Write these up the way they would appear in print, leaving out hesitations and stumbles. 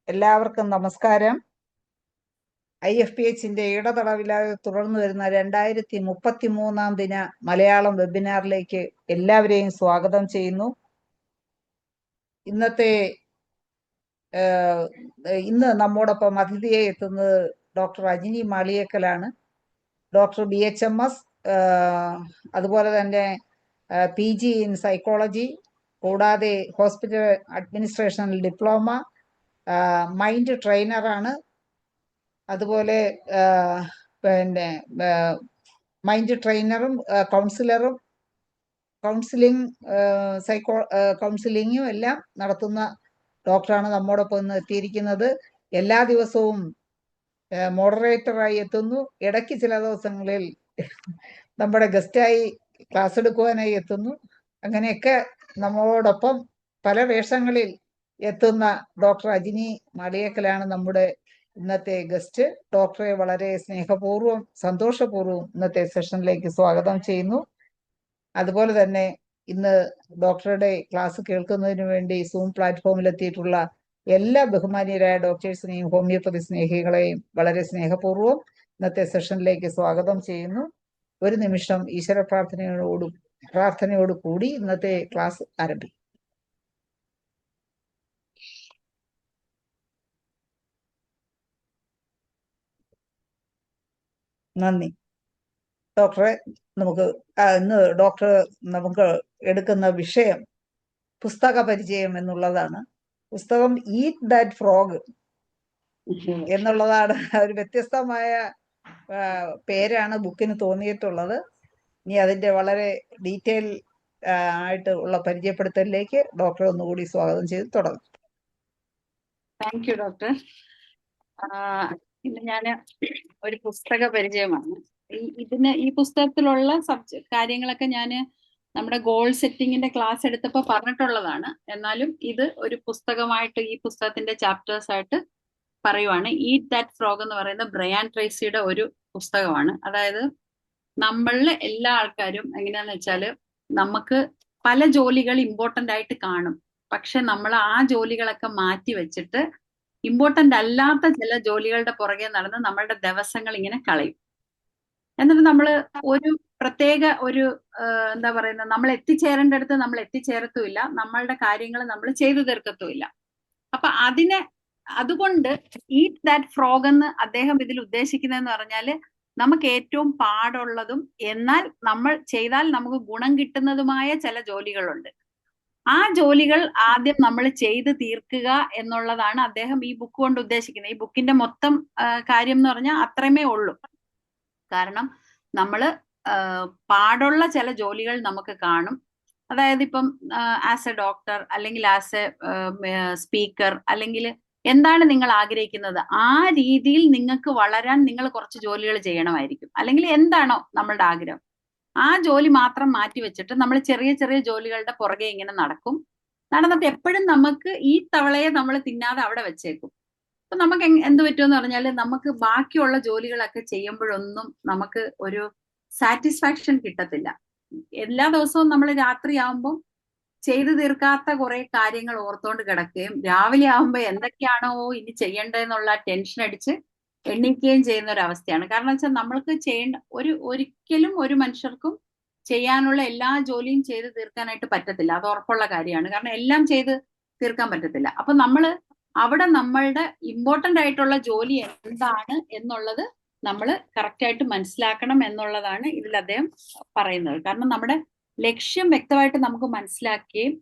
എല്ലാവർക്കും നമസ്കാരം. IFPHന്റെ ഇടതടവില്ലാതെ തുടർന്നു വരുന്ന 2033 ദിന മലയാളം വെബിനാറിലേക്ക് എല്ലാവരെയും സ്വാഗതം ചെയ്യുന്നു. ഇന്ന് നമ്മോടൊപ്പം അതിഥിയായി എത്തുന്നത് ഡോക്ടർ അജിനി മാളിയേക്കലാണ്. ഡോക്ടർ BHMS, അതുപോലെ തന്നെ PG ഇൻ സൈക്കോളജി, കൂടാതെ ഹോസ്പിറ്റൽ അഡ്മിനിസ്ട്രേഷനിൽ ഡിപ്ലോമ, മൈൻഡ് ട്രെയിനറാണ്. അതുപോലെ പിന്നെ മൈൻഡ് ട്രെയിനറും കൗൺസിലിങ്ങും എല്ലാം നടത്തുന്ന ഡോക്ടറാണ് നമ്മോടൊപ്പം ഇന്ന് എത്തിയിരിക്കുന്നത്. എല്ലാ ദിവസവും മോഡറേറ്ററായി എത്തുന്നു. ഇടയ്ക്ക് ചില ദിവസങ്ങളിൽ നമ്മുടെ ഗസ്റ്റായി ക്ലാസ് എടുക്കുവാനായി എത്തുന്നു. അങ്ങനെയൊക്കെ നമ്മളോടൊപ്പം പല വേഷങ്ങളിൽ എത്തുന്ന ഡോക്ടർ അജിനി മാളിയേക്കലാണ് നമ്മുടെ ഇന്നത്തെ ഗസ്റ്റ്. ഡോക്ടറെ വളരെ സ്നേഹപൂർവ്വം സന്തോഷപൂർവ്വം ഇന്നത്തെ സെഷനിലേക്ക് സ്വാഗതം ചെയ്യുന്നു. അതുപോലെ തന്നെ ഇന്ന് ഡോക്ടറുടെ ക്ലാസ് കേൾക്കുന്നതിന് വേണ്ടി സൂം പ്ലാറ്റ്ഫോമിൽ എത്തിയിട്ടുള്ള എല്ലാ ബഹുമാനീയരായ ഡോക്ടേഴ്സിനെയും ഹോമിയോപ്പതി സ്നേഹികളെയും വളരെ സ്നേഹപൂർവ്വം ഇന്നത്തെ സെഷനിലേക്ക് സ്വാഗതം ചെയ്യുന്നു. ഒരു നിമിഷം ഈശ്വര പ്രാർത്ഥനയോട് കൂടി ഇന്നത്തെ ക്ലാസ് ആരംഭിക്കും. നന്ദി. ഡോക്ടറെ, ഇന്ന് ഡോക്ടർ നമുക്ക് എടുക്കുന്ന വിഷയം പുസ്തക പരിചയം എന്നുള്ളതാണ്. പുസ്തകം ഈറ്റ് ദാറ്റ് ഫ്രോഗ് എന്നുള്ളതാണ്. ഒരു വ്യത്യസ്തമായ പേരാണ് ബുക്കിന് തോന്നിയിട്ടുള്ളത്. ഇനി അതിന്റെ വളരെ ഡീറ്റെയിൽ ആയിട്ട് ഉള്ള പരിചയപ്പെടുത്തലിലേക്ക് ഡോക്ടറെ ഒന്നുകൂടി സ്വാഗതം ചെയ്ത് തുടങ്ങും. Thank you doctor. ഇന്ന് ഞാൻ ഒരു പുസ്തക പരിചയമാണ്. ഈ പുസ്തകത്തിലുള്ള കാര്യങ്ങളൊക്കെ ഞാൻ നമ്മുടെ ഗോൾ സെറ്റിങ്ങിന്റെ ക്ലാസ് എടുത്തപ്പോൾ പറഞ്ഞിട്ടുള്ളതാണ്. എന്നാലും ഇത് ഒരു പുസ്തകമായിട്ട്, ഈ പുസ്തകത്തിന്റെ ചാപ്റ്റേഴ്സ് ആയിട്ട് പറയുവാണ്. ഈറ്റ് ദാറ്റ് ഫ്രോഗ് എന്ന് പറയുന്ന ബ്രയാൻ ട്രേസിയുടെ ഒരു പുസ്തകമാണ്. അതായത് നമ്മളിലെ എല്ലാ ആൾക്കാരും എങ്ങനെയാന്ന് വെച്ചാല്, നമുക്ക് പല ജോലികൾ ഇമ്പോർട്ടന്റ് ആയിട്ട് കാണും. പക്ഷെ നമ്മൾ ആ ജോലികളൊക്കെ മാറ്റി വെച്ചിട്ട് ഇമ്പോർട്ടന്റ് അല്ലാത്ത ചില ജോലികളുടെ പുറകെ നടന്ന് നമ്മളുടെ ദിവസങ്ങൾ ഇങ്ങനെ കളയും. എന്നിട്ട് നമ്മൾ ഒരു പ്രത്യേക എന്താ പറയുന്നത്, നമ്മൾ എത്തിച്ചേരേണ്ടടുത്ത് നമ്മൾ എത്തിച്ചേരത്തുമില്ല, നമ്മളുടെ കാര്യങ്ങൾ നമ്മൾ ചെയ്തു തീർക്കത്തുമില്ല. അപ്പൊ അതുകൊണ്ട് ഈറ്റ് ദാറ്റ് ഫ്രോഗ് എന്ന് അദ്ദേഹം ഇതിൽ ഉദ്ദേശിക്കുന്നതെന്ന് പറഞ്ഞാല്, നമുക്ക് ഏറ്റവും പാടുള്ളതും എന്നാൽ നമ്മൾ ചെയ്താൽ നമുക്ക് ഗുണം കിട്ടുന്നതുമായ ചില ജോലികളുണ്ട്. ആ ജോലികൾ ആദ്യം നമ്മൾ ചെയ്ത് തീർക്കുക എന്നുള്ളതാണ് അദ്ദേഹം ഈ ബുക്ക് കൊണ്ട് ഉദ്ദേശിക്കുന്നത്. ഈ ബുക്കിന്റെ മൊത്തം കാര്യം എന്ന് പറഞ്ഞാൽ അത്രമേ ഉള്ളൂ. കാരണം നമ്മള് പാടുള്ള ചില ജോലികൾ നമുക്ക് കാണും. അതായത് ഇപ്പം ആസ് എ ഡോക്ടർ, അല്ലെങ്കിൽ ആസ് എ സ്പീക്കർ, അല്ലെങ്കിൽ എന്താണ് നിങ്ങൾ ആഗ്രഹിക്കുന്നത് ആ രീതിയിൽ നിങ്ങൾക്ക് വളരാൻ നിങ്ങൾ കുറച്ച് ജോലികൾ ചെയ്യണമായിരിക്കും. അല്ലെങ്കിൽ എന്താണോ നമ്മളുടെ ആഗ്രഹം ആ ജോലി മാത്രം മാറ്റി വെച്ചിട്ട് നമ്മൾ ചെറിയ ചെറിയ ജോലികളുടെ പുറകെ ഇങ്ങനെ നടന്നിട്ട് എപ്പോഴും നമുക്ക് ഈ തവളയെ നമ്മൾ തിന്നാതെ അവിടെ വെച്ചേക്കും. അപ്പൊ നമുക്ക് എന്ത് പറ്റുമെന്ന് പറഞ്ഞാൽ, നമുക്ക് ബാക്കിയുള്ള ജോലികളൊക്കെ ചെയ്യുമ്പോഴൊന്നും നമുക്ക് ഒരു സാറ്റിസ്ഫാക്ഷൻ കിട്ടത്തില്ല. എല്ലാ ദിവസവും നമ്മൾ രാത്രിയാവുമ്പോൾ ചെയ്തു തീർക്കാത്ത കുറെ കാര്യങ്ങൾ ഓർത്തോണ്ട് കിടക്കുകയും രാവിലെ ആവുമ്പോൾ എന്തൊക്കെയാണോ ഇനി ചെയ്യേണ്ടതെന്നുള്ള ടെൻഷൻ അടിച്ച് എണ്ണിക്കുകയും ചെയ്യുന്ന ഒരു അവസ്ഥയാണ്. കാരണം വെച്ചാൽ നമ്മൾക്ക് ഒരിക്കലും ഒരു മനുഷ്യർക്കും ചെയ്യാനുള്ള എല്ലാ ജോലിയും ചെയ്ത് തീർക്കാനായിട്ട് പറ്റത്തില്ല. അത് ഉറപ്പുള്ള കാര്യമാണ്. കാരണം എല്ലാം ചെയ്ത് തീർക്കാൻ പറ്റത്തില്ല. അപ്പൊ അവിടെ നമ്മളുടെ ഇമ്പോർട്ടന്റ് ആയിട്ടുള്ള ജോലി എന്താണ് എന്നുള്ളത് നമ്മൾ കറക്റ്റ് ആയിട്ട് മനസ്സിലാക്കണം എന്നുള്ളതാണ് ഇതിൽ അദ്ദേഹം പറയുന്നത്. കാരണം നമ്മുടെ ലക്ഷ്യം വ്യക്തമായിട്ട് നമുക്ക് മനസ്സിലാക്കുകയും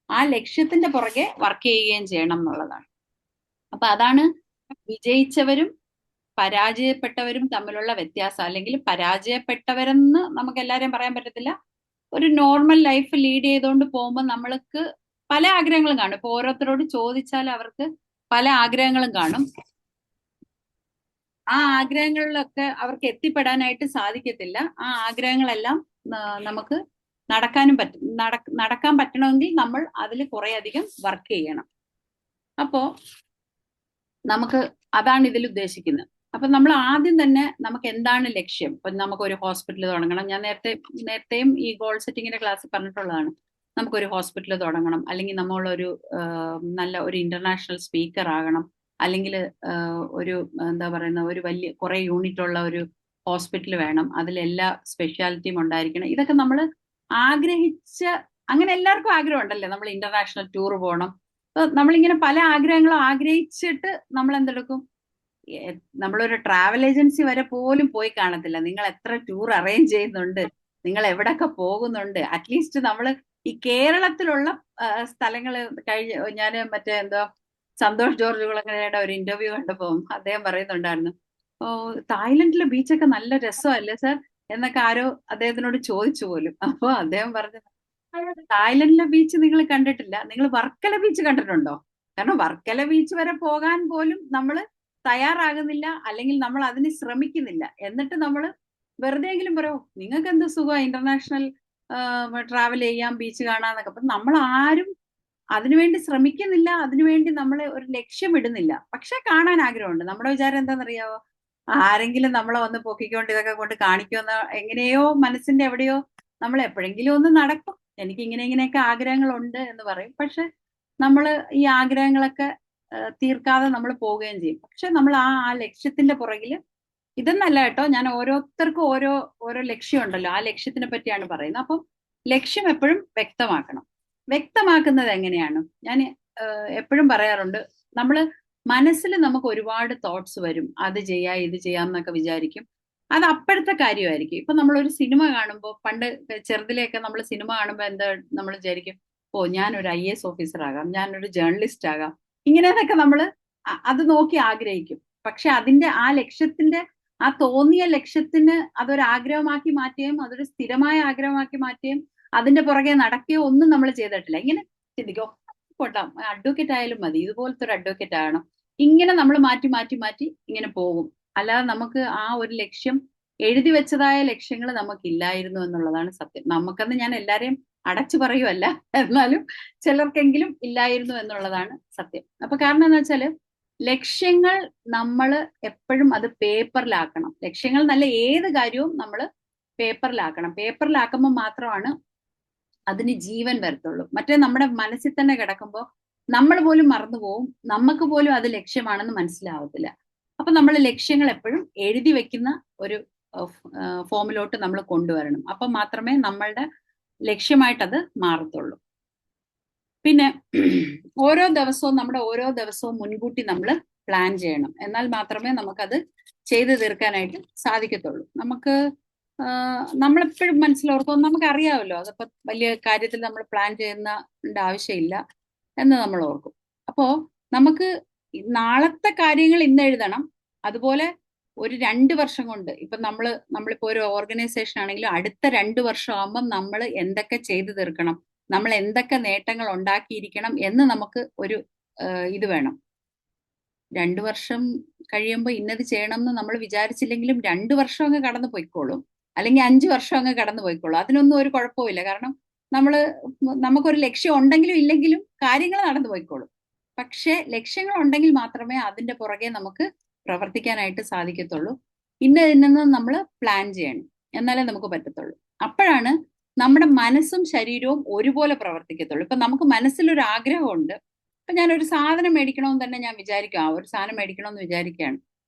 ആ ലക്ഷ്യത്തിന്റെ പുറകെ വർക്ക് ചെയ്യുകയും ചെയ്യണം എന്നുള്ളതാണ്. അപ്പൊ അതാണ് വിജയിച്ചവരും പരാജയപ്പെട്ടവരും തമ്മിലുള്ള വ്യത്യാസം. അല്ലെങ്കിൽ പരാജയപ്പെട്ടവരെന്ന് നമുക്ക് എല്ലാവരെയും പറയാൻ പറ്റത്തില്ല. ഒരു നോർമൽ ലൈഫ് ലീഡ് ചെയ്തുകൊണ്ട് പോകുമ്പോൾ നമ്മൾക്ക് പല ആഗ്രഹങ്ങളും കാണും. ഇപ്പൊ ഓരോരുത്തരോട് ചോദിച്ചാൽ അവർക്ക് പല ആഗ്രഹങ്ങളും കാണും. ആ ആഗ്രഹങ്ങളിലൊക്കെ അവർക്ക് എത്തിപ്പെടാനായിട്ട് സാധിക്കത്തില്ല. ആ ആഗ്രഹങ്ങളെല്ലാം നമുക്ക് നടക്കാൻ പറ്റണമെങ്കിൽ നമ്മൾ അതിൽ കുറെ അധികം വർക്ക് ചെയ്യണം. അപ്പോ അതാണ് ഇതിൽ ഉദ്ദേശിക്കുന്നത്. അപ്പൊ നമ്മൾ ആദ്യം തന്നെ നമുക്ക് എന്താണ് ലക്ഷ്യം? ഇപ്പൊ നമുക്കൊരു ഹോസ്പിറ്റൽ തുടങ്ങണം. ഞാൻ നേരത്തെയും ഈ ഗോൾ സെറ്റിങ്ങിന്റെ ക്ലാസ്സിൽ പറഞ്ഞിട്ടുള്ളതാണ്. നമുക്കൊരു ഹോസ്പിറ്റൽ തുടങ്ങണം, അല്ലെങ്കിൽ നമ്മളൊരു നല്ല ഒരു ഇന്റർനാഷണൽ സ്പീക്കർ ആകണം, അല്ലെങ്കിൽ ഒരു എന്താ പറയുന്ന ഒരു വലിയ കുറെ യൂണിറ്റ് ഉള്ള ഒരു ഹോസ്പിറ്റൽ വേണം, അതിലെല്ലാ സ്പെഷ്യാലിറ്റിയും ഉണ്ടായിരിക്കണം. ഇതൊക്കെ നമ്മൾ ആഗ്രഹിച്ച, അങ്ങനെ എല്ലാവർക്കും ആഗ്രഹം ഉണ്ടല്ലേ, നമ്മൾ ഇന്റർനാഷണൽ ടൂർ പോകണം. അപ്പൊ നമ്മളിങ്ങനെ പല ആഗ്രഹങ്ങളും ആഗ്രഹിച്ചിട്ട് നമ്മൾ എന്തെടുക്കും, നമ്മളൊരു ട്രാവൽ ഏജൻസി വരെ പോലും പോയി കാണത്തില്ല. നിങ്ങൾ എത്ര ടൂർ അറേഞ്ച് ചെയ്യുന്നുണ്ട്, നിങ്ങൾ എവിടൊക്കെ പോകുന്നുണ്ട്. അറ്റ്ലീസ്റ്റ് നമ്മൾ ഈ കേരളത്തിലുള്ള സ്ഥലങ്ങൾ ഞാൻ മറ്റേ എന്തോ സന്തോഷ് ജോർജ് കുളങ്ങരയുടെ ഒരു ഇന്റർവ്യൂ കണ്ടപ്പോ അദ്ദേഹം പറയുന്നുണ്ടായിരുന്നു, ഓ തായ്ലൻഡിലെ ബീച്ചൊക്കെ നല്ല രസമല്ലേ സർ എന്നൊക്കെ ആരോ അദ്ദേഹത്തിനോട് ചോദിച്ചു പോലും. അപ്പൊ അദ്ദേഹം പറഞ്ഞു, തായ്ലൻഡിലെ ബീച്ച് നിങ്ങൾ കണ്ടിട്ടില്ല, നിങ്ങൾ വർക്കല ബീച്ച് കണ്ടിട്ടുണ്ടോ? കാരണം വർക്കല ബീച്ച് വരെ പോകാൻ പോലും നമ്മൾ തയ്യാറാകുന്നില്ല, അല്ലെങ്കിൽ നമ്മൾ അതിന് ശ്രമിക്കുന്നില്ല. എന്നിട്ട് നമ്മൾ വെറുതെയെങ്കിലും പറയോ നിങ്ങൾക്ക് എന്ത് സുഖം ഇന്റർനാഷണൽ ട്രാവൽ ചെയ്യാം, ബീച്ച് കാണാന്നൊക്കെ. അപ്പൊ നമ്മൾ ആരും അതിനുവേണ്ടി ശ്രമിക്കുന്നില്ല, അതിനുവേണ്ടി നമ്മൾ ഒരു ലക്ഷ്യം ഇടുന്നില്ല. പക്ഷെ കാണാൻ ആഗ്രഹമുണ്ട്. നമ്മുടെ വിചാരം എന്താണെന്നറിയാവോ, ആരെങ്കിലും നമ്മളെ വന്ന് പൊക്കിക്കൊണ്ട് ഇതൊക്കെ കൊണ്ട് കാണിക്കുമെന്ന് എങ്ങനെയോ മനസ്സിന്റെ എവിടെയോ നമ്മൾ എപ്പോഴെങ്കിലും ഒന്ന് നടക്കും, എനിക്ക് ഇങ്ങനെയൊക്കെ ആഗ്രഹങ്ങളുണ്ട് എന്ന് പറയും. പക്ഷെ നമ്മൾ ഈ ആഗ്രഹങ്ങളൊക്കെ തീർക്കാതെ നമ്മൾ പോവുകയും ചെയ്യും. പക്ഷെ നമ്മൾ ആ ലക്ഷ്യത്തിന്റെ പുറകിൽ ഇതെന്നല്ല കേട്ടോ, ഞാൻ ഓരോരുത്തർക്കും ഓരോ ഓരോ ലക്ഷ്യം ഉണ്ടല്ലോ, ആ ലക്ഷ്യത്തിനെ പറ്റിയാണ് പറയുന്നത്. അപ്പം ലക്ഷ്യം എപ്പോഴും വ്യക്തമാക്കണം. വ്യക്തമാക്കുന്നത് എങ്ങനെയാണ്, ഞാൻ എപ്പോഴും പറയാറുണ്ട്, നമ്മൾ മനസ്സിൽ നമുക്ക് ഒരുപാട് തോട്ട്സ് വരും, അത് ചെയ്യാം ഇത് ചെയ്യാം എന്നൊക്കെ വിചാരിക്കും. അത് അപ്പോഴത്തെ കാര്യമായിരിക്കും. ഇപ്പൊ നമ്മളൊരു സിനിമ കാണുമ്പോൾ, പണ്ട് ചെറുതിലെയൊക്കെ നമ്മൾ സിനിമ കാണുമ്പോൾ എന്താ നമ്മൾ വിചാരിക്കും, ഓ ഞാനൊരു IAS ഓഫീസർ ആകാം, ഞാനൊരു ജേർണലിസ്റ്റ് ആകാം, ഇങ്ങനെയൊക്കെ നമ്മൾ അത് നോക്കി ആഗ്രഹിക്കും. പക്ഷെ അതിന്റെ ആ ലക്ഷ്യത്തിന്റെ, ആ തോന്നിയ ലക്ഷ്യത്തിന് അതൊരു ആഗ്രഹമാക്കി മാറ്റുകയും അതൊരു സ്ഥിരമായ ആഗ്രഹമാക്കി മാറ്റുകയും അതിന്റെ പുറകെ നടക്കുകയോ ഒന്നും നമ്മൾ ചെയ്തിട്ടില്ല. ഇങ്ങനെ ചിന്തിക്കോ, പോട്ടാം അഡ്വക്കേറ്റ് ആയാലും മതി, ഇതുപോലത്തെ ഒരു അഡ്വക്കേറ്റ് ആകണം, ഇങ്ങനെ നമ്മൾ മാറ്റി മാറ്റി മാറ്റി ഇങ്ങനെ പോകും. അല്ലാതെ നമുക്ക് ആ ഒരു ലക്ഷ്യം, എഴുതി വെച്ചതായ ലക്ഷ്യങ്ങൾ നമുക്കില്ലായിരുന്നു എന്നുള്ളതാണ് സത്യം. നമുക്കെന്ന് ഞാൻ എല്ലാരെയും അടച്ചു പറയുമല്ല, എന്നാലും ചിലർക്കെങ്കിലും ഇല്ലായിരുന്നു എന്നുള്ളതാണ് സത്യം. അപ്പൊ കാരണം എന്ന് വെച്ചാല് ലക്ഷ്യങ്ങൾ നമ്മൾ എപ്പോഴും അത് പേപ്പറിലാക്കണം. ലക്ഷ്യങ്ങൾ നല്ല ഏത് കാര്യവും നമ്മൾ പേപ്പറിലാക്കണം. പേപ്പറിലാക്കുമ്പോൾ മാത്രമാണ് അതിന് ജീവൻ വരത്തുള്ളൂ. മറ്റേ നമ്മുടെ മനസ്സിൽ തന്നെ കിടക്കുമ്പോൾ നമ്മൾ പോലും മറന്നു പോവും, നമുക്ക് പോലും അത് ലക്ഷ്യമാണെന്ന് മനസ്സിലാവത്തില്ല. അപ്പൊ നമ്മൾ ലക്ഷ്യങ്ങൾ എപ്പോഴും എഴുതി വെക്കുന്ന ഒരു ഫോമിലോട്ട് നമ്മൾ കൊണ്ടുവരണം. അപ്പൊ മാത്രമേ നമ്മളുടെ ലക്ഷ്യമായിട്ട് അത് മാറത്തുള്ളൂ. പിന്നെ ഓരോ ദിവസവും മുൻകൂട്ടി നമ്മൾ പ്ലാൻ ചെയ്യണം. എന്നാൽ മാത്രമേ നമുക്കത് ചെയ്തു തീർക്കാനായിട്ട് സാധിക്കത്തുള്ളൂ. നമ്മളെപ്പോഴും മനസ്സിലോർക്കും, നമുക്കറിയാമല്ലോ അതിപ്പോ വലിയ കാര്യത്തിൽ നമ്മൾ പ്ലാൻ ചെയ്യുന്ന ആവശ്യമില്ല എന്ന് നമ്മൾ ഓർക്കും. അപ്പോ നമുക്ക് നാളത്തെ കാര്യങ്ങൾ ഇന്ന് എഴുതണം. അതുപോലെ ഒരു 2 വർഷം കൊണ്ട്, ഇപ്പൊ നമ്മളിപ്പോ ഒരു ഓർഗനൈസേഷൻ ആണെങ്കിലും അടുത്ത 2 വർഷം ആകുമ്പോൾ നമ്മൾ എന്തൊക്കെ ചെയ്തു തീർക്കണം, നമ്മൾ എന്തൊക്കെ നേട്ടങ്ങൾ ഉണ്ടാക്കിയിരിക്കണം എന്ന് നമുക്ക് ഒരു ഇത് വേണം. 2 വർഷം കഴിയുമ്പോൾ ഇന്നത് ചെയ്യണം എന്ന് നമ്മൾ വിചാരിച്ചില്ലെങ്കിലും 2 വർഷം അങ്ങ് കടന്നു പോയിക്കോളും, അല്ലെങ്കിൽ 5 വർഷം അങ്ങ് കടന്നു പോയിക്കോളും. അതിനൊന്നും ഒരു കുഴപ്പമില്ല. കാരണം നമുക്കൊരു ലക്ഷ്യം ഉണ്ടെങ്കിലും ഇല്ലെങ്കിലും കാര്യങ്ങൾ നടന്നു പോയിക്കോളും. പക്ഷെ ലക്ഷ്യങ്ങൾ ഉണ്ടെങ്കിൽ മാത്രമേ അതിന്റെ പുറകെ നമുക്ക് പ്രവർത്തിക്കാനായിട്ട് സാധിക്കത്തുള്ളൂ. ഇന്നതിനൊന്ന് നമ്മൾ പ്ലാൻ ചെയ്യണം, എന്നാലേ നമുക്ക് പറ്റത്തുള്ളൂ. അപ്പോഴാണ് നമ്മുടെ മനസ്സും ശരീരവും ഒരുപോലെ പ്രവർത്തിക്കത്തുള്ളൂ. ഇപ്പൊ നമുക്ക് മനസ്സിലൊരു ആഗ്രഹമുണ്ട്, ഇപ്പൊ ഞാനൊരു സാധനം മേടിക്കണമെന്ന് തന്നെ ഞാൻ വിചാരിക്കും, ആ ഒരു സാധനം മേടിക്കണമെന്ന് വിചാരിക്കുകയാണ്.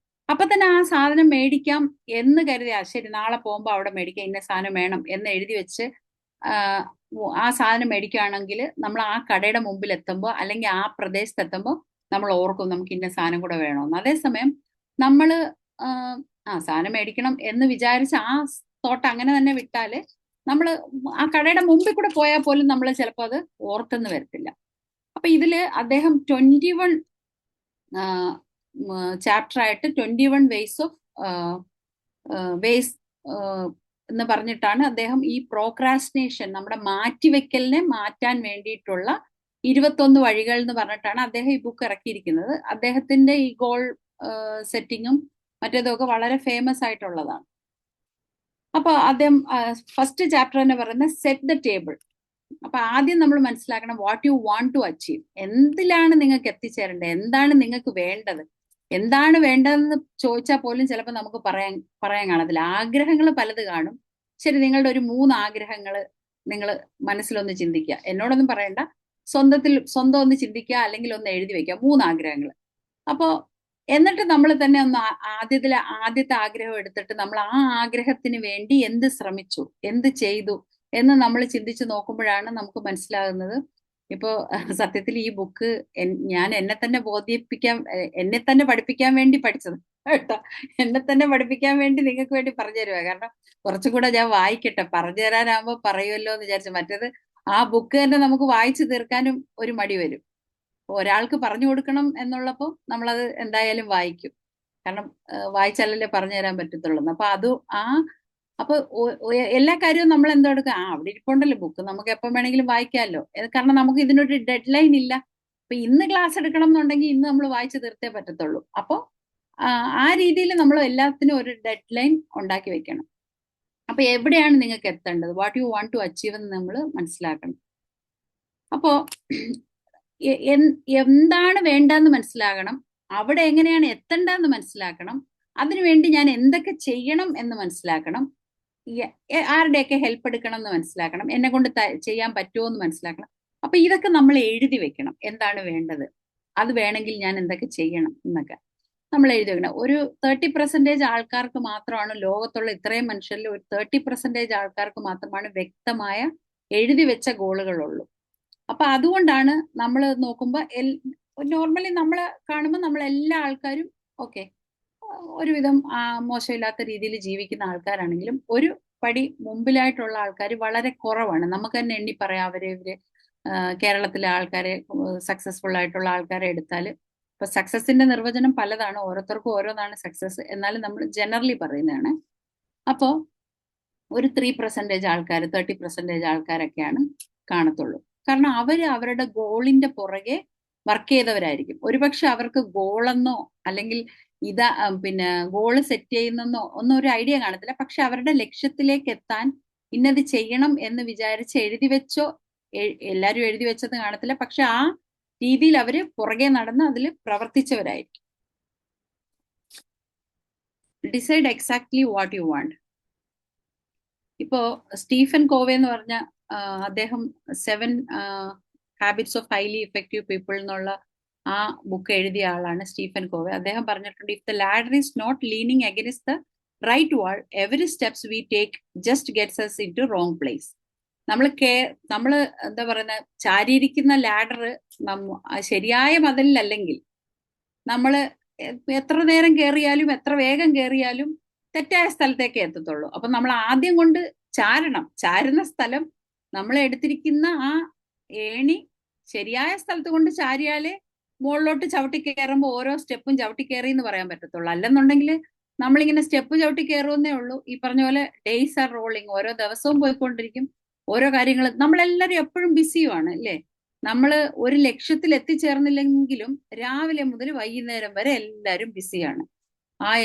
അപ്പൊ തന്നെ ആ സാധനം മേടിക്കാം എന്ന് കരുതിയാ ശരി, നാളെ പോകുമ്പോൾ അവിടെ മേടിക്കാം, ഇന്ന സാധനം വേണം എന്ന് എഴുതി വെച്ച് ആ സാധനം മേടിക്കുകയാണെങ്കിൽ നമ്മൾ ആ കടയുടെ മുമ്പിൽ എത്തുമ്പോൾ അല്ലെങ്കിൽ ആ പ്രദേശത്ത് എത്തുമ്പോൾ നമ്മൾ ഓർക്കും നമുക്ക് ഇന്ന സാധനം കൂടെ വേണമെന്ന്. അതേസമയം നമ്മൾ ആ സാധനം മേടിക്കണം എന്ന് വിചാരിച്ച് ആ തോട്ട് അങ്ങനെ തന്നെ വിട്ടാല് നമ്മൾ ആ കടയുടെ മുമ്പിൽ കൂടെ പോയാൽ പോലും നമ്മൾ ചിലപ്പോൾ അത് ഓർത്തെന്ന് വരത്തില്ല. അപ്പൊ ഇതില് അദ്ദേഹം 21 ചാപ്റ്റർ ആയിട്ട് 21 വേസ് എന്ന് പറഞ്ഞിട്ടാണ് അദ്ദേഹം ഈ പ്രോക്രാസ്റ്റിനേഷൻ, നമ്മുടെ മാറ്റിവെക്കലിനെ മാറ്റാൻ വേണ്ടിയിട്ടുള്ള 21 വഴികൾ എന്ന് പറഞ്ഞിട്ടാണ് അദ്ദേഹം ഈ ബുക്ക് ഇറക്കിയിരിക്കുന്നത്. അദ്ദേഹത്തിന്റെ ഈ ഗോൾ സെറ്റിങ്ങും മറ്റേതൊക്കെ വളരെ ഫേമസ് ആയിട്ടുള്ളതാണ്. അപ്പൊ അദ്ദേഹം ഫസ്റ്റ് ചാപ്റ്റർ തന്നെ പറയുന്നത് സെറ്റ് ദ ടേബിൾ. അപ്പൊ ആദ്യം നമ്മൾ മനസ്സിലാക്കണം what you want to achieve. എന്തിലാണ് നിങ്ങൾക്ക് എത്തിച്ചേരേണ്ടത്, എന്താണ് നിങ്ങൾക്ക് വേണ്ടത്, എന്താണ് വേണ്ടതെന്ന് ചോദിച്ചാൽ പോലും ചിലപ്പോൾ നമുക്ക് പറയാൻ കാണത്തില്ല. ആഗ്രഹങ്ങൾ പലത് കാണും. ശരി, നിങ്ങളുടെ ഒരു 3 ആഗ്രഹങ്ങൾ നിങ്ങൾ മനസ്സിലൊന്ന് ചിന്തിക്കുക. എന്നോടൊന്നും പറയണ്ട, സ്വന്തം ഒന്ന് ചിന്തിക്കുക, അല്ലെങ്കിൽ ഒന്ന് എഴുതി വെക്കുക. 3 ആഗ്രഹങ്ങൾ. അപ്പോ എന്നിട്ട് നമ്മൾ തന്നെ ഒന്ന് ആദ്യത്തെ ആഗ്രഹം എടുത്തിട്ട് നമ്മൾ ആ ആഗ്രഹത്തിന് വേണ്ടി എന്ത് ശ്രമിച്ചു, എന്ത് ചെയ്തു എന്ന് നമ്മൾ ചിന്തിച്ച് നോക്കുമ്പോഴാണ് നമുക്ക് മനസ്സിലാകുന്നത്. ഇപ്പോ സത്യത്തിൽ ഈ ബുക്ക് ഞാൻ എന്നെ തന്നെ പഠിപ്പിക്കാൻ വേണ്ടി പഠിച്ചത് കേട്ടോ. എന്നെ തന്നെ പഠിപ്പിക്കാൻ വേണ്ടി നിങ്ങൾക്ക് വേണ്ടി പറഞ്ഞു തരുക. കാരണം കുറച്ചും കൂടെ ഞാൻ വായിക്കട്ടെ, പറഞ്ഞു തരാനാകുമ്പോ പറയുമല്ലോ എന്ന് വിചാരിച്ചു. മറ്റേത് ആ ബുക്ക് തന്നെ നമുക്ക് വായിച്ചു തീർക്കാനും ഒരു മടി വരും. ഒരാൾക്ക് പറഞ്ഞു കൊടുക്കണം എന്നുള്ളപ്പോൾ നമ്മളത് എന്തായാലും വായിക്കും. കാരണം വായിച്ചാലല്ലേ പറഞ്ഞു തരാൻ പറ്റത്തുള്ളൂ. അപ്പൊ എല്ലാ കാര്യവും നമ്മൾ എന്തോ എടുക്കുക, അവിടെ ഇരിപ്പുണ്ടല്ലോ ബുക്ക്, നമുക്ക് എപ്പം വേണമെങ്കിലും വായിക്കാമല്ലോ. കാരണം നമുക്ക് ഇതിനൊരു ഡെഡ് ലൈൻ ഇല്ല. ഇപ്പൊ ഇന്ന് ക്ലാസ് എടുക്കണം എന്നുണ്ടെങ്കിൽ ഇന്ന് നമ്മൾ വായിച്ചു തീർത്തേ പറ്റത്തുള്ളൂ. അപ്പൊ ആ രീതിയിൽ നമ്മൾ എല്ലാത്തിനും ഒരു ഡെഡ് ലൈൻ ഉണ്ടാക്കി വെക്കണം. അപ്പൊ എവിടെയാണ് നിങ്ങൾക്ക് എത്തേണ്ടത്, what you want to achieve എന്ന് നമ്മൾ മനസ്സിലാക്കണം. അപ്പോ എന്താണ് വേണ്ടെന്ന് മനസ്സിലാകണം, അവിടെ എങ്ങനെയാണ് എത്തേണ്ടതെന്ന് മനസ്സിലാക്കണം, അതിനുവേണ്ടി ഞാൻ എന്തൊക്കെ ചെയ്യണം എന്ന് മനസ്സിലാക്കണം, ആരുടെയൊക്കെ ഹെൽപ്പ് എടുക്കണം എന്ന് മനസ്സിലാക്കണം, എന്നെ കൊണ്ട് ചെയ്യാൻ പറ്റുമോ എന്ന് മനസ്സിലാക്കണം. അപ്പൊ ഇതൊക്കെ നമ്മൾ എഴുതി വെക്കണം. എന്താണ് വേണ്ടത്, അത് വേണമെങ്കിൽ ഞാൻ എന്തൊക്കെ ചെയ്യണം എന്നൊക്കെ നമ്മൾ എഴുതി വെക്കണം. ഒരു 30% ആൾക്കാർക്ക് മാത്രമാണ്, ലോകത്തുള്ള ഇത്രയും മനുഷ്യരിൽ ഒരു 30% ആൾക്കാർക്ക് മാത്രമാണ് വ്യക്തമായ എഴുതി വെച്ച ഗോളുകളുള്ളൂ. അപ്പൊ അതുകൊണ്ടാണ് നമ്മൾ നോക്കുമ്പോൾ നോർമലി നമ്മളെ കാണുമ്പോൾ നമ്മൾ എല്ലാ ആൾക്കാരും ഓക്കെ ഒരുവിധം മോശമില്ലാത്ത രീതിയിൽ ജീവിക്കുന്ന ആൾക്കാരാണെങ്കിലും ഒരു പടി മുമ്പിലായിട്ടുള്ള ആൾക്കാർ വളരെ കുറവാണ്. നമുക്ക് തന്നെ എണ്ണി പറയാം. ഇവര് കേരളത്തിലെ ആൾക്കാരെ, സക്സസ്ഫുൾ ആയിട്ടുള്ള ആൾക്കാരെ എടുത്താൽ ഇപ്പൊ സക്സസിന്റെ നിർവചനം പലതാണ്, ഓരോരുത്തർക്കും ഓരോന്നാണ് സക്സസ്. എന്നാലും നമ്മൾ ജനറലി പറയുന്നതാണ്. അപ്പോ ഒരു 3% ആൾക്കാർ, 30% ആൾക്കാരൊക്കെയാണ് കാണത്തുള്ളൂ. കാരണം അവരുടെ ഗോളിന്റെ പുറകെ വർക്ക് ചെയ്തവരായിരിക്കും. ഒരുപക്ഷെ അവർക്ക് ഗോളെന്നോ അല്ലെങ്കിൽ പിന്നെ ഗോള് സെറ്റ് ചെയ്യുന്നെന്നോ ഒന്നും ഒരു ഐഡിയ കാണത്തില്ല. പക്ഷെ അവരുടെ ലക്ഷ്യത്തിലേക്ക് എത്താൻ ഇന്നത് ചെയ്യണം എന്ന് വിചാരിച്ച് എഴുതി വെച്ചോ, എല്ലാവരും എഴുതി വെച്ചത് കാണത്തില്ല. പക്ഷെ ആ രീതിയിൽ അവര് പുറകെ നടന്ന് അതിൽ പ്രവർത്തിച്ചവരായിരിക്കും. Decide exactly what you want. ഇപ്പോ സ്റ്റീഫൻ കോവേ എന്ന് പറഞ്ഞ അദ്ദേഹം 7 habits of highly effective people എന്നുള്ള ആ ബുക്ക് എഴുതിയ ആളാണ് സ്റ്റീഫൻ കോവേ. അദ്ദേഹം പറഞ്ഞിട്ടുണ്ട്, if the ladder is not leaning against the right wall, every steps we take just gets us into wrong place. നമ്മൾ എന്താ പറയുന്ന, ചാരിയിരിക്കുന്ന ലാഡർ ശരിയായ മതിലല്ലെങ്കിൽ നമ്മൾ എത്ര നേരം കയറിയാലും എത്ര വേഗം കയറിയാലും തെറ്റായ സ്ഥലത്തേക്ക് എത്തത്തുള്ളൂ. അപ്പൊ നമ്മൾ ആദ്യം കൊണ്ട് ചാരുന്ന സ്ഥലം, നമ്മൾ എടുത്തിരിക്കുന്ന ആ ഏണി ശരിയായ സ്ഥലത്ത് കൊണ്ട് ചാരിയാലേ മുകളിലോട്ട് ചവിട്ടി കയറുമ്പോൾ ഓരോ സ്റ്റെപ്പും ചവിട്ടി കയറി എന്ന് പറയാൻ പറ്റത്തുള്ളൂ. അല്ലെന്നുണ്ടെങ്കിൽ നമ്മളിങ്ങനെ സ്റ്റെപ്പ് ചവിട്ടി കയറുന്നേ ഉള്ളൂ. ഈ പറഞ്ഞ പോലെ ഡേയ്സ് ആർ റോളിങ്, ഓരോ ദിവസവും പോയിക്കൊണ്ടിരിക്കും. ഓരോ കാര്യങ്ങൾ നമ്മളെല്ലാവരും എപ്പോഴും ബിസിയുമാണ് അല്ലേ. നമ്മൾ ഒരു ലക്ഷ്യത്തിൽ എത്തിച്ചേർന്നില്ലെങ്കിലും രാവിലെ മുതൽ വൈകുന്നേരം വരെ എല്ലാവരും ബിസിയാണ്.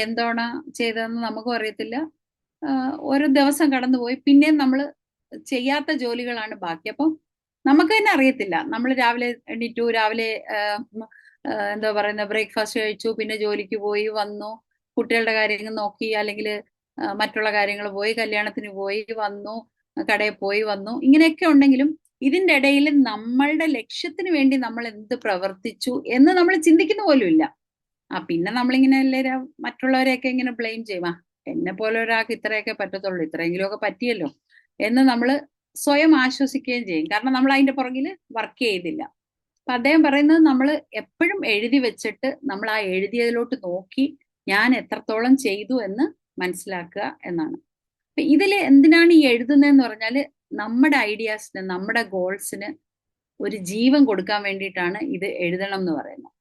എന്താണ് ചെയ്തതെന്ന് നമുക്കും അറിയത്തില്ല. ഓരോ ദിവസം കടന്നുപോയി, പിന്നെയും നമ്മൾ ചെയ്യാത്ത ജോലികളാണ് ബാക്കി. അപ്പം നമുക്ക് തന്നെ അറിയത്തില്ല. നമ്മൾ രാവിലെ എണീറ്റു, രാവിലെ എന്താ പറയുന്ന ബ്രേക്ക്ഫാസ്റ്റ് കഴിച്ചു, പിന്നെ ജോലിക്ക് പോയി വന്നു, കുട്ടികളുടെ കാര്യങ്ങൾ നോക്കി, അല്ലെങ്കിൽ മറ്റുള്ള കാര്യങ്ങൾ പോയി, കല്യാണത്തിന് പോയി വന്നു, കടയിൽ പോയി വന്നു. ഇങ്ങനെയൊക്കെ ഉണ്ടെങ്കിലും ഇതിന്റെ ഇടയിൽ നമ്മളുടെ ലക്ഷ്യത്തിന് വേണ്ടി നമ്മൾ എന്ത് പ്രവർത്തിച്ചു എന്ന് നമ്മൾ ചിന്തിക്കുന്ന പോലും ഇല്ല. പിന്നെ നമ്മളിങ്ങനെ എല്ലാവരും മറ്റുള്ളവരെയൊക്കെ ഇങ്ങനെ ബ്ലെയിം ചെയ്യും. എന്നെ പോലെ ഒരാൾക്ക് ഇത്രയൊക്കെ പറ്റത്തുള്ളൂ, ഇത്രയെങ്കിലും ഒക്കെ പറ്റിയല്ലോ എന്ന് നമ്മൾ സ്വയം ആശ്വസിക്കുകയും ചെയ്യും. കാരണം നമ്മൾ അതിന്റെ പുറകിൽ വർക്ക് ചെയ്തില്ല. അപ്പൊ അദ്ദേഹം പറയുന്നത്, നമ്മൾ എപ്പോഴും എഴുതി വെച്ചിട്ട് നമ്മൾ ആ എഴുതിയതിലോട്ട് നോക്കി ഞാൻ എത്രത്തോളം ചെയ്തു എന്ന് മനസ്സിലാക്കുക എന്നാണ്. അപ്പൊ ഇതിൽ എന്തിനാണ് ഈ എഴുതുന്നതെന്ന് പറഞ്ഞാൽ, നമ്മുടെ ഐഡിയാസിന്, നമ്മുടെ ഗോൾസിന് ഒരു ജീവൻ കൊടുക്കാൻ വേണ്ടിയിട്ടാണ് ഇത് എഴുതണം എന്ന് പറയുന്നത്.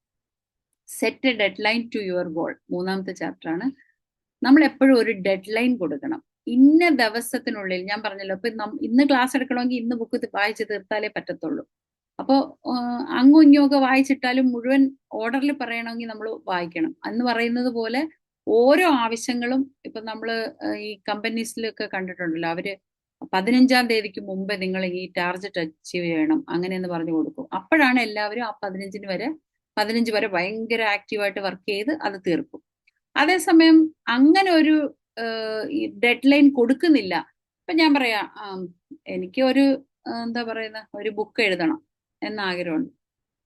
Set a deadline to your goal, 3ാമത്തെ ചാപ്റ്റർ ആണ്. നമ്മൾ എപ്പോഴും ഒരു ഡെഡ് ലൈൻ കൊടുക്കണം. ഇന്ന ദിവസത്തിനുള്ളിൽ, ഞാൻ പറഞ്ഞല്ലോ, ഇപ്പൊ ഇന്ന് ക്ലാസ് എടുക്കണമെങ്കിൽ ഇന്ന് ബുക്ക് വായിച്ച് തീർത്താലേ പറ്റത്തുള്ളൂ. അപ്പോൾ അങ്ങും ഇങ്ങുമൊക്കെ വായിച്ചിട്ടാലും മുഴുവൻ ഓർഡറിൽ പറയണമെങ്കിൽ നമ്മൾ വായിക്കണം. എന്ന് പറയുന്നത് പോലെ ഓരോ ആവശ്യങ്ങളും, ഇപ്പൊ നമ്മൾ ഈ കമ്പനീസിലൊക്കെ കണ്ടിട്ടുണ്ടല്ലോ, അവര് 15-ാം തീയതിക്ക് മുമ്പേ നിങ്ങൾ ഈ ടാർഗറ്റ് അച്ചീവ് ചെയ്യണം അങ്ങനെയെന്ന് പറഞ്ഞു കൊടുക്കും. അപ്പോഴാണ് എല്ലാവരും ആ 15 വരെ ഭയങ്കര ആക്റ്റീവായിട്ട് വർക്ക് ചെയ്ത് അത് തീർക്കും. അതേസമയം അങ്ങനെ ഒരു ഡെഡ് ലൈൻ കൊടുക്കുന്നില്ല. ഇപ്പൊ ഞാൻ പറയാം, എനിക്ക് എന്താ പറയുന്ന ഒരു ബുക്ക് എഴുതണം എന്ന ആഗ്രഹമുണ്ട്.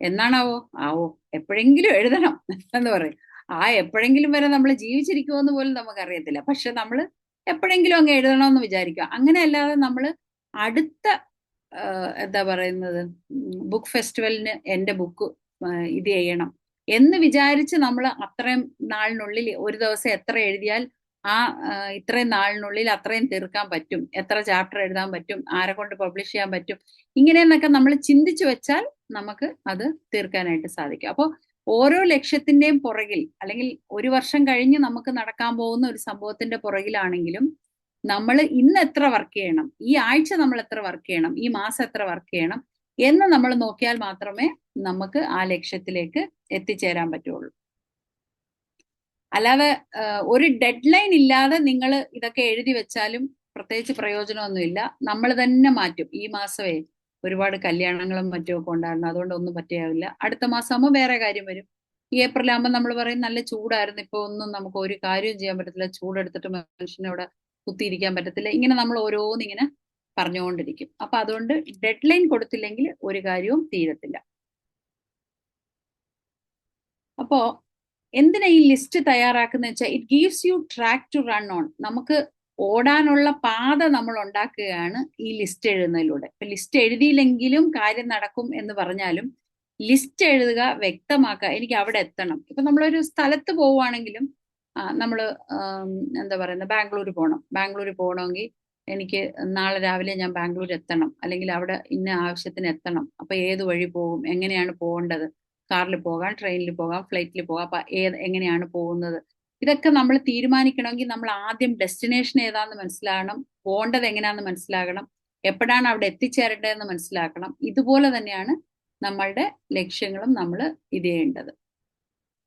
എന്നാണാവോ ആവോ എപ്പോഴെങ്കിലും എഴുതണം എന്ന് പറയും. ആ എപ്പോഴെങ്കിലും വരെ നമ്മൾ ജീവിച്ചിരിക്കുമെന്ന് പോലും നമുക്കറിയത്തില്ല. പക്ഷെ നമ്മൾ എപ്പോഴെങ്കിലും അങ്ങ് എഴുതണമെന്ന് വിചാരിക്കുക. അങ്ങനെ അല്ലാതെ നമ്മൾ അടുത്ത എന്താ പറയുന്നത് ബുക്ക് ഫെസ്റ്റിവലിന് എൻ്റെ ബുക്ക് ഇത് ചെയ്യണം എന്ന് വിചാരിച്ച് നമ്മൾ അത്രയും നാളിനുള്ളിൽ ഒരു ദിവസം എത്ര എഴുതിയാൽ ആ ഇത്രയും നാളിനുള്ളിൽ അത്രയും തീർക്കാൻ പറ്റും, എത്ര ചാപ്റ്റർ എഴുതാൻ പറ്റും, ആരെ കൊണ്ട് പബ്ലിഷ് ചെയ്യാൻ പറ്റും, ഇങ്ങനെയെന്നൊക്കെ നമ്മൾ ചിന്തിച്ചു വെച്ചാൽ നമുക്ക് അത് തീർക്കാനായിട്ട് സാധിക്കും. അപ്പോൾ ഓരോ ലക്ഷ്യത്തിന്റെയും പുറകിൽ, അല്ലെങ്കിൽ ഒരു വർഷം കഴിഞ്ഞ് നമുക്ക് നടക്കാൻ പോകുന്ന ഒരു സംഭവത്തിന്റെ പുറകിലാണെങ്കിലും നമ്മൾ ഇന്ന് എത്ര വർക്ക് ചെയ്യണം, ഈ ആഴ്ച നമ്മൾ എത്ര വർക്ക് ചെയ്യണം, ഈ മാസം എത്ര വർക്ക് ചെയ്യണം എന്ന് നമ്മൾ നോക്കിയാൽ മാത്രമേ നമുക്ക് ആ ലക്ഷ്യത്തിലേക്ക് എത്തിച്ചേരാൻ പറ്റുള്ളൂ. അല്ലാതെ ഒരു ഡെഡ് ലൈൻ ഇല്ലാതെ നിങ്ങൾ ഇതൊക്കെ എഴുതി വെച്ചാലും പ്രത്യേകിച്ച് പ്രയോജനമൊന്നുമില്ല. നമ്മൾ തന്നെ മാറ്റും. ഈ മാസമേ ഒരുപാട് കല്യാണങ്ങളും മറ്റുമൊക്കെ ഉണ്ടായിരുന്നു, അതുകൊണ്ട് ഒന്നും പറ്റിയാവില്ല. അടുത്ത മാസം ആകുമ്പോൾ വേറെ കാര്യം വരും. ഈ ഏപ്രിൽ ആകുമ്പോൾ നമ്മൾ പറയും നല്ല ചൂടായിരുന്നു, ഇപ്പൊ ഒന്നും നമുക്ക് ഒരു കാര്യവും ചെയ്യാൻ പറ്റത്തില്ല, ചൂടെടുത്തിട്ട് മനുഷ്യനവിടെ കുത്തിയിരിക്കാൻ പറ്റത്തില്ല. ഇങ്ങനെ നമ്മൾ ഓരോന്നിങ്ങനെ പറഞ്ഞുകൊണ്ടിരിക്കും. അപ്പൊ അതുകൊണ്ട് ഡെഡ് ലൈൻ കൊടുത്തില്ലെങ്കിൽ ഒരു കാര്യവും തീരത്തില്ല. അപ്പോ എന്തിനാ ഈ ലിസ്റ്റ് തയ്യാറാക്കുന്ന വെച്ചാൽ it gives you track to run on. നമുക്ക് ഓടാനുള്ള പാത നമ്മൾ ഉണ്ടാക്കുകയാണ് ഈ ലിസ്റ്റ് എഴുതുന്നതിലൂടെ. ഇപ്പൊ ലിസ്റ്റ് എഴുതിയില്ലെങ്കിലും കാര്യം നടക്കും എന്ന് പറഞ്ഞാലും ലിസ്റ്റ് എഴുതുക, വ്യക്തമാക്കുക, എനിക്ക് അവിടെ എത്തണം. ഇപ്പൊ നമ്മളൊരു സ്ഥലത്ത് പോവുകയാണെങ്കിലും നമ്മൾ എന്താ പറയുന്നത് ബാംഗ്ലൂർ പോകണം. ബാംഗ്ലൂർ പോകണമെങ്കിൽ എനിക്ക് നാളെ രാവിലെ ഞാൻ ബാംഗ്ലൂർ എത്തണം, അല്ലെങ്കിൽ അവിടെ ഇന്ന ആവശ്യത്തിന് എത്തണം. അപ്പൊ ഏത് വഴി പോകും, എങ്ങനെയാണ് പോകേണ്ടത്, കാറിൽ പോകാം, ട്രെയിനിൽ പോകാം, ഫ്ലൈറ്റിൽ പോകാം, അപ്പൊ എങ്ങനെയാണ് പോകുന്നത്, ഇതൊക്കെ നമ്മൾ തീരുമാനിക്കണമെങ്കിൽ നമ്മൾ ആദ്യം ഡെസ്റ്റിനേഷൻ ഏതാന്ന് മനസ്സിലാകണം, പോകേണ്ടത് എങ്ങനെയാണെന്ന് മനസ്സിലാകണം, എപ്പോഴാണ് അവിടെ എത്തിച്ചേരേണ്ടതെന്ന് മനസ്സിലാക്കണം. ഇതുപോലെ തന്നെയാണ് നമ്മളുടെ ലക്ഷ്യങ്ങളും നമ്മൾ ഇത് ചെയ്യേണ്ടത്.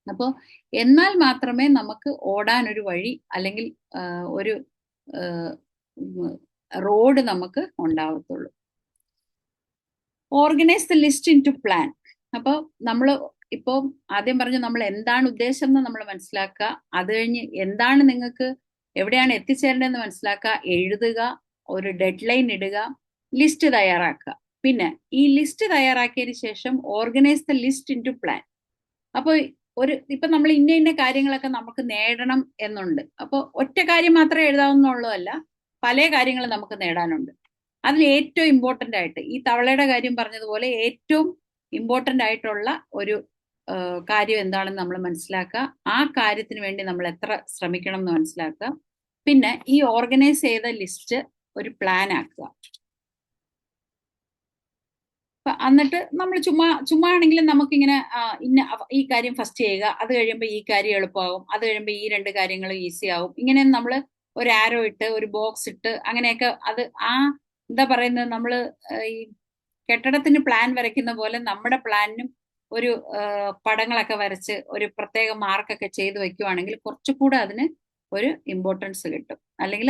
അപ്പോൾ എന്നാൽ മാത്രമേ നമുക്ക് ഓടാൻ ഒരു വഴി അല്ലെങ്കിൽ ഒരു റോഡ് നമുക്ക് ഉണ്ടാവത്തുള്ളൂ. Organise the list into plan. അപ്പോൾ നമ്മൾ ഇപ്പോൾ ആദ്യം പറഞ്ഞു നമ്മൾ എന്താണ് ഉദ്ദേശം എന്ന് നമ്മൾ മനസ്സിലാക്കുക. അത് കഴിഞ്ഞ് എന്താണ് നിങ്ങൾക്ക് എവിടെയാണ് എത്തിച്ചേരേണ്ടതെന്ന് മനസ്സിലാക്കുക, എഴുതുക, ഒരു ഡെഡ് ലൈൻ ഇടുക, ലിസ്റ്റ് തയ്യാറാക്കുക. പിന്നെ ഈ ലിസ്റ്റ് തയ്യാറാക്കിയതിന് ശേഷം organise the list into plan. അപ്പോൾ ഇപ്പൊ നമ്മൾ ഇന്ന കാര്യങ്ങളൊക്കെ നമുക്ക് നേടണം എന്നുണ്ട്. അപ്പോൾ ഒറ്റ കാര്യം മാത്രമേ എഴുതാവുന്നുള്ളതല്ല, പല കാര്യങ്ങൾ നമുക്ക് നേടാനുണ്ട്. അതിൽ ഏറ്റവും ഇമ്പോർട്ടൻ്റ് ആയിട്ട് ഈ തവളയുടെ കാര്യം പറഞ്ഞതുപോലെ ഏറ്റവും ഇമ്പോർട്ടൻ്റ് ആയിട്ടുള്ള ഒരു കാര്യം എന്താണെന്ന് നമ്മൾ മനസ്സിലാക്കുക. ആ കാര്യത്തിന് വേണ്ടി നമ്മൾ എത്ര ശ്രമിക്കണം എന്ന് മനസ്സിലാക്കുക. പിന്നെ ഈ ഓർഗനൈസ് ചെയ്ത ലിസ്റ്റ് ഒരു പ്ലാൻ ആക്കുക. എന്നിട്ട് നമ്മൾ ചുമ്മാ ആണെങ്കിലും നമുക്കിങ്ങനെ ഈ കാര്യം ഫസ്റ്റ് ചെയ്യുക, അത് കഴിയുമ്പോൾ ഈ കാര്യം എളുപ്പമാകും, അത് കഴിയുമ്പോൾ ഈ രണ്ട് കാര്യങ്ങൾ ഈസി ആവും. ഇങ്ങനെ നമ്മൾ ഒരു ആരോ ഇട്ട് ഒരു ബോക്സ് ഇട്ട് അങ്ങനെയൊക്കെ അത് എന്താ പറയുന്നത് നമ്മൾ ഈ കെട്ടിടത്തിന് പ്ലാൻ വരയ്ക്കുന്ന പോലെ നമ്മുടെ പ്ലാനിനും ഒരു പടങ്ങളൊക്കെ വരച്ച് ഒരു പ്രത്യേക മാർക്കൊക്കെ ചെയ്ത് വെക്കുവാണെങ്കിൽ കുറച്ചുകൂടെ അതിന് ഒരു ഇമ്പോർട്ടൻസ് കിട്ടും, അല്ലെങ്കിൽ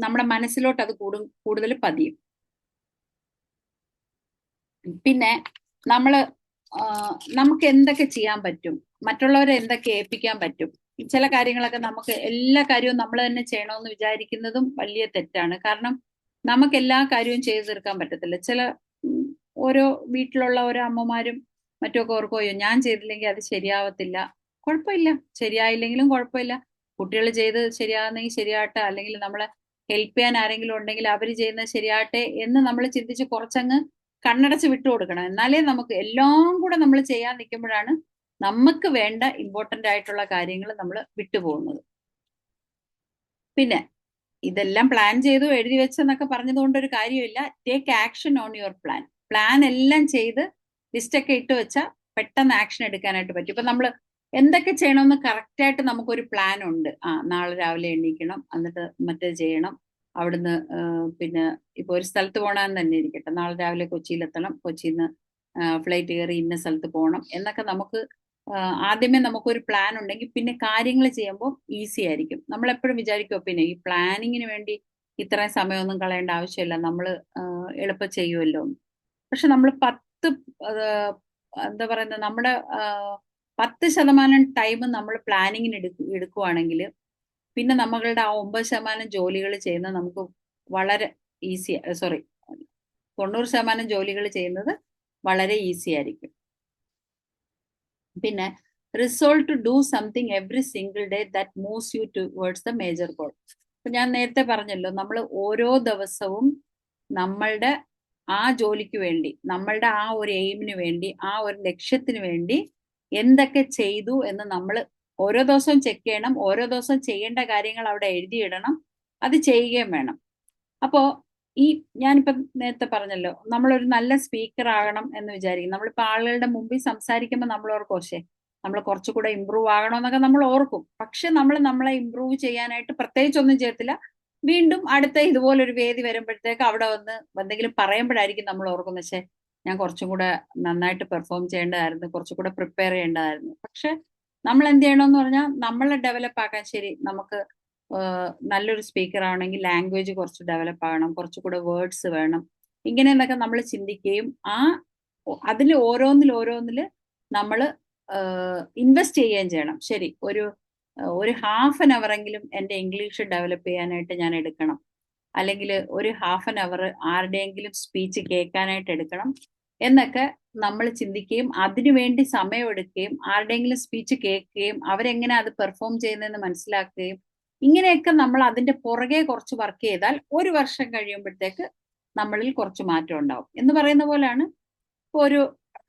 നമ്മുടെ മനസ്സിലോട്ട് അത് കൂടുതൽ പതിയും. പിന്നെ നമുക്ക് എന്തൊക്കെ ചെയ്യാൻ പറ്റും, മറ്റുള്ളവരെ എന്തൊക്കെ ഏൽപ്പിക്കാൻ പറ്റും. ചില കാര്യങ്ങളൊക്കെ നമുക്ക് എല്ലാ കാര്യവും നമ്മൾ തന്നെ ചെയ്യണമെന്ന് വിചാരിക്കുന്നതും വലിയ തെറ്റാണ്. കാരണം നമുക്ക് എല്ലാ കാര്യവും ചെയ്തു തീർക്കാൻ പറ്റത്തില്ല. ഓരോ വീട്ടിലുള്ള ഓരോ അമ്മമാരും മറ്റൊക്കെ ഓർക്കുകയോ ഞാൻ ചെയ്തില്ലെങ്കിൽ അത് ശരിയാവത്തില്ല, കുഴപ്പമില്ല, ശരിയായില്ലെങ്കിലും കുഴപ്പമില്ല, കുട്ടികൾ ചെയ്ത് ശരിയാകുന്നെങ്കിൽ ശരിയാട്ടെ, അല്ലെങ്കിൽ നമ്മളെ ഹെൽപ്പ് ചെയ്യാൻ ആരെങ്കിലും ഉണ്ടെങ്കിൽ അവർ ചെയ്യുന്നത് ശരിയാട്ടെ എന്ന് നമ്മൾ ചിന്തിച്ച് കുറച്ചങ്ങ് കണ്ണടച്ച് വിട്ടുകൊടുക്കണം. എന്നാലേ നമുക്ക് എല്ലാം കൂടെ നമ്മൾ ചെയ്യാൻ നിൽക്കുമ്പോഴാണ് നമുക്ക് വേണ്ട ഇമ്പോർട്ടൻ്റ് ആയിട്ടുള്ള കാര്യങ്ങൾ നമ്മൾ വിട്ടുപോകുന്നത്. പിന്നെ ഇതെല്ലാം പ്ലാൻ ചെയ്തു എഴുതി വെച്ചെന്നൊക്കെ പറഞ്ഞതുകൊണ്ട് ഒരു കാര്യമില്ല. Take action on your plan. Plan എല്ലാം ചെയ്ത് ലിസ്റ്റൊക്കെ ഇട്ട് വെച്ചാൽ പെട്ടെന്ന് ആക്ഷൻ എടുക്കാനായിട്ട് പറ്റും. ഇപ്പൊ നമ്മൾ എന്തൊക്കെ ചെയ്യണമെന്ന് കറക്റ്റായിട്ട് നമുക്കൊരു പ്ലാൻ ഉണ്ട്. നാളെ രാവിലെ എണീക്കണം, എന്നിട്ട് മറ്റേ ചെയ്യണം, അവിടുന്ന് പിന്നെ ഇപ്പൊ ഒരു സ്ഥലത്ത് പോകണമെന്ന് തന്നെ ഇരിക്കട്ടെ, നാളെ രാവിലെ കൊച്ചിയിലെത്തണം, കൊച്ചിയിൽ നിന്ന് ഫ്ലൈറ്റ് കയറി ഇന്ന സ്ഥലത്ത് പോകണം എന്നൊക്കെ നമുക്ക് ആദ്യമേ നമുക്കൊരു പ്ലാൻ ഉണ്ടെങ്കിൽ പിന്നെ കാര്യങ്ങൾ ചെയ്യുമ്പോൾ ഈസി ആയിരിക്കും. നമ്മൾ എപ്പോഴും വിചാരിക്കുമോ പിന്നെ ഈ പ്ലാനിങ്ങിന് വേണ്ടി ഇത്രയും സമയമൊന്നും കളയേണ്ട ആവശ്യമില്ല, നമ്മൾ എളുപ്പം ചെയ്യുമല്ലോ. പക്ഷെ നമ്മൾ എന്താ പറയുന്നത് നമ്മുടെ 10% ടൈം നമ്മൾ പ്ലാനിങ്ങിന് എടുക്കുവാണെങ്കിൽ പിന്നെ നമ്മളുടെ ആ 9% ജോലികൾ ചെയ്യുന്നത് നമുക്ക് വളരെ ഈസി 90% ജോലികൾ ചെയ്യുന്നത് വളരെ ഈസി ആയിരിക്കും. പിന്നെ resolve to do something every single day that moves you towards the major goal. അപ്പൊ ഞാൻ നേരത്തെ പറഞ്ഞല്ലോ, നമ്മൾ ഓരോ ദിവസവും നമ്മളുടെ ആ ജോലിക്ക് വേണ്ടി, നമ്മളുടെ ആ ഒരു എയിമിന് വേണ്ടി, ആ ഒരു ലക്ഷ്യത്തിന് വേണ്ടി എന്തൊക്കെ ചെയ്തു എന്ന് നമ്മൾ ഓരോ ദിവസവും ചെക്ക് ചെയ്യണം. ഓരോ ദിവസവും ചെയ്യേണ്ട കാര്യങ്ങൾ അവിടെ എഴുതിയിടണം, അത് ചെയ്യുകയും വേണം. അപ്പോ ഈ ഞാനിപ്പം നേരത്തെ പറഞ്ഞല്ലോ, നമ്മളൊരു നല്ല സ്പീക്കർ ആകണം എന്ന് വിചാരിക്കും. നമ്മളിപ്പോ ആളുകളുടെ മുമ്പിൽ സംസാരിക്കുമ്പോൾ നമ്മൾ ഓർക്കും, പക്ഷേ നമ്മൾ കുറച്ചുകൂടെ ഇമ്പ്രൂവ് ആകണമെന്നൊക്കെ നമ്മൾ ഓർക്കും. പക്ഷെ നമ്മൾ നമ്മളെ ഇമ്പ്രൂവ് ചെയ്യാനായിട്ട് പ്രത്യേകിച്ചൊന്നും ചെയ്യത്തില്ല. വീണ്ടും അടുത്ത ഇതുപോലൊരു വേദി വരുമ്പോഴത്തേക്ക് അവിടെ വന്ന് എന്തെങ്കിലും പറയുമ്പോഴായിരിക്കും നമ്മൾ ഓർക്കുന്നത്, പക്ഷേ ഞാൻ കുറച്ചും കൂടെ നന്നായിട്ട് പെർഫോം ചെയ്യേണ്ടതായിരുന്നു, കുറച്ചും കൂടെ പ്രിപ്പയർ ചെയ്യേണ്ടതായിരുന്നു. പക്ഷെ നമ്മൾ എന്ത് ചെയ്യണമെന്ന് പറഞ്ഞാൽ നമ്മളെ ഡെവലപ്പ് ആക്കാൻ, ശരി നമുക്ക് നല്ലൊരു സ്പീക്കർ ആണെങ്കിൽ ലാംഗ്വേജ് കുറച്ച് ഡെവലപ്പ് ആകണം, കുറച്ചുകൂടെ വേർഡ്സ് വേണം, ഇങ്ങനെയെന്നൊക്കെ നമ്മൾ ചിന്തിക്കുകയും അതിൽ ഓരോന്നിൽ നമ്മൾ ഇൻവെസ്റ്റ് ചെയ്യുകയും ചെയ്യണം. ശരി, ഒരു ഹാഫ് ആൻ അവർ എങ്കിലും എൻ്റെ ഇംഗ്ലീഷ് ഡെവലപ്പ് ചെയ്യാനായിട്ട് ഞാൻ എടുക്കണം, അല്ലെങ്കിൽ ഒരു ഹാഫ് ആൻ അവർ ആരുടെയെങ്കിലും സ്പീച്ച് കേൾക്കാനായിട്ട് എടുക്കണം എന്നൊക്കെ നമ്മൾ ചിന്തിക്കുകയും അതിനുവേണ്ടി സമയമെടുക്കുകയും ആരുടെയെങ്കിലും സ്പീച്ച് കേൾക്കുകയും അവരെങ്ങനെ അത് പെർഫോം ചെയ്യുന്നതെന്ന് മനസ്സിലാക്കുകയും, ഇങ്ങനെയൊക്കെ നമ്മൾ അതിന്റെ പുറകെ കുറച്ച് വർക്ക് ചെയ്താൽ 1 വർഷം കഴിയുമ്പോഴത്തേക്ക് നമ്മളിൽ കുറച്ച് മാറ്റം ഉണ്ടാവും എന്ന് പറയുന്ന പോലെയാണ്. ഇപ്പോൾ ഒരു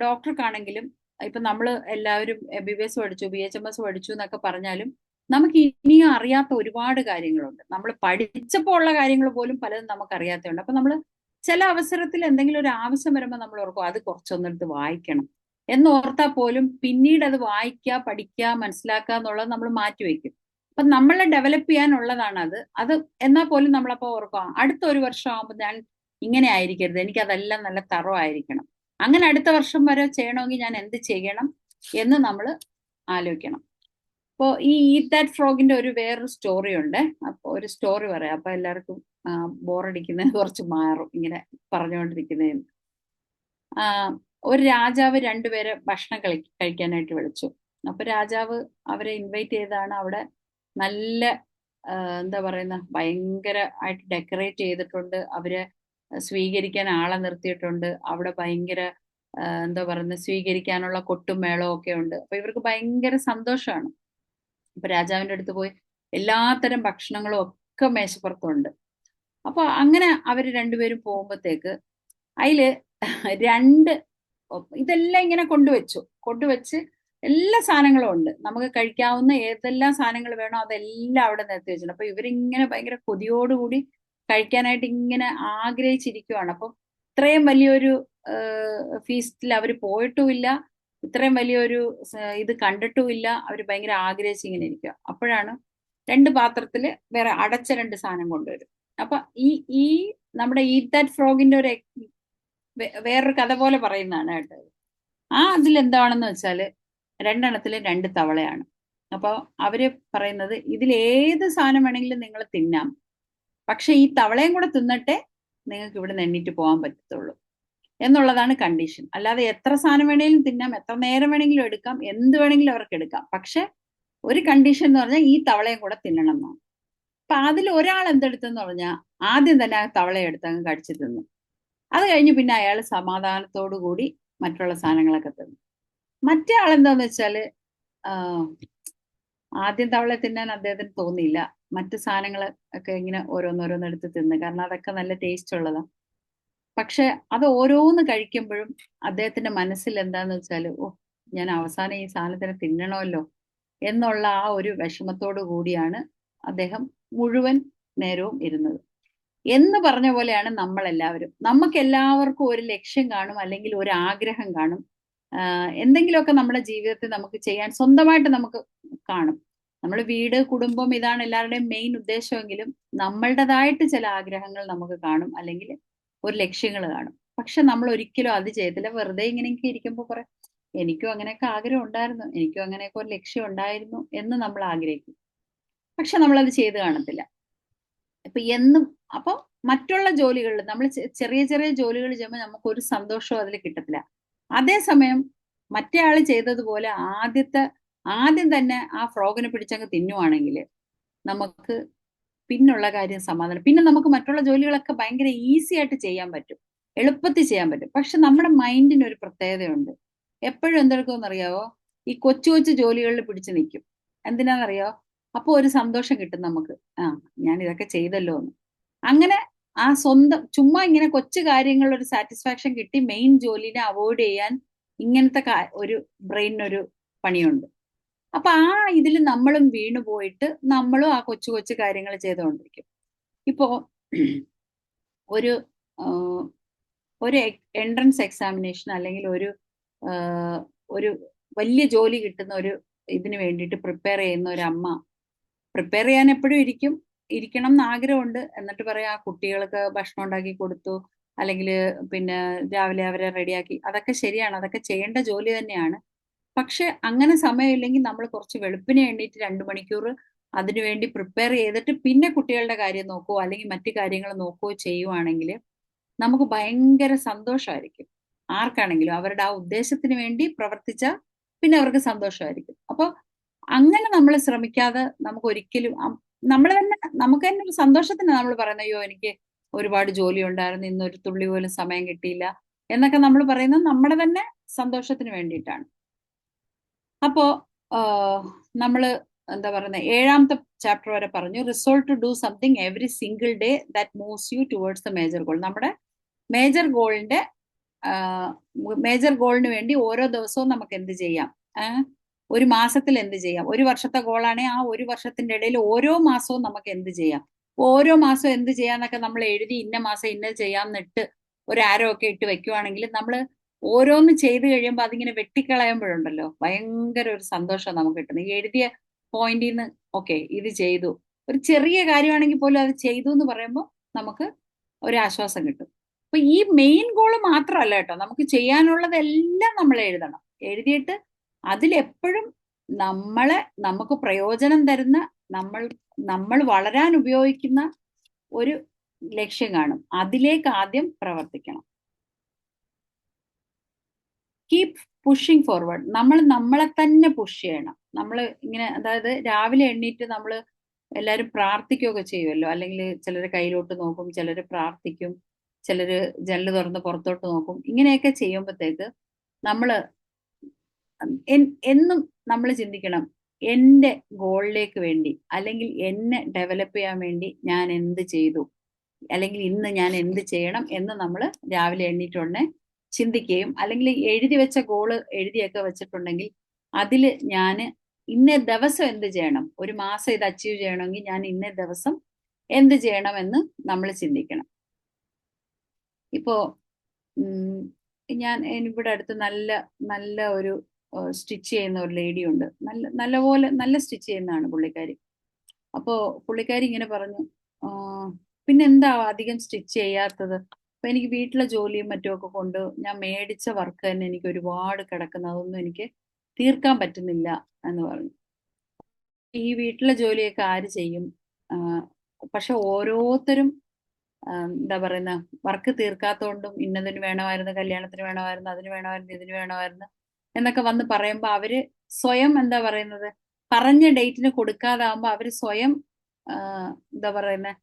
ഡോക്ടർക്കാണെങ്കിലും, ഇപ്പൊ നമ്മൾ എല്ലാവരും MBBS പഠിച്ചു, BHMS പഠിച്ചു എന്നൊക്കെ പറഞ്ഞാലും നമുക്ക് ഇനിയും അറിയാത്ത ഒരുപാട് കാര്യങ്ങളുണ്ട്. നമ്മൾ പഠിച്ചപ്പോൾ ഉള്ള കാര്യങ്ങൾ പോലും പലതും നമുക്ക് അറിയാത്തതുണ്ട്. അപ്പൊ നമ്മൾ ചില അവസരത്തിൽ എന്തെങ്കിലും ഒരു ആവശ്യം വരുമ്പോൾ നമ്മൾ ഓർക്കും അത് കുറച്ചൊന്നെടുത്ത് വായിക്കണം എന്ന് ഓർത്താൽ പോലും പിന്നീട് അത് വായിക്കുക, പഠിക്കുക, മനസ്സിലാക്കുക എന്നുള്ളത് നമ്മൾ മാറ്റിവെക്കും. അപ്പൊ നമ്മളെ ഡെവലപ്പ് ചെയ്യാനുള്ളതാണ് അത് എന്നാൽ പോലും നമ്മളപ്പോ ഓർക്കുക അടുത്ത 1 വർഷം ആകുമ്പോൾ ഞാൻ ഇങ്ങനെ ആയിരിക്കരുത്, എനിക്ക് അതെല്ലാം നല്ല തറോ ആയിരിക്കണം, അങ്ങനെ അടുത്ത വർഷം വരെ ചെയ്യണമെങ്കിൽ ഞാൻ എന്ത് ചെയ്യണം എന്ന് നമ്മൾ ആലോചിക്കണം. അപ്പോൾ ഈ ഈറ്റ് ദാറ്റ് ഫ്രോഗിന്റെ ഒരു വേറൊരു സ്റ്റോറി ഉണ്ട്. അപ്പോൾ ഒരു സ്റ്റോറി പറയാം, അപ്പൊ എല്ലാവർക്കും ബോറടിക്കുന്നത് കുറച്ച് മാറും ഇങ്ങനെ പറഞ്ഞുകൊണ്ടിരിക്കുന്നതിന്. ഒരു രാജാവ് 2 പേരെ ഭക്ഷണം കഴിക്കാനായിട്ട് വിളിച്ചു. അപ്പൊ രാജാവ് അവരെ ഇൻവൈറ്റ് ചെയ്താണ്. അവിടെ നല്ല എന്താ പറയുന്ന ഭയങ്കര ആയിട്ട് ഡെക്കറേറ്റ് ചെയ്തിട്ടുണ്ട്, അവരെ സ്വീകരിക്കാൻ ആളെ നിർത്തിയിട്ടുണ്ട്, അവിടെ ഭയങ്കര എന്താ പറയുന്നത് സ്വീകരിക്കാനുള്ള കൊട്ടും മേളവും ഒക്കെ ഉണ്ട്. അപ്പൊ ഇവർക്ക് ഭയങ്കര സന്തോഷമാണ്. അപ്പൊ രാജാവിന്റെ അടുത്ത് പോയി എല്ലാത്തരം ഭക്ഷണങ്ങളും ഒക്കെ മേശപ്പുറത്തുണ്ട്. അപ്പൊ അങ്ങനെ അവര് 2 പേരും പോകുമ്പോഴത്തേക്ക് അതില് 2 ഇതെല്ലാം ഇങ്ങനെ കൊണ്ടുവച്ച് എല്ലാ സാധനങ്ങളും ഉണ്ട്, നമുക്ക് കഴിക്കാവുന്ന ഏതെല്ലാം സാധനങ്ങൾ വേണോ അതെല്ലാം അവിടെ നിർത്തി വെച്ചിട്ടുണ്ട്. അപ്പൊ ഇവരിങ്ങനെ ഭയങ്കര കൊതിയോടുകൂടി കഴിക്കാനായിട്ട് ഇങ്ങനെ ആഗ്രഹിച്ചിരിക്കുവാണ്. അപ്പം ഇത്രയും വലിയൊരു ഫീസ്റ്റിൽ അവർ പോയിട്ടുമില്ല, ഇത്രയും വലിയൊരു ഇത് കണ്ടിട്ടുമില്ല, അവർ ഭയങ്കര ആഗ്രഹിച്ച് ഇങ്ങനെ ഇരിക്കുക. അപ്പോഴാണ് 2 പാത്രത്തില് വേറെ അടച്ച 2 സാധനം കൊണ്ടുവരും. അപ്പൊ ഈ നമ്മുടെ ഈറ്റ് ദാറ്റ് ഫ്രോഗിന്റെ ഒരു വേറൊരു കഥ പോലെ പറയുന്നതാണ് കേട്ടോ. അതിലെന്താണെന്ന് വെച്ചാല് 2 എണ്ണത്തില് 2 തവളയാണ്. അപ്പൊ അവര് പറയുന്നത് ഇതിൽ ഏത് സാധനം വേണമെങ്കിലും നിങ്ങൾ തിന്നാം, പക്ഷെ ഈ തവളയും കൂടെ തിന്നിട്ടേ നിങ്ങൾക്ക് ഇവിടെ നിന്ന് എണ്ണീറ്റ് പോകാൻ പറ്റത്തുള്ളൂ എന്നുള്ളതാണ് കണ്ടീഷൻ. അല്ലാതെ എത്ര സാധനം വേണമെങ്കിലും തിന്നാം, എത്ര നേരം വേണമെങ്കിലും എടുക്കാം, എന്ത് വേണമെങ്കിലും അവർക്ക് എടുക്കാം, പക്ഷെ ഒരു കണ്ടീഷൻ എന്ന് പറഞ്ഞാൽ ഈ തവളയും കൂടെ തിന്നണം എന്നാണ്. അപ്പൊ അതിൽ ഒരാൾ എന്തെടുത്തെന്ന് പറഞ്ഞാൽ ആദ്യം തന്നെ ആ തവളയെ എടുത്ത് അങ്ങ് കടിച്ചു തിന്നു. അത് കഴിഞ്ഞ് പിന്നെ അയാൾ സമാധാനത്തോടു കൂടി മറ്റുള്ള സാധനങ്ങളൊക്കെ തിന്നു. മറ്റേ ആളെന്താന്ന് വെച്ചാല് ആദ്യം തവളയെ തിന്നാൻ അദ്ദേഹത്തിന് തോന്നിയില്ല, മറ്റു സാധനങ്ങൾ ഒക്കെ ഇങ്ങനെ ഓരോന്നോരോന്നെടുത്ത് തിന്ന്, കാരണം അതൊക്കെ നല്ല ടേസ്റ്റ് ഉള്ളതാണ്. പക്ഷെ അത് ഓരോന്ന് കഴിക്കുമ്പോഴും അദ്ദേഹത്തിന്റെ മനസ്സിൽ എന്താന്ന് വെച്ചാല്, ഞാൻ അവസാനം ഈ സാധനത്തിന് തിന്നണമല്ലോ എന്നുള്ള ആ ഒരു വിഷമത്തോടു കൂടിയാണ് അദ്ദേഹം മുഴുവൻ നേരവും ഇരുന്നത്. എന്ന് പറഞ്ഞ പോലെയാണ് നമ്മളെല്ലാവരും. നമുക്ക് എല്ലാവർക്കും ഒരു ലക്ഷ്യം കാണും, അല്ലെങ്കിൽ ഒരു ആഗ്രഹം കാണും, എന്തെങ്കിലുമൊക്കെ നമ്മുടെ ജീവിതത്തിൽ നമുക്ക് ചെയ്യാൻ സ്വന്തമായിട്ട് നമുക്ക് കാണും. നമ്മൾ വീട്, കുടുംബം ഇതാണ് എല്ലാവരുടെയും മെയിൻ ഉദ്ദേശമെങ്കിലും നമ്മളുടേതായിട്ട് ചില ആഗ്രഹങ്ങൾ നമുക്ക് കാണും, അല്ലെങ്കിൽ ഒരു ലക്ഷ്യങ്ങൾ കാണും. പക്ഷെ നമ്മൾ ഒരിക്കലും അത് ചെയ്യത്തില്ല. വെറുതെ ഇങ്ങനെയൊക്കെ ഇരിക്കുമ്പോൾ കുറെ എനിക്കും അങ്ങനെയൊക്കെ ആഗ്രഹം ഉണ്ടായിരുന്നു, എനിക്കും അങ്ങനെയൊക്കെ ഒരു ലക്ഷ്യം ഉണ്ടായിരുന്നു എന്ന് നമ്മൾ ആഗ്രഹിക്കും, പക്ഷെ നമ്മളത് ചെയ്ത് കാണത്തില്ല. അപ്പൊ മറ്റുള്ള ജോലികളിൽ നമ്മൾ ചെറിയ ചെറിയ ജോലികൾ ചെയ്യുമ്പോൾ നമുക്ക് ഒരു സന്തോഷവും അതിൽ കിട്ടത്തില്ല. അതേസമയം മറ്റേ ആള് ചെയ്തതുപോലെ ആദ്യം തന്നെ ആ ഫ്രോഗിനെ പിടിച്ചങ്ങ് തിന്നുവാണെങ്കിൽ നമുക്ക് പിന്നുള്ള കാര്യം സമാധാനം, പിന്നെ നമുക്ക് മറ്റുള്ള ജോലികളൊക്കെ ഭയങ്കര ഈസി ആയിട്ട് ചെയ്യാൻ പറ്റും, എളുപ്പത്തിൽ ചെയ്യാൻ പറ്റും. പക്ഷെ നമ്മുടെ മൈൻഡിന് ഒരു പ്രത്യേകതയുണ്ട്, എപ്പോഴും എന്തെടുക്കുമെന്ന് അറിയാവോ, ഈ കൊച്ചു കൊച്ചു ജോലികളിൽ പിടിച്ചു നിൽക്കും. എന്തിനാണെന്നറിയോ? അപ്പോൾ ഒരു സന്തോഷം കിട്ടും നമുക്ക്. ഞാൻ ഇതൊക്കെ ചെയ്തല്ലോ എന്ന്. അങ്ങനെ ആ സ്വന്തം ചുമ്മാ ഇങ്ങനെ കൊച്ചു കാര്യങ്ങളിൽ ഒരു സാറ്റിസ്ഫാക്ഷൻ കിട്ടി മെയിൻ ജോലിനെ അവോയ്ഡ് ചെയ്യാൻ ഇങ്ങനത്തെ ഒരു ബ്രെയിനൊരു പണിയുണ്ട്. അപ്പൊ ആ ഇതിൽ നമ്മളും വീണു പോയിട്ട് നമ്മളും ആ കൊച്ചു കൊച്ചു കാര്യങ്ങൾ ചെയ്തുകൊണ്ടിരിക്കും. ഇപ്പോ ഒരു ഒരു എൻട്രൻസ് എക്സാമിനേഷൻ അല്ലെങ്കിൽ ഒരു വലിയ ജോലി കിട്ടുന്ന ഒരു ഇതിന് വേണ്ടിയിട്ട് പ്രിപ്പയർ ചെയ്യുന്ന ഒരു അമ്മ പ്രിപ്പയർ ചെയ്യാൻ എപ്പോഴും ഇരിക്കണം എന്ന് ആഗ്രഹമുണ്ട്. എന്നിട്ട് പറയാം ആ കുട്ടികൾക്ക് ഭക്ഷണം ഉണ്ടാക്കി കൊടുത്തു, അല്ലെങ്കിൽ പിന്നെ രാവിലെ അവരെ റെഡിയാക്കി, അതൊക്കെ ശരിയാണ്, അതൊക്കെ ചെയ്യേണ്ട ജോലി തന്നെയാണ്. പക്ഷെ അങ്ങനെ സമയമില്ലെങ്കിൽ നമ്മൾ കുറച്ച് വെളുപ്പിനെ എണ്ണീറ്റ് 2 മണിക്കൂർ അതിനുവേണ്ടി പ്രിപ്പയർ ചെയ്തിട്ട് പിന്നെ കുട്ടികളുടെ കാര്യം നോക്കുകയോ അല്ലെങ്കിൽ മറ്റു കാര്യങ്ങൾ നോക്കുകയോ ചെയ്യുവാണെങ്കിൽ നമുക്ക് ഭയങ്കര സന്തോഷമായിരിക്കും. ആർക്കാണെങ്കിലും അവരുടെ ആ ഉദ്ദേശത്തിന് വേണ്ടി പ്രവർത്തിച്ചാൽ പിന്നെ അവർക്ക് സന്തോഷമായിരിക്കും. അപ്പോൾ അങ്ങനെ നമ്മൾ ശ്രമിക്കാതെ നമുക്ക് ഒരിക്കലും നമുക്ക് തന്നെ ഒരു സന്തോഷത്തിന് നമ്മൾ പറയുന്നത്, അയ്യോ എനിക്ക് ഒരുപാട് ജോലി ഉണ്ടായിരുന്നു, ഇന്നൊരു തുള്ളി പോലും സമയം കിട്ടിയില്ല എന്നൊക്കെ നമ്മൾ പറയുന്നത് നമ്മുടെ തന്നെ സന്തോഷത്തിന് വേണ്ടിയിട്ടാണ്. അപ്പോ നമ്മള് എന്താ പറയുന്നത്, 7ാമത്തെ ചാപ്റ്റർ വരെ പറഞ്ഞു. Resolve to do something every single day that moves you towards the major goal. നമ്മുടെ മേജർ ഗോളിന് വേണ്ടി ഓരോ ദിവസവും നമുക്ക് എന്ത് ചെയ്യാം, ഒരു മാസത്തിൽ എന്ത് ചെയ്യാം, ഒരു വർഷത്തെ ഗോളാണെങ്കിൽ ആ ഒരു വർഷത്തിന്റെ ഇടയിൽ ഓരോ മാസവും നമുക്ക് എന്ത് ചെയ്യാം, ഓരോ മാസവും എന്ത് ചെയ്യാന്നൊക്കെ നമ്മൾ എഴുതി ഇന്ന മാസം ഇന്നത് ചെയ്യാമെന്നിട്ട് ഒരു ആരോ ഒക്കെ ഇട്ട് വെക്കുവാണെങ്കിൽ നമ്മൾ ഓരോന്ന് ചെയ്ത് കഴിയുമ്പോൾ അതിങ്ങനെ വെട്ടിക്കളയുമ്പോഴുണ്ടല്ലോ ഭയങ്കര ഒരു സന്തോഷം നമുക്ക് കിട്ടുന്നത്. ഈ എഴുതിയ പോയിന്റിൽ നിന്ന് ഓക്കെ ഇത് ചെയ്തു, ഒരു ചെറിയ കാര്യമാണെങ്കിൽ പോലും അത് ചെയ്തു എന്ന് പറയുമ്പോൾ നമുക്ക് ഒരു ആശ്വാസം കിട്ടും. അപ്പൊ ഈ മെയിൻ ഗോള് മാത്രമല്ല കേട്ടോ, നമുക്ക് ചെയ്യാനുള്ളതെല്ലാം നമ്മൾ എഴുതണം. എഴുതിയിട്ട് അതിലെപ്പോഴും നമുക്ക് പ്രയോജനം തരുന്ന, നമ്മൾ വളരാൻ ഉപയോഗിക്കുന്ന ഒരു ലക്ഷ്യം കാണും. അതിലേക്ക് ആദ്യം പ്രവർത്തിക്കണം. Keep pushing forward. നമ്മളെ തന്നെ പുഷ് ചെയ്യണം. നമ്മൾ ഇങ്ങനെ, അതായത് രാവിലെ എണ്ണീറ്റ് നമ്മൾ എല്ലാവരും പ്രാർത്ഥിക്കുകയൊക്കെ ചെയ്യുമല്ലോ, അല്ലെങ്കിൽ ചിലർ കയ്യിലോട്ട് നോക്കും, ചിലർ പ്രാർത്ഥിക്കും, ചിലർ ജനല് തുറന്ന് പുറത്തോട്ട് നോക്കും. ഇങ്ങനെയൊക്കെ ചെയ്യുമ്പോഴത്തേക്ക് നമ്മൾ എന്നും നമ്മൾ ചിന്തിക്കണം, എൻ്റെ ഗോളിലേക്ക് വേണ്ടി അല്ലെങ്കിൽ എന്നെ ഡെവലപ്പ് ചെയ്യാൻ വേണ്ടി ഞാൻ എന്ത് ചെയ്തു, അല്ലെങ്കിൽ ഇന്ന് ഞാൻ എന്ത് ചെയ്യണം എന്ന് നമ്മൾ രാവിലെ എണ്ണീറ്റുടനെ ചിന്തിക്കുകയും, അല്ലെങ്കിൽ എഴുതി വെച്ച ഗോള് എഴുതിയൊക്കെ വെച്ചിട്ടുണ്ടെങ്കിൽ അതിൽ ഞാൻ ഇന്ന ദിവസം എന്ത് ചെയ്യണം, ഒരു മാസം ഇത് അച്ചീവ് ചെയ്യണമെങ്കിൽ ഞാൻ ഇന്ന ദിവസം എന്ത് ചെയ്യണമെന്ന് നമ്മൾ ചിന്തിക്കണം. ഇപ്പോ ഞാൻ ഇവിടെ അടുത്ത് നല്ല ഒരു സ്റ്റിച്ച് ചെയ്യുന്ന ഒരു ലേഡി ഉണ്ട്. നല്ല സ്റ്റിച്ച് ചെയ്യുന്നതാണ് പുള്ളിക്കാരി. അപ്പോ പുള്ളിക്കാരി ഇങ്ങനെ പറഞ്ഞു, പിന്നെ എന്താ അധികം സ്റ്റിച്ച് ചെയ്യാത്തത്? അപ്പൊ എനിക്ക് വീട്ടിലെ ജോലിയും മറ്റുമൊക്കെ കൊണ്ട് ഞാൻ മേടിച്ച വർക്ക് തന്നെ എനിക്ക് ഒരുപാട് കിടക്കുന്ന, അതൊന്നും എനിക്ക് തീർക്കാൻ പറ്റുന്നില്ല എന്ന് പറഞ്ഞു. ഈ വീട്ടിലെ ജോലിയൊക്കെ ആര് ചെയ്യും? പക്ഷെ ഓരോരുത്തരും എന്താ പറയുന്ന, വർക്ക് തീർക്കാത്തോണ്ടും ഇന്നതിന് വേണമായിരുന്നു, കല്യാണത്തിന് വേണമായിരുന്നു, അതിന് വേണമായിരുന്നു, ഇതിന് വേണമായിരുന്നു എന്നൊക്കെ വന്ന് പറയുമ്പോൾ അവര് സ്വയം എന്താ പറയുന്നത്, പറഞ്ഞ ഡേറ്റിന് കൊടുക്കാതാവുമ്പോൾ അവര് സ്വയം എന്താ പറയുന്നത്,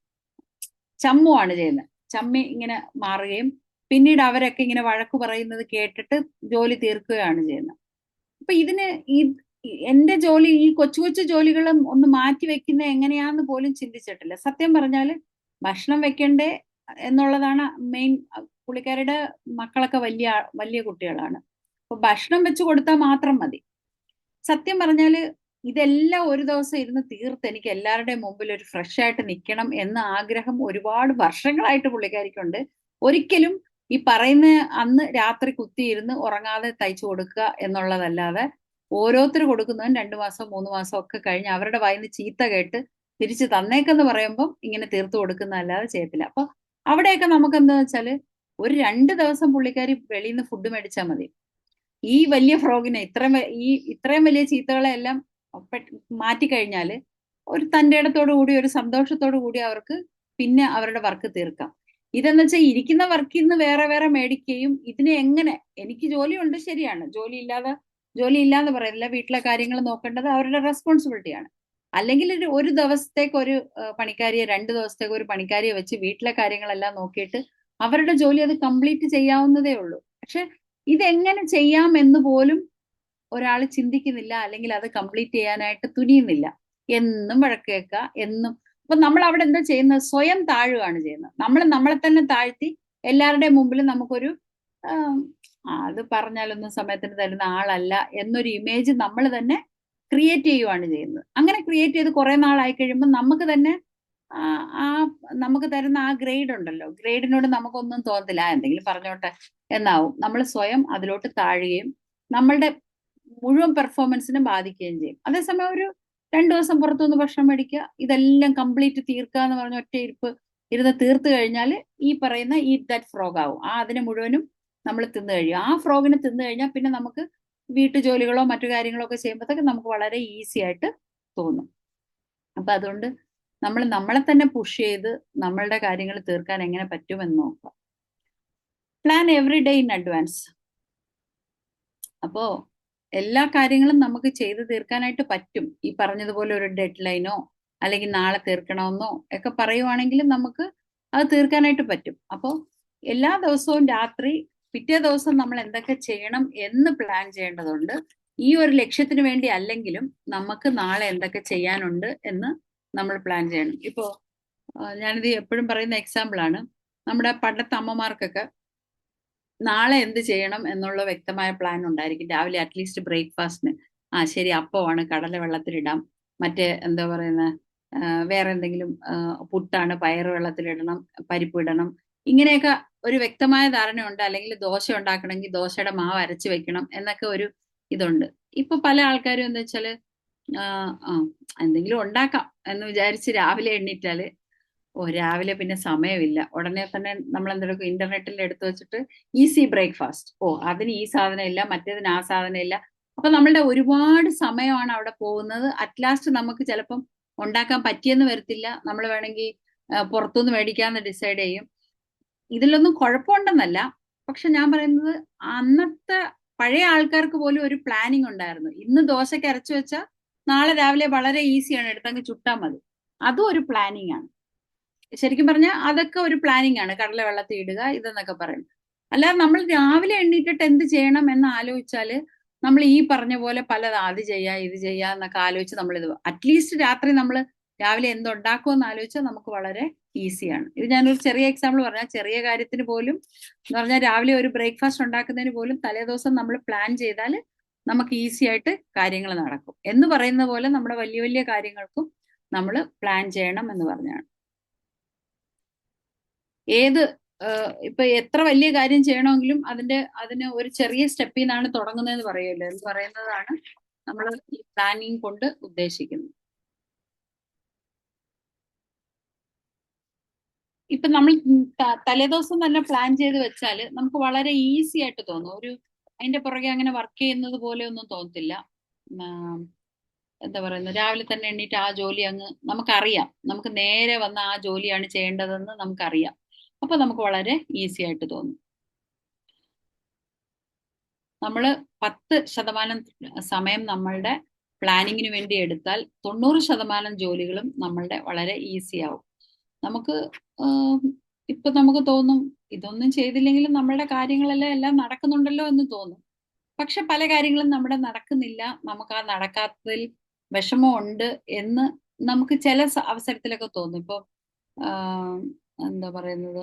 ചമ്മുവാണ് ചെയ്യുന്നത്. ചമ്മി ഇങ്ങനെ മാറുകയും പിന്നീട് അവരൊക്കെ ഇങ്ങനെ വഴക്ക് പറയുന്നത് കേട്ടിട്ട് ജോലി തീർക്കുകയാണ് ചെയ്യുന്നത്. അപ്പൊ എന്റെ ജോലി, ഈ കൊച്ചു കൊച്ചു ജോലികളും ഒന്ന് മാറ്റി വെക്കുന്ന എങ്ങനെയാന്ന് പോലും ചിന്തിച്ചിട്ടില്ല. സത്യം പറഞ്ഞാല് ഭക്ഷണം വെക്കണ്ടേ എന്നുള്ളതാണ് മെയിൻ. പുള്ളിക്കാരുടെ മക്കളൊക്കെ വലിയ കുട്ടികളാണ്. അപ്പൊ ഭക്ഷണം വെച്ച് കൊടുത്താൽ മാത്രം മതി. സത്യം പറഞ്ഞാല് ഇതെല്ലാം ഒരു ദിവസം ഇരുന്ന് തീർത്ത് എനിക്ക് എല്ലാവരുടെയും മുമ്പിൽ ഒരു ഫ്രഷ് ആയിട്ട് നിൽക്കണം എന്ന ആഗ്രഹം ഒരുപാട് വർഷങ്ങളായിട്ട് പുള്ളിക്കാരിക്കുണ്ട്. ഒരിക്കലും ഈ പറയുന്ന അന്ന് രാത്രി കുത്തിയിരുന്ന് ഉറങ്ങാതെ തയ്ച്ചു കൊടുക്കുക എന്നുള്ളതല്ലാതെ ഓരോരുത്തർ കൊടുക്കുന്നതും 2 മാസം 3 മാസം ഒക്കെ കഴിഞ്ഞ് അവരുടെ വായിന്ന് ചീത്ത കേട്ട് തിരിച്ച് തന്നേക്കെന്ന് പറയുമ്പം ഇങ്ങനെ തീർത്തു കൊടുക്കുന്നതല്ലാതെ ചെയ്യത്തില്ല. അപ്പൊ അവിടെയൊക്കെ നമുക്ക് എന്താ വെച്ചാല് ഒരു 2 ദിവസം പുള്ളിക്കാരി വെളിയിൽ നിന്ന് ഫുഡ് മേടിച്ചാൽ മതി. ഈ വലിയ ഫ്രോഗിനെ ഇത്രയും വലിയ ചീത്തകളെ എല്ലാം മാറ്റിക്കഴിഞ്ഞാല് ഒരു തന്റെ ഇടത്തോടു കൂടി ഒരു സന്തോഷത്തോടു കൂടി അവർക്ക് പിന്നെ അവരുടെ വർക്ക് തീർക്കാം. ഇതെന്ന് വെച്ചാൽ ഇരിക്കുന്ന വർക്കിൽ നിന്ന് വേറെ വേറെ മേടിക്കുകയും, ഇതിനെ എങ്ങനെ, എനിക്ക് ജോലിയുണ്ട് ശരിയാണ്, ജോലി ഇല്ലാന്ന് പറയുന്നില്ല, വീട്ടിലെ കാര്യങ്ങൾ നോക്കേണ്ടത് അവരുടെ റെസ്പോൺസിബിലിറ്റിയാണ്. അല്ലെങ്കിൽ ഒരു ദിവസത്തേക്ക് ഒരു പണിക്കാരിയെ, 2 ദിവസത്തേക്ക് ഒരു പണിക്കാരിയെ വെച്ച് വീട്ടിലെ കാര്യങ്ങളെല്ലാം നോക്കിയിട്ട് അവരുടെ ജോലി അത് കംപ്ലീറ്റ് ചെയ്യാവുന്നതേ ഉള്ളൂ. പക്ഷെ ഇതെങ്ങനെ ചെയ്യാം എന്ന് പോലും ഒരാൾ ചിന്തിക്കുന്നില്ല, അല്ലെങ്കിൽ അത് കംപ്ലീറ്റ് ചെയ്യാനായിട്ട് തുനിയുന്നില്ല. എന്നും വഴക്ക് കേൾക്കുക, എന്നും. അപ്പൊ നമ്മൾ അവിടെ എന്താ ചെയ്യുന്നത്? സ്വയം താഴുകയാണ് ചെയ്യുന്നത്. നമ്മൾ നമ്മളെ തന്നെ താഴ്ത്തി എല്ലാവരുടെയും മുമ്പിൽ നമുക്കൊരു അത് പറഞ്ഞാലൊന്നും സമയത്തിന് തരുന്ന ആളല്ല എന്നൊരു ഇമേജ് നമ്മൾ തന്നെ ക്രിയേറ്റ് ചെയ്യുവാണ് ചെയ്യുന്നത്. അങ്ങനെ ക്രിയേറ്റ് ചെയ്ത് കുറെ നാളായി കഴിയുമ്പോൾ നമുക്ക് തന്നെ ആ നമുക്ക് തരുന്ന ആ ഗ്രേഡ് ഉണ്ടല്ലോ, ഗ്രേഡിനോട് നമുക്കൊന്നും തോന്നത്തില്ല, എന്തെങ്കിലും പറഞ്ഞോട്ടെ എന്നാവും. നമ്മൾ സ്വയം അതിലോട്ട് താഴുകയും നമ്മളുടെ മുഴുവൻ പെർഫോമൻസിനെ ബാധിക്കുകയും ചെയ്യും. അതേസമയം ഒരു 2 ദിവസം പുറത്തുനിന്ന് ഭക്ഷണം മേടിക്കുക, ഇതെല്ലാം കംപ്ലീറ്റ് തീർക്കുക എന്ന് പറഞ്ഞ ഒറ്റ ഇരിപ്പ് ഇരുന്ന് തീർത്ത് കഴിഞ്ഞാൽ ഈ പറയുന്ന ഈറ്റ് ദാറ്റ് ഫ്രോഗ് ആവും. അതിനെ മുഴുവനും നമ്മൾ തിന്നു കഴിയും. ആ ഫ്രോഗിനെ തിന്നു കഴിഞ്ഞാൽ പിന്നെ നമുക്ക് വീട്ടുജോലികളോ മറ്റു കാര്യങ്ങളോ ഒക്കെ ചെയ്യുമ്പോഴത്തേക്ക് നമുക്ക് വളരെ ഈസി ആയിട്ട് തോന്നും. അപ്പൊ അതുകൊണ്ട് നമ്മൾ നമ്മളെ തന്നെ പുഷ് ചെയ്ത് നമ്മളുടെ കാര്യങ്ങൾ തീർക്കാൻ എങ്ങനെ പറ്റുമെന്ന് നോക്കുക. Plan every day in advance. അപ്പോ എല്ലാ കാര്യങ്ങളും നമുക്ക് ചെയ്ത് തീർക്കാനായിട്ട് പറ്റും. ഈ പറഞ്ഞതുപോലെ ഒരു ഡെഡ് ലൈനോ അല്ലെങ്കിൽ നാളെ തീർക്കണമെന്നോ ഒക്കെ പറയുവാണെങ്കിൽ നമുക്ക് അത് തീർക്കാനായിട്ട് പറ്റും. അപ്പോൾ എല്ലാ ദിവസവും രാത്രി പിറ്റേ ദിവസം നമ്മൾ എന്തൊക്കെ ചെയ്യണം എന്ന് പ്ലാൻ ചെയ്യേണ്ടതുണ്ട്. ഈ ഒരു ലക്ഷ്യത്തിന് വേണ്ടി അല്ലെങ്കിലും നമുക്ക് നാളെ എന്തൊക്കെ ചെയ്യാനുണ്ട് എന്ന് നമ്മൾ പ്ലാൻ ചെയ്യണം. ഇപ്പോ ഞാനിത് എപ്പോഴും പറയുന്ന എക്സാമ്പിൾ ആണ്. നമ്മുടെ പണ്ടത്തെ അമ്മമാർക്കൊക്കെ നാളെ എന്ത് ചെയ്യണം എന്നുള്ള വ്യക്തമായ പ്ലാൻ ഉണ്ടായിരിക്കും. രാവിലെ അറ്റ്ലീസ്റ്റ് ബ്രേക്ക്ഫാസ്റ്റിന് ശരി, അപ്പമാണ്, കടല വെള്ളത്തിലിടാം, മറ്റേ എന്താ പറയുന്ന വേറെ എന്തെങ്കിലും പുട്ടാണ്, പയറ് വെള്ളത്തിലിടണം, പരിപ്പ് ഇടണം, ഇങ്ങനെയൊക്കെ ഒരു വ്യക്തമായ ധാരണയുണ്ട്. അല്ലെങ്കിൽ ദോശ ഉണ്ടാക്കണമെങ്കിൽ ദോശയുടെ മാവ് അരച്ച് വെക്കണം എന്നൊക്കെ ഒരു ഇതുണ്ട്. ഇപ്പൊ പല ആൾക്കാരും എന്താ വെച്ചാല് എന്തെങ്കിലും ഉണ്ടാക്കാം എന്ന് വിചാരിച്ച് രാവിലെ എണ്ണീറ്റാല് രാവിലെ പിന്നെ സമയമില്ല, ഉടനെ തന്നെ നമ്മൾ എന്തെങ്കിലും ഇന്റർനെറ്റിൽ എടുത്തു വെച്ചിട്ട് ഈസി ബ്രേക്ക്ഫാസ്റ്റ്, അതിന് ഈ സാധനം ഇല്ല, മറ്റേതിന് ആ സാധനം ഇല്ല. അപ്പൊ നമ്മളുടെ ഒരുപാട് സമയമാണ് അവിടെ പോകുന്നത്. അറ്റ്ലാസ്റ്റ് നമുക്ക് ചിലപ്പം ഉണ്ടാക്കാൻ പറ്റിയെന്ന് വരത്തില്ല, നമ്മൾ വേണമെങ്കിൽ പുറത്തുനിന്ന് മേടിക്കാന്ന് ഡിസൈഡ് ചെയ്യും. ഇതിലൊന്നും കുഴപ്പമുണ്ടെന്നല്ല, പക്ഷെ ഞാൻ പറയുന്നത് അന്നത്തെ പഴയ ആൾക്കാർക്ക് പോലും ഒരു പ്ലാനിങ് ഉണ്ടായിരുന്നു. ഇന്ന് ദോശയ്ക്ക് അരച്ചു വെച്ചാൽ നാളെ രാവിലെ വളരെ ഈസിയാണ്, എടുത്തങ്ങ് ചുട്ടാൽ മതി. അതും ഒരു പ്ലാനിങ് ആണ്. ശരിക്കും പറഞ്ഞാൽ അതൊക്കെ ഒരു പ്ലാനിങ് ആണ്, കടല വെള്ളത്തിൽ ഇടുക ഇതെന്നൊക്കെ പറയും. അല്ലാതെ നമ്മൾ രാവിലെ എണ്ണീറ്റിട്ട് എന്ത് ചെയ്യണം എന്ന് ആലോചിച്ചാല് നമ്മൾ ഈ പറഞ്ഞ പോലെ പലത് അത് ചെയ്യാ ഇത് ചെയ്യാ എന്നൊക്കെ ആലോചിച്ച് നമ്മൾ ഇത് അറ്റ്ലീസ്റ്റ് രാത്രി നമ്മൾ രാവിലെ എന്തുണ്ടാക്കുമെന്ന് ആലോചിച്ചാൽ നമുക്ക് വളരെ ഈസിയാണ്. ഇത് ഞാനൊരു ചെറിയ എക്സാമ്പിൾ പറഞ്ഞാൽ, ചെറിയ കാര്യത്തിന് പോലും എന്ന് പറഞ്ഞാൽ രാവിലെ ഒരു ബ്രേക്ക്ഫാസ്റ്റ് ഉണ്ടാക്കുന്നതിന് പോലും തലേദിവസം നമ്മൾ പ്ലാൻ ചെയ്താൽ നമുക്ക് ഈസി ആയിട്ട് കാര്യങ്ങൾ നടക്കും എന്ന് പറയുന്ന പോലെ നമ്മുടെ വലിയ വലിയ കാര്യങ്ങൾക്കും നമ്മൾ പ്ലാൻ ചെയ്യണം എന്ന് പറഞ്ഞാണ്. ഇപ്പൊ എത്ര വലിയ കാര്യം ചെയ്യണമെങ്കിലും അതിന് ഒരു ചെറിയ സ്റ്റെപ്പിൽ നിന്നാണ് തുടങ്ങുന്നതെന്ന് പറയുമല്ലോ, എന്ന് പറയുന്നതാണ് നമ്മൾ ഈ പ്ലാനിങ് കൊണ്ട് ഉദ്ദേശിക്കുന്നത്. ഇപ്പൊ നമ്മൾ തലേദിവസം തന്നെ പ്ലാൻ ചെയ്ത് വെച്ചാല് നമുക്ക് വളരെ ഈസി ആയിട്ട് തോന്നും. അതിന്റെ പുറകെ അങ്ങനെ വർക്ക് ചെയ്യുന്നത് പോലെ ഒന്നും തോന്നത്തില്ല. എന്താ പറയുന്നത്, രാവിലെ തന്നെ എണ്ണീറ്റ് ആ ജോലി അങ്ങ് നമുക്കറിയാം, നമുക്ക് നേരെ വന്ന് ആ ജോലിയാണ് ചെയ്യേണ്ടതെന്ന് നമുക്കറിയാം. അപ്പൊ നമുക്ക് വളരെ ഈസി ആയിട്ട് തോന്നും. നമ്മൾ 10% സമയം നമ്മളുടെ പ്ലാനിങ്ങിന് വേണ്ടി എടുത്താൽ 90% ജോലികളും നമ്മളുടെ വളരെ ഈസി ആവും. ഇപ്പൊ നമുക്ക് തോന്നും ഇതൊന്നും ചെയ്തില്ലെങ്കിലും നമ്മളുടെ കാര്യങ്ങളെല്ലാം എല്ലാം നടക്കുന്നുണ്ടല്ലോ എന്ന് തോന്നും. പക്ഷെ പല കാര്യങ്ങളും നമ്മുടെ നടക്കുന്നില്ല, നമുക്ക് ആ നടക്കാത്തതിൽ വിഷമമുണ്ട് എന്ന് നമുക്ക് ചില അവസരത്തിലൊക്കെ തോന്നും. ഇപ്പൊ എന്താ പറയുന്നത്,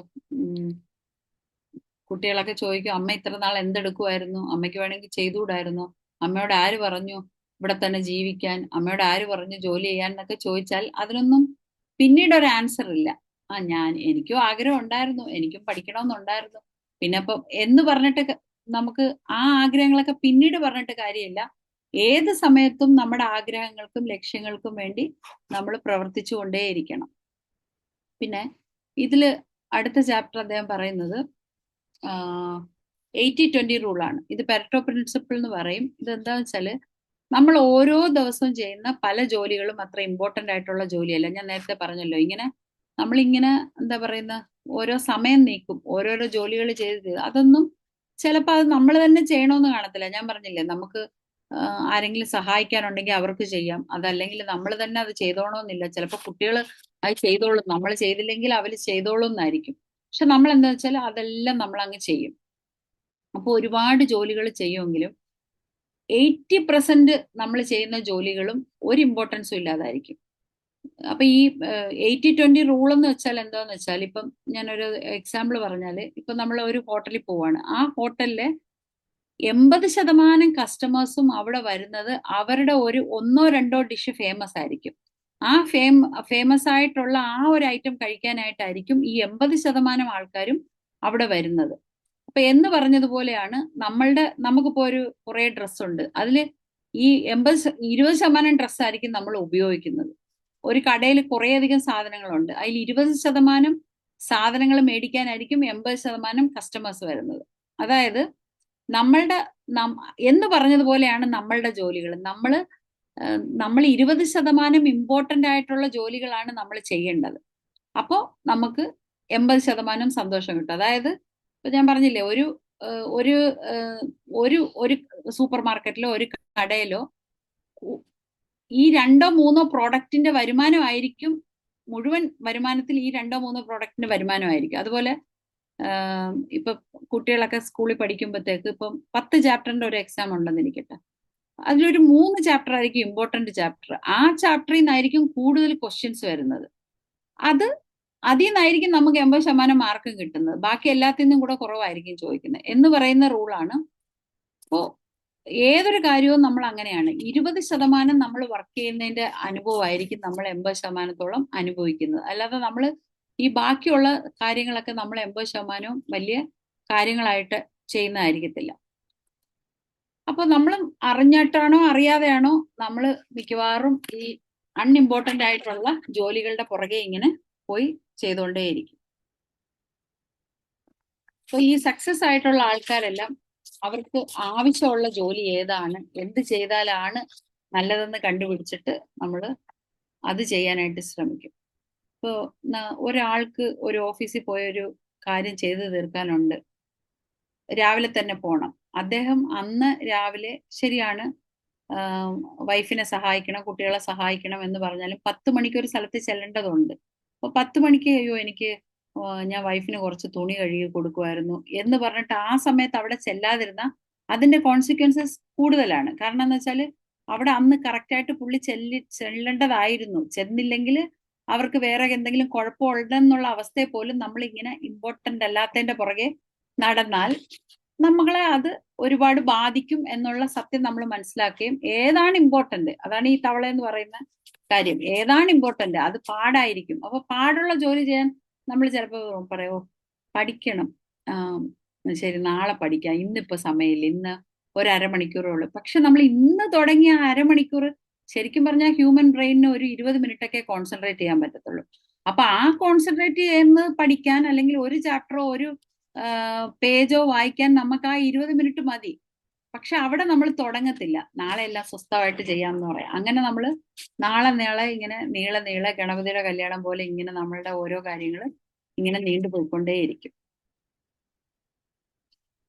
കുട്ടികളൊക്കെ ചോദിക്കും, അമ്മ ഇത്ര നാൾ എന്തെടുക്കുമായിരുന്നു, അമ്മയ്ക്ക് വേണമെങ്കിൽ ചെയ്തുകൂടായിരുന്നോ, അമ്മയോട് ആര് പറഞ്ഞു ഇവിടെ തന്നെ ജീവിക്കാൻ, അമ്മയോട് ആര് പറഞ്ഞു ജോലി ചെയ്യാൻ എന്നൊക്കെ ചോദിച്ചാൽ അതിനൊന്നും പിന്നീട് ഒരു ആൻസർ ഇല്ല. എനിക്കും ആഗ്രഹം ഉണ്ടായിരുന്നു, എനിക്കും പഠിക്കണമെന്നുണ്ടായിരുന്നു, പിന്നെ അപ്പം എന്ന് പറഞ്ഞിട്ട് നമുക്ക് ആ ആഗ്രഹങ്ങളൊക്കെ പിന്നീട് പറഞ്ഞിട്ട് കാര്യമില്ല. ഏത് സമയത്തും നമ്മുടെ ആഗ്രഹങ്ങൾക്കും ലക്ഷ്യങ്ങൾക്കും വേണ്ടി നമ്മൾ പ്രവർത്തിച്ചു കൊണ്ടേയിരിക്കണം. പിന്നെ ഇതില് അടുത്ത ചാപ്റ്റർ അദ്ദേഹം പറയുന്നത് 80-20 റൂളാണ്. ഇത് പെരറ്റോ പ്രിൻസിപ്പിൾ എന്ന് പറയും. ഇത് എന്താന്ന് വെച്ചാല് നമ്മൾ ഓരോ ദിവസവും ചെയ്യുന്ന പല ജോലികളും അത്ര ഇമ്പോർട്ടന്റ് ആയിട്ടുള്ള ജോലിയല്ല. ഞാൻ നേരത്തെ പറഞ്ഞല്ലോ, നമ്മളിങ്ങനെ എന്താ പറയുന്ന ഓരോ സമയം നീക്കും, ഓരോരോ ജോലികൾ ചെയ്ത് അതൊന്നും ചിലപ്പോൾ അത് നമ്മൾ തന്നെ ചെയ്യണമെന്ന് കാണത്തില്ല. ഞാൻ പറഞ്ഞില്ലേ, നമുക്ക് ആരെങ്കിലും സഹായിക്കാനുണ്ടെങ്കിൽ അവർക്ക് ചെയ്യാം, അതല്ലെങ്കിൽ നമ്മൾ തന്നെ അത് ചെയ്തോണമെന്നില്ല. ചിലപ്പോൾ കുട്ടികൾ അത് ചെയ്തോളും, നമ്മൾ ചെയ്തില്ലെങ്കിൽ അവർ ചെയ്തോളും എന്നായിരിക്കും. പക്ഷെ നമ്മൾ എന്താ വെച്ചാൽ അതെല്ലാം നമ്മൾ അങ്ങ് ചെയ്യും. അപ്പോൾ ഒരുപാട് ജോലികൾ ചെയ്യുമെങ്കിലും 80% നമ്മൾ ചെയ്യുന്ന ജോലികളും ഒരു ഇമ്പോർട്ടൻസും ഇല്ലാതായിരിക്കും. അപ്പൊ ഈ 80-20 റൂൾ എന്ന് വെച്ചാൽ എന്താന്ന് വെച്ചാൽ, ഇപ്പം ഞാനൊരു എക്സാമ്പിൾ പറഞ്ഞാല്, ഇപ്പൊ നമ്മൾ ഒരു ഹോട്ടലിൽ പോവാണ്. ആ ഹോട്ടലിലെ 80% കസ്റ്റമേഴ്സും അവിടെ വരുന്നത് അവരുടെ ഒരു ഒന്നോ രണ്ടോ ഡിഷ് ഫേമസ് ആയിരിക്കും. ആ ഫേമസ് ആയിട്ടുള്ള ആ ഒരു ഐറ്റം കഴിക്കാനായിട്ടായിരിക്കും ഈ 80% ആൾക്കാരും അവിടെ വരുന്നത്. അപ്പൊ എന്ന് പറഞ്ഞതുപോലെയാണ് നമുക്കിപ്പോ ഒരു കുറെ ഡ്രസ്സ് ഉണ്ട്, അതില് ഈ 20% ഡ്രസ്സായിരിക്കും നമ്മൾ ഉപയോഗിക്കുന്നത്. ഒരു കടയിൽ കുറേയധികം സാധനങ്ങളുണ്ട്, അതിൽ 20% സാധനങ്ങൾ മേടിക്കാനായിരിക്കും 80% കസ്റ്റമേഴ്സ് വരുന്നത്. അതായത് നമ്മളുടെ എന്ന് പറഞ്ഞതുപോലെയാണ് നമ്മളുടെ ജോലികൾ. നമ്മൾ 20% ഇമ്പോർട്ടന്റ് ആയിട്ടുള്ള ജോലികളാണ് നമ്മൾ ചെയ്യേണ്ടത്. അപ്പോൾ നമുക്ക് 80% സന്തോഷം കിട്ടും. അതായത് ഇപ്പൊ ഞാൻ പറഞ്ഞില്ലേ, ഒരു ഒരു ഒരു സൂപ്പർ മാർക്കറ്റിലോ ഒരു കടയിലോ ഈ 2-3 പ്രോഡക്റ്റിന്റെ വരുമാനമായിരിക്കും, മുഴുവൻ വരുമാനത്തിൽ ഈ 2-3 പ്രോഡക്റ്റിന്റെ വരുമാനമായിരിക്കും. അതുപോലെ ഇപ്പൊ കുട്ടികളൊക്കെ സ്കൂളിൽ പഠിക്കുമ്പോഴത്തേക്ക് ഇപ്പം 10 ചാപ്റ്ററിന്റെ ഒരു എക്സാം ഉണ്ടെന്ന് ഇരിക്കട്ടെ, അതിലൊരു 3 ചാപ്റ്റർ ആയിരിക്കും ഇമ്പോർട്ടന്റ് ചാപ്റ്റർ. ആ ചാപ്റ്ററിൽ നിന്നായിരിക്കും കൂടുതൽ ക്വസ്റ്റ്യൻസ് വരുന്നത്. അതിൽ നിന്നായിരിക്കും നമുക്ക് 80% മാർക്കും കിട്ടുന്നത്. ബാക്കി എല്ലാത്തിൽ നിന്നും കൂടെ കുറവായിരിക്കും ചോദിക്കുന്നത് എന്ന് പറയുന്ന റൂളാണ്. അപ്പോൾ ഏതൊരു കാര്യവും നമ്മൾ അങ്ങനെയാണ്. 20% നമ്മൾ വർക്ക് ചെയ്യുന്നതിന്റെ അനുഭവമായിരിക്കും നമ്മൾ 80%-ഓളം അനുഭവിക്കുന്നത്. അല്ലാതെ നമ്മൾ ഈ ബാക്കിയുള്ള കാര്യങ്ങളൊക്കെ നമ്മൾ 80%-വും വലിയ കാര്യങ്ങളായിട്ട് ചെയ്യുന്നതായിരിക്കത്തില്ല. അപ്പൊ നമ്മൾ അറിഞ്ഞിട്ടാണോ അറിയാതെയാണോ നമ്മൾ മിക്കവാറും ഈ അൺഇമ്പോർട്ടന്റ് ആയിട്ടുള്ള ജോലികളുടെ പുറകെ ഇങ്ങനെ പോയി ചെയ്തുകൊണ്ടേയിരിക്കും. അപ്പൊ ഈ സക്സസ് ആയിട്ടുള്ള ആൾക്കാരെല്ലാം അവർക്ക് ആവശ്യമുള്ള ജോലി ഏതാണ്, എന്ത് ചെയ്താലാണ് നല്ലതെന്ന് കണ്ടുപിടിച്ചിട്ട് നമ്മൾ അത് ചെയ്യാനായിട്ട് ശ്രമിക്കും. ഇപ്പോൾ ഒരാൾക്ക് ഒരു ഓഫീസിൽ പോയ ഒരു കാര്യം ചെയ്തു തീർക്കാനുണ്ട്, രാവിലെ തന്നെ പോണം. അദ്ദേഹം അന്ന് രാവിലെ, ശരിയാണ്, വൈഫിനെ സഹായിക്കണം, കുട്ടികളെ സഹായിക്കണം എന്ന് പറഞ്ഞാലും 10 മണിക്ക് ഒരു സ്ഥലത്ത് ചെല്ലേണ്ടതുണ്ട്. അപ്പൊ 10 മണിക്ക് അയ്യോ എനിക്ക് ഞാൻ വൈഫിന് കുറച്ച് തുണി കഴുകി കൊടുക്കുമായിരുന്നു എന്ന് പറഞ്ഞിട്ട് ആ സമയത്ത് അവിടെ ചെല്ലാതിരുന്ന അതിന്റെ കോൺസിക്വൻസസ് കൂടുതലാണ്. കാരണം എന്ന് വെച്ചാൽ അവിടെ അന്ന് കറക്റ്റായിട്ട് പുള്ളി ചെല്ലേണ്ടതായിരുന്നു. ചെന്നില്ലെങ്കിൽ അവർക്ക് വേറെ എന്തെങ്കിലും കുഴപ്പമുണ്ടെന്നുള്ള അവസ്ഥയെ പോലും നമ്മൾ ഇങ്ങനെ ഇമ്പോർട്ടന്റ് അല്ലാത്തതിന്റെ പുറകെ നടന്നാൽ നമ്മളെ അത് ഒരുപാട് ബാധിക്കും എന്നുള്ള സത്യം നമ്മൾ മനസ്സിലാക്കുകയും ഏതാണ് ഇമ്പോർട്ടന്റ്, അതാണ് ഈ തവള എന്ന് പറയുന്ന കാര്യം. ഏതാണ് ഇമ്പോർട്ടന്റ് അത് പാടായിരിക്കും. അപ്പൊ പാടുള്ള ജോലി ചെയ്യാൻ നമ്മൾ ചിലപ്പോൾ പറയോ പഠിക്കണം, ശരി നാളെ പഠിക്കാം, ഇന്നിപ്പോ സമയമില്ല, ഇന്ന് ഒരു അരമണിക്കൂറുള്ളൂ. പക്ഷെ നമ്മൾ ഇന്ന് തുടങ്ങിയ അരമണിക്കൂർ ശരിക്കും പറഞ്ഞാൽ ഹ്യൂമൻ ബ്രെയിനിന് ഒരു 20 മിനിറ്റൊക്കെ കോൺസെൻട്രേറ്റ് ചെയ്യാൻ പറ്റത്തുള്ളൂ. അപ്പൊ ആ കോൺസെൻട്രേറ്റ് ചെയ്യുന്നത് പഠിക്കാൻ, അല്ലെങ്കിൽ ഒരു ചാപ്റ്ററോ ഒരു പേജോ വായിക്കാൻ നമുക്ക് ആ 20 മിനിറ്റ് മതി. പക്ഷെ അവിടെ നമ്മൾ തുടങ്ങത്തില്ല, നാളെ എല്ലാം സ്വസ്ഥമായിട്ട് ചെയ്യാമെന്ന് പറയാം. അങ്ങനെ നമ്മൾ നാളെ ഇങ്ങനെ നീളെ ഗണപതിയുടെ കല്യാണം പോലെ ഇങ്ങനെ നമ്മളുടെ ഓരോ കാര്യങ്ങൾ ഇങ്ങനെ നീണ്ടുപോയിക്കൊണ്ടേയിരിക്കും.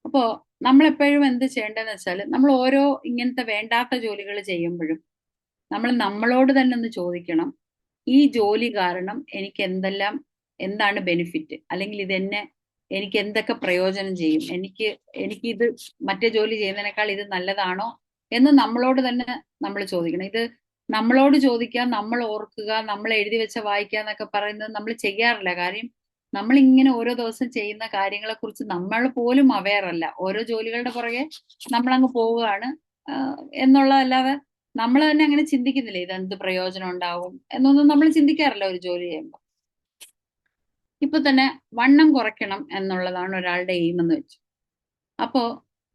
അപ്പോ നമ്മൾ എപ്പോഴും എന്ത് ചെയ്യേണ്ടതെന്ന് വെച്ചാൽ, നമ്മൾ ഓരോ ഇങ്ങനത്തെ വേണ്ടാത്ത ജോലികൾ ചെയ്യുമ്പോഴും നമ്മൾ നമ്മളോട് തന്നെ ഒന്ന് ചോദിക്കണം, ഈ ജോലി കാരണം എനിക്ക് എന്താണ് ബെനിഫിറ്റ്, അല്ലെങ്കിൽ എനിക്ക് എന്തൊക്കെ പ്രയോജനം ചെയ്യും, എനിക്ക് ഇത് മറ്റേ ജോലി ചെയ്യുന്നതിനേക്കാൾ ഇത് നല്ലതാണോ എന്ന് നമ്മളോട് തന്നെ നമ്മൾ ചോദിക്കണം. ഇത് നമ്മളോട് ചോദിക്കുക, നമ്മൾ ഓർക്കുക, നമ്മൾ എഴുതി വെച്ച വായിക്കുക എന്നൊക്കെ പറയുന്നത് നമ്മൾ ചെയ്യാറില്ല. കാര്യം നമ്മൾ ഇങ്ങനെ ഓരോ ദിവസം ചെയ്യുന്ന കാര്യങ്ങളെ കുറിച്ച് നമ്മൾ പോലും അവെയർ അല്ല. ഓരോ ജോലികളുടെ പുറകെ നമ്മളങ്ങ് പോവുകയാണ് എന്നുള്ളതല്ലാതെ നമ്മൾ തന്നെ അങ്ങനെ ചിന്തിക്കുന്നില്ല ഇതെന്ത് പ്രയോജനം ഉണ്ടാവും എന്നൊന്നും നമ്മൾ ചിന്തിക്കാറില്ല ഒരു ജോലി ചെയ്യുമ്പോൾ. ഇപ്പൊ തന്നെ വണ്ണം കുറയ്ക്കണം എന്നുള്ളതാണ് ഒരാളുടെ എയിം എന്ന് വെച്ചു. അപ്പോ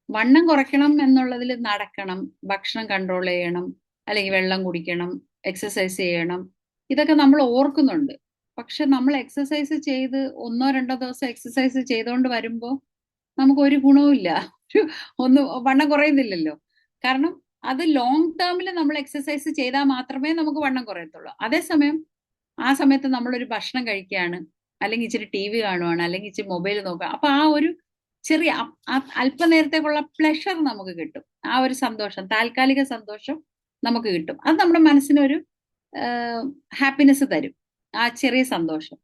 വണ്ണം കുറയ്ക്കണം എന്നുള്ളതിൽ നടക്കണം, ഭക്ഷണം കൺട്രോൾ ചെയ്യണം, അല്ലെങ്കിൽ വെള്ളം കുടിക്കണം, എക്സസൈസ് ചെയ്യണം, ഇതൊക്കെ നമ്മൾ ഓർക്കുന്നുണ്ട്. പക്ഷെ നമ്മൾ എക്സസൈസ് ചെയ്ത് 1-2 ദിവസം എക്സസൈസ് ചെയ്തുകൊണ്ട് വരുമ്പോൾ നമുക്ക് ഒരു ഗുണവുമില്ല, വണ്ണം കുറയുന്നില്ലല്ലോ. കാരണം അത് ലോങ് ടേമിൽ നമ്മൾ എക്സസൈസ് ചെയ്താൽ മാത്രമേ നമുക്ക് വണ്ണം കുറയത്തുള്ളൂ. അതേസമയം ആ സമയത്ത് നമ്മളൊരു ഭക്ഷണം കഴിക്കുകയാണ്, അല്ലെങ്കിൽ ഇച്ചിരി TV കാണുവാണ്, അല്ലെങ്കിൽ ഇച്ചിരി മൊബൈൽ നോക്കുക, അപ്പൊ ആ ഒരു ചെറിയ അല്പനേരത്തേക്കുള്ള പ്ലഷർ നമുക്ക് കിട്ടും. ആ ഒരു സന്തോഷം, താൽക്കാലിക സന്തോഷം നമുക്ക് കിട്ടും. അത് നമ്മുടെ മനസ്സിനൊരു ഹാപ്പിനെസ് തരും, ആ ചെറിയ സന്തോഷം.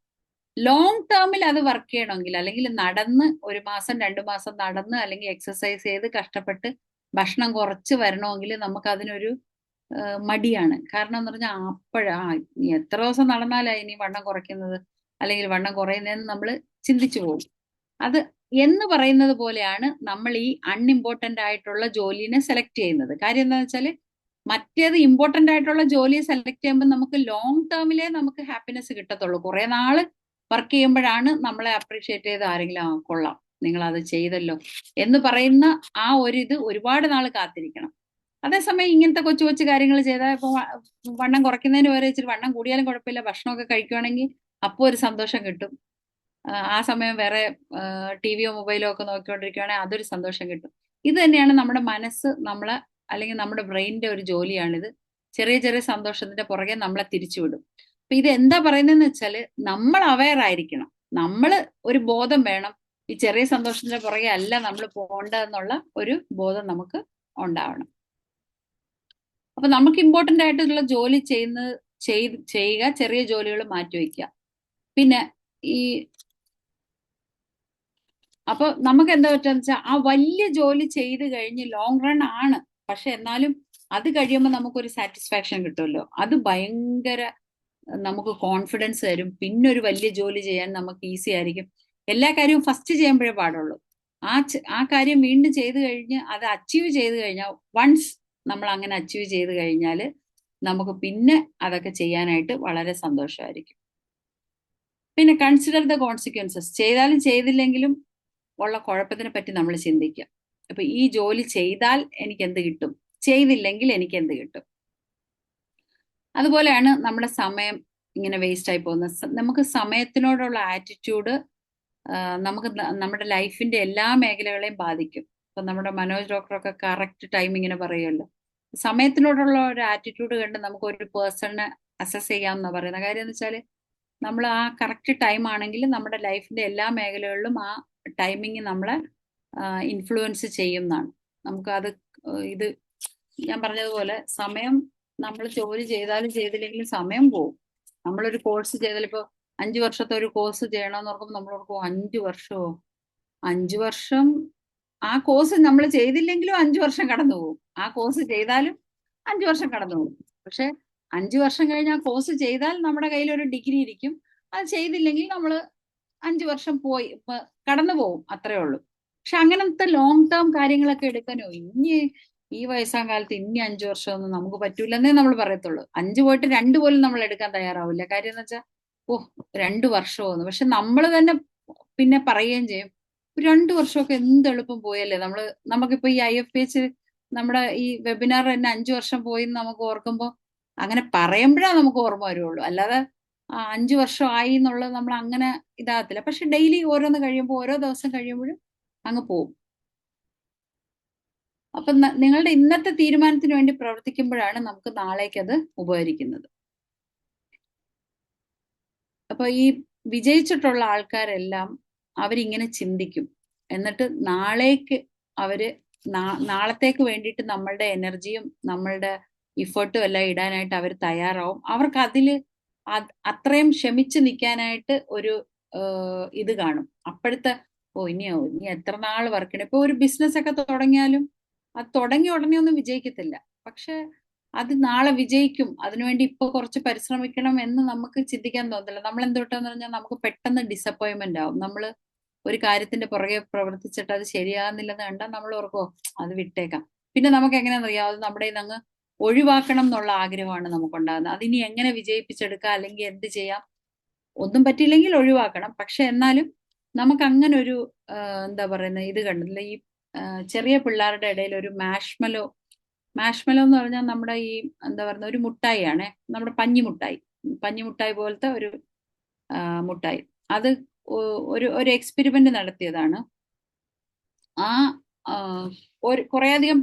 ലോങ് ടേമിൽ അത് വർക്ക് ചെയ്യണമെങ്കിൽ, അല്ലെങ്കിൽ നടന്ന് 1 മാസം 2 മാസം നടന്ന്, അല്ലെങ്കിൽ എക്സസൈസ് ചെയ്ത് കഷ്ടപ്പെട്ട് ഭക്ഷണം കുറച്ച് വരണമെങ്കിൽ നമുക്ക് അതിനൊരു മടിയാണ്. കാരണം എന്ന് പറഞ്ഞാൽ ഇനി എത്ര ദിവസം നടന്നാലാ ഇനി വണ്ണം കുറയ്ക്കുന്നത് അല്ലെങ്കിൽ വണ്ണം കുറയുന്നതെന്ന് നമ്മൾ ചിന്തിച്ചു പോകും. അത് എന്ന് പറയുന്നത് പോലെയാണ് നമ്മൾ ഈ അൺഇമ്പോർട്ടന്റ് ആയിട്ടുള്ള ജോലിനെ സെലക്ട് ചെയ്യുന്നത്. കാര്യം എന്താണെന്ന് വെച്ചാൽ മറ്റേത് ഇമ്പോർട്ടന്റ് ആയിട്ടുള്ള ജോലിയെ സെലക്ട് ചെയ്യുമ്പോൾ നമുക്ക് ലോങ് ടേമിലേ നമുക്ക് ഹാപ്പിനെസ് കിട്ടത്തുള്ളൂ. കുറെ നാള് വർക്ക് ചെയ്യുമ്പോഴാണ് നമ്മളെ അപ്രീഷിയേറ്റ് ചെയ്ത് ആരെങ്കിലും കൊള്ളാം നിങ്ങൾ അത് ചെയ്തല്ലോ എന്ന് പറയുന്ന ആ ഒരു ഇത് ഒരുപാട് നാൾ കാത്തിരിക്കണം. അതേസമയം ഇങ്ങനത്തെ കൊച്ചു കൊച്ചു കാര്യങ്ങൾ ചെയ്താൽ ഇപ്പൊ വണ്ണം കുറയ്ക്കുന്നതിന് വരെ ഇച്ചിരി വണ്ണം കൂടിയാലും കുഴപ്പമില്ല, ഭക്ഷണമൊക്കെ കഴിക്കുവാണെങ്കിൽ അപ്പോൾ ഒരു സന്തോഷം കിട്ടും. ആ സമയം വേറെ ടിവിയോ മൊബൈലോ ഒക്കെ നോക്കിക്കൊണ്ടിരിക്കുകയാണെങ്കിൽ അതൊരു സന്തോഷം കിട്ടും. ഇത് തന്നെയാണ് നമ്മുടെ മനസ്സ് നമ്മളെ അല്ലെങ്കിൽ നമ്മുടെ ബ്രെയിനിന്റെ ഒരു ജോലിയാണിത്. ചെറിയ ചെറിയ സന്തോഷത്തിന്റെ പുറകെ നമ്മളെ തിരിച്ചുവിടും. അപ്പൊ ഇത് എന്താ പറയുന്നതെന്ന് വെച്ചാൽ നമ്മൾ അവെയർ ആയിരിക്കണം, നമ്മൾ ഒരു ബോധം വേണം. ഈ ചെറിയ സന്തോഷത്തിന്റെ പുറകെ അല്ല നമ്മൾ പോകേണ്ടതെന്നുള്ള ഒരു ബോധം നമുക്ക് ഉണ്ടാവണം. അപ്പൊ നമുക്ക് ഇമ്പോർട്ടന്റ് ആയിട്ടുള്ള ജോലി ചെയ്യുക, ചെറിയ ജോലികൾ മാറ്റിവെക്കുക. പിന്നെ ഈ അപ്പൊ നമുക്ക് എന്താ പറ്റുക വെച്ചാൽ ആ വലിയ ജോലി ചെയ്ത് കഴിഞ്ഞ് ലോങ് റൺ ആണ്, പക്ഷെ എന്നാലും അത് കഴിയുമ്പോൾ നമുക്കൊരു സാറ്റിസ്ഫാക്ഷൻ കിട്ടുമല്ലോ. അത് ഭയങ്കര നമുക്ക് കോൺഫിഡൻസ് തരും. പിന്നെ ഒരു വലിയ ജോലി ചെയ്യാൻ നമുക്ക് ഈസി ആയിരിക്കും. എല്ലാ കാര്യവും ഫസ്റ്റ് ചെയ്യുമ്പോഴേ പാടുള്ളൂ. ആ കാര്യം വീണ്ടും ചെയ്തു കഴിഞ്ഞ് അത് അച്ചീവ് ചെയ്ത് കഴിഞ്ഞാൽ വൺസ് നമ്മൾ അങ്ങനെ അച്ചീവ് ചെയ്ത് കഴിഞ്ഞാൽ നമുക്ക് പിന്നെ അതൊക്കെ ചെയ്യാനായിട്ട് വളരെ സന്തോഷമായിരിക്കും. പിന്നെ കൺസിഡർ ദ കോൺസിക്വൻസസ്. ചെയ്താലും ചെയ്തില്ലെങ്കിലും ഉള്ള കുഴപ്പത്തിനെ പറ്റി നമ്മൾ ചിന്തിക്കുക. അപ്പൊ ഈ ജോലി ചെയ്താൽ എനിക്ക് എന്ത് കിട്ടും, ചെയ്തില്ലെങ്കിൽ എനിക്ക് എന്ത് കിട്ടും. അതുപോലെയാണ് നമ്മുടെ സമയം ഇങ്ങനെ വേസ്റ്റ് ആയി പോകുന്നത്. നമുക്ക് സമയത്തിനോടുള്ള ആറ്റിറ്റ്യൂഡ് നമുക്ക് നമ്മുടെ ലൈഫിന്റെ എല്ലാ മേഖലകളെയും ബാധിക്കും. ഇപ്പൊ നമ്മുടെ മനോജ് ഡോക്ടറൊക്കെ കറക്റ്റ് ടൈം ഇങ്ങനെ പറയുമല്ലോ. സമയത്തിനോടുള്ള ഒരു ആറ്റിറ്റ്യൂഡ് കണ്ട് നമുക്ക് ഒരു പേഴ്സണിനെ അസസ് ചെയ്യാമെന്ന് പറയുന്ന കാര്യം എന്ന് വെച്ചാൽ നമ്മൾ ആ കറക്റ്റ് ടൈം ആണെങ്കിൽ നമ്മുടെ ലൈഫിന്റെ എല്ലാ മേഖലകളിലും ആ ടൈമിങ് നമ്മളെ ഇൻഫ്ലുവൻസ് ചെയ്യുന്നതാണ്. നമുക്കത് ഇത് ഞാൻ പറഞ്ഞതുപോലെ സമയം നമ്മൾ ജോലി ചെയ്താലും ചെയ്തില്ലെങ്കിലും സമയം പോകും. നമ്മളൊരു കോഴ്സ് ചെയ്താൽ ഇപ്പോൾ 5 വർഷത്തെ ഒരു കോഴ്സ് ചെയ്യണമെന്ന് ഓർക്കുമ്പോൾ നമ്മൾ ഓർക്കും 5 വർഷമോ, 5 വർഷം ആ കോഴ്സ് നമ്മൾ ചെയ്തില്ലെങ്കിലും 5 വർഷം കടന്നു പോകും. ആ കോഴ്സ് ചെയ്താലും 5 വർഷം കടന്നു പോകും. പക്ഷെ 5 വർഷം കഴിഞ്ഞ് ആ കോഴ്സ് ചെയ്താൽ നമ്മുടെ കയ്യിൽ ഒരു ഡിഗ്രി ഇരിക്കും. അത് ചെയ്തില്ലെങ്കിൽ നമ്മൾ 5 വർഷം പോയി കടന്നു പോകും, അത്രേ ഉള്ളൂ. പക്ഷെ അങ്ങനത്തെ ലോങ് ടേം കാര്യങ്ങളൊക്കെ എടുക്കാനോ ഇനി ഈ വയസ്സാം കാലത്ത് ഇനി 5 വർഷമൊന്നും നമുക്ക് പറ്റൂലെന്നേ നമ്മൾ പറയത്തുള്ളൂ. 5 പോയിട്ട് 2 പോലും നമ്മൾ എടുക്കാൻ തയ്യാറാവില്ല. കാര്യം എന്ന് വെച്ചാൽ 2 വർഷമോന്ന്. പക്ഷെ നമ്മൾ തന്നെ പിന്നെ പറയുകയും ചെയ്യും 2 വർഷമൊക്കെ എന്ത് എളുപ്പം പോയല്ലേ. നമുക്കിപ്പോ ഈ IFPH നമ്മുടെ ഈ വെബിനാർ തന്നെ 5 വർഷം പോയി എന്ന് നമുക്ക് ഓർക്കുമ്പോൾ അങ്ങനെ പറയുമ്പോഴാണ് നമുക്ക് ഓർമ്മ വരുള്ളൂ. അല്ലാതെ 5 വർഷം ആയി എന്നുള്ളത് നമ്മൾ അങ്ങനെ ഇതാകത്തില്ല. പക്ഷെ ഡെയിലി ഓരോന്ന് കഴിയുമ്പോൾ ഓരോ ദിവസം കഴിയുമ്പോഴും അങ്ങ് പോകും. അപ്പൊ നിങ്ങളുടെ ഇന്നത്തെ തീരുമാനത്തിന് വേണ്ടി പ്രവർത്തിക്കുമ്പോഴാണ് നമുക്ക് നാളേക്ക് അത് ഉപകരിക്കുന്നത്. അപ്പൊ ഈ വിജയിച്ചിട്ടുള്ള ആൾക്കാരെല്ലാം അവരിങ്ങനെ ചിന്തിക്കും. എന്നിട്ട് നാളത്തേക്ക് വേണ്ടിയിട്ട് നമ്മളുടെ എനർജിയും നമ്മളുടെ ഇഫേർട്ടും എല്ലാം ഇടാനായിട്ട് അവർ തയ്യാറാവും. അവർക്ക് അത്രയും ക്ഷമിച്ച് നിൽക്കാനായിട്ട് ഒരു ഇത് കാണും. അപ്പോഴത്തെ ഇനി എത്ര നാൾ വർക്ക് ചെയ്യണം. ഇപ്പൊ ഒരു ബിസിനസ് ഒക്കെ തുടങ്ങിയാലും അത് തുടങ്ങിയ ഉടനെ ഒന്നും വിജയിക്കത്തില്ല. പക്ഷെ അത് നാളെ വിജയിക്കും, അതിനുവേണ്ടി ഇപ്പൊ കുറച്ച് പരിശ്രമിക്കണം എന്ന് നമുക്ക് ചിന്തിക്കാൻ തോന്നില്ല. നമ്മൾ എന്തുകൊണ്ടാന്ന് പറഞ്ഞാൽ നമുക്ക് പെട്ടെന്ന് ഡിസപ്പോയിന്റ്മെന്റ് ആവും. നമ്മൾ ഒരു കാര്യത്തിന്റെ പുറകെ പ്രവർത്തിച്ചിട്ട് അത് ശരിയാകുന്നില്ലെന്ന് കണ്ടാൽ നമ്മൾ ഓർക്കോ അത് വിട്ടേക്കാം. പിന്നെ നമുക്ക് എങ്ങനെയാണെന്നറിയാം, അത് നമ്മുടെ അങ്ങ് ഒഴിവാക്കണം എന്നുള്ള ആഗ്രഹമാണ് നമുക്കുണ്ടാകുന്നത്. അതിനി എങ്ങനെ വിജയിപ്പിച്ചെടുക്കാം, അല്ലെങ്കിൽ എന്ത് ചെയ്യാം, ഒന്നും പറ്റിയില്ലെങ്കിൽ ഒഴിവാക്കണം. പക്ഷെ എന്നാലും നമുക്ക് അങ്ങനെ ഒരു എന്താ പറയുന്നത് ഇത് കണ്ടില്ല. ഈ ചെറിയ പിള്ളേരുടെ ഇടയിൽ ഒരു മാഷ്മലോ എന്ന് പറഞ്ഞാൽ നമ്മുടെ ഈ എന്താ പറയുന്ന ഒരു മുട്ടായി ആണേ, നമ്മുടെ പഞ്ഞിമുട്ടായി പോലത്തെ ഒരു മുട്ടായി. അത് ഒരു എക്സ്പെരിമെന്റ് നടത്തിയതാണ്. കുറേയധികം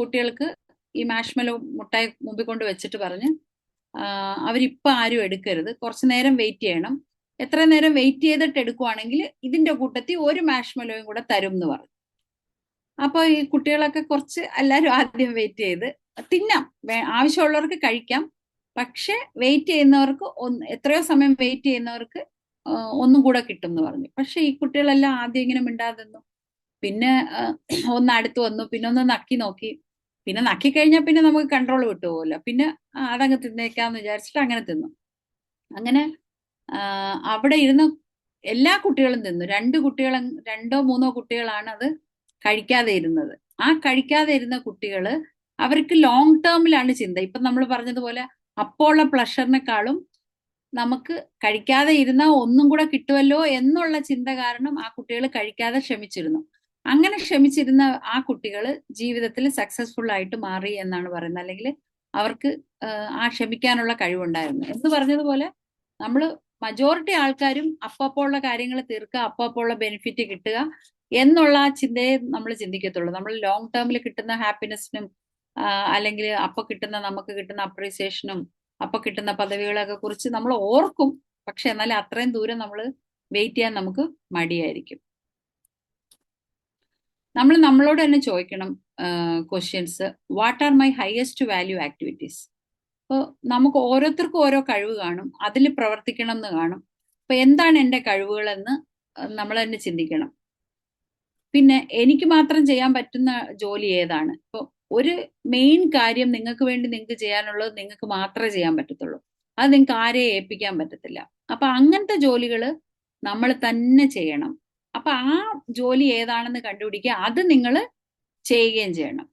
കുട്ടികൾക്ക് ഈ മാഷ്മലോ മുട്ടായി മുമ്പിൽ കൊണ്ട് വെച്ചിട്ട് പറഞ്ഞ് അവരിപ്പം ആരും എടുക്കരുത്, കുറച്ചു നേരം വെയിറ്റ് ചെയ്യണം. എത്ര നേരം വെയിറ്റ് ചെയ്തിട്ട് എടുക്കുവാണെങ്കിൽ ഇതിന്റെ കൂട്ടത്തിൽ ഒരു മാഷ്മലോയും കൂടെ തരും എന്ന് പറഞ്ഞു. അപ്പൊ ഈ കുട്ടികളൊക്കെ എല്ലാവരും ആദ്യം വെയിറ്റ് ചെയ്ത് തിന്നാം, ആവശ്യമുള്ളവർക്ക് കഴിക്കാം. പക്ഷെ വെയിറ്റ് ചെയ്യുന്നവർക്ക് എത്രയോ സമയം വെയിറ്റ് ചെയ്യുന്നവർക്ക് ഒന്നും കൂടെ കിട്ടും എന്ന് പറഞ്ഞു. പക്ഷെ ഈ കുട്ടികളെല്ലാം ആദ്യം ഇങ്ങനെ മിണ്ടാതെ നിന്നു. പിന്നെ ഒന്ന് അടുത്ത് വന്നു, പിന്നെ ഒന്ന് നക്കി നോക്കി, പിന്നെ നക്കി കഴിഞ്ഞാൽ പിന്നെ നമുക്ക് കൺട്രോൾ വിട്ടുപോകുമല്ലോ, പിന്നെ അതങ്ങ് തിന്നേക്കാന്ന് വിചാരിച്ചിട്ട് അങ്ങനെ തിന്നു. അങ്ങനെ അവിടെ ഇരുന്ന് എല്ലാ കുട്ടികളും തിന്നു. രണ്ടോ മൂന്നോ കുട്ടികളാണ് അത് കഴിക്കാതെ ഇരുന്നത്. ആ കഴിക്കാതെ ഇരുന്ന കുട്ടികള് അവർക്ക് ലോങ് ടേമിലാണ് ചിന്ത. ഇപ്പൊ നമ്മൾ പറഞ്ഞതുപോലെ അപ്പോൾ ഉള്ള പ്ലഷറിനെക്കാളും നമുക്ക് കഴിക്കാതെ ഇരുന്നാൽ ഒന്നും കൂടെ കിട്ടുമല്ലോ എന്നുള്ള ചിന്ത കാരണം ആ കുട്ടികൾ കഴിക്കാതെ ക്ഷമിച്ചിരുന്നു. അങ്ങനെ ക്ഷമിച്ചിരുന്ന ആ കുട്ടികൾ ജീവിതത്തിൽ സക്സസ്ഫുൾ ആയിട്ട് മാറി എന്നാണ് പറയുന്നത്. അല്ലെങ്കിൽ അവർക്ക് ആ ക്ഷമിക്കാനുള്ള കഴിവുണ്ടായിരുന്നു എന്ന് പറഞ്ഞതുപോലെ നമ്മൾ മജോറിറ്റി ആൾക്കാരും അപ്പപ്പോൾ ഉള്ള കാര്യങ്ങൾ തീർക്കുക, അപ്പപ്പോൾ ഉള്ള ബെനിഫിറ്റ് കിട്ടുക എന്നുള്ള ആ ചിന്തയെ നമ്മൾ ചിന്തിക്കത്തുള്ളൂ. നമ്മൾ ലോങ് ടേമിൽ കിട്ടുന്ന ഹാപ്പിനെസ്സിനും അല്ലെങ്കിൽ അപ്പൊ നമുക്ക് കിട്ടുന്ന അപ്രീസിയേഷനും അപ്പൊ കിട്ടുന്ന പദവികളൊക്കെ കുറിച്ച് നമ്മൾ ഓർക്കും. പക്ഷെ എന്നാലും അത്രയും ദൂരം നമ്മൾ വെയിറ്റ് ചെയ്യാൻ നമുക്ക് മടിയായിരിക്കും. നമ്മൾ നമ്മളോട് തന്നെ ചോദിക്കണം questions. What are my highest value activities? അപ്പോൾ നമുക്ക് ഓരോരുത്തർക്കും ഓരോ കഴിവ് കാണും, അതിൽ പ്രവർത്തിക്കണം എന്ന് കാണും. അപ്പൊ എന്താണ് എൻ്റെ കഴിവുകളെന്ന് നമ്മൾ തന്നെ ചിന്തിക്കണം. പിന്നെ എനിക്ക് മാത്രം ചെയ്യാൻ പറ്റുന്ന ജോലി ഏതാണ്? ഇപ്പോൾ ഒരു മെയിൻ കാര്യം നിങ്ങൾക്ക് വേണ്ടി നിങ്ങൾക്ക് ചെയ്യാനുള്ളത് നിങ്ങൾക്ക് മാത്രമേ ചെയ്യാൻ പറ്റത്തുള്ളൂ. അത് നിങ്ങൾക്ക് ആരെയും ഏൽപ്പിക്കാൻ പറ്റത്തില്ല. അപ്പൊ അങ്ങനത്തെ ജോലികൾ നമ്മൾ തന്നെ ചെയ്യണം. അപ്പൊ ആ ജോലി ഏതാണെന്ന് കണ്ടുപിടിക്കുക, അത് നിങ്ങൾ ചെയ്യുകയും ചെയ്യണം.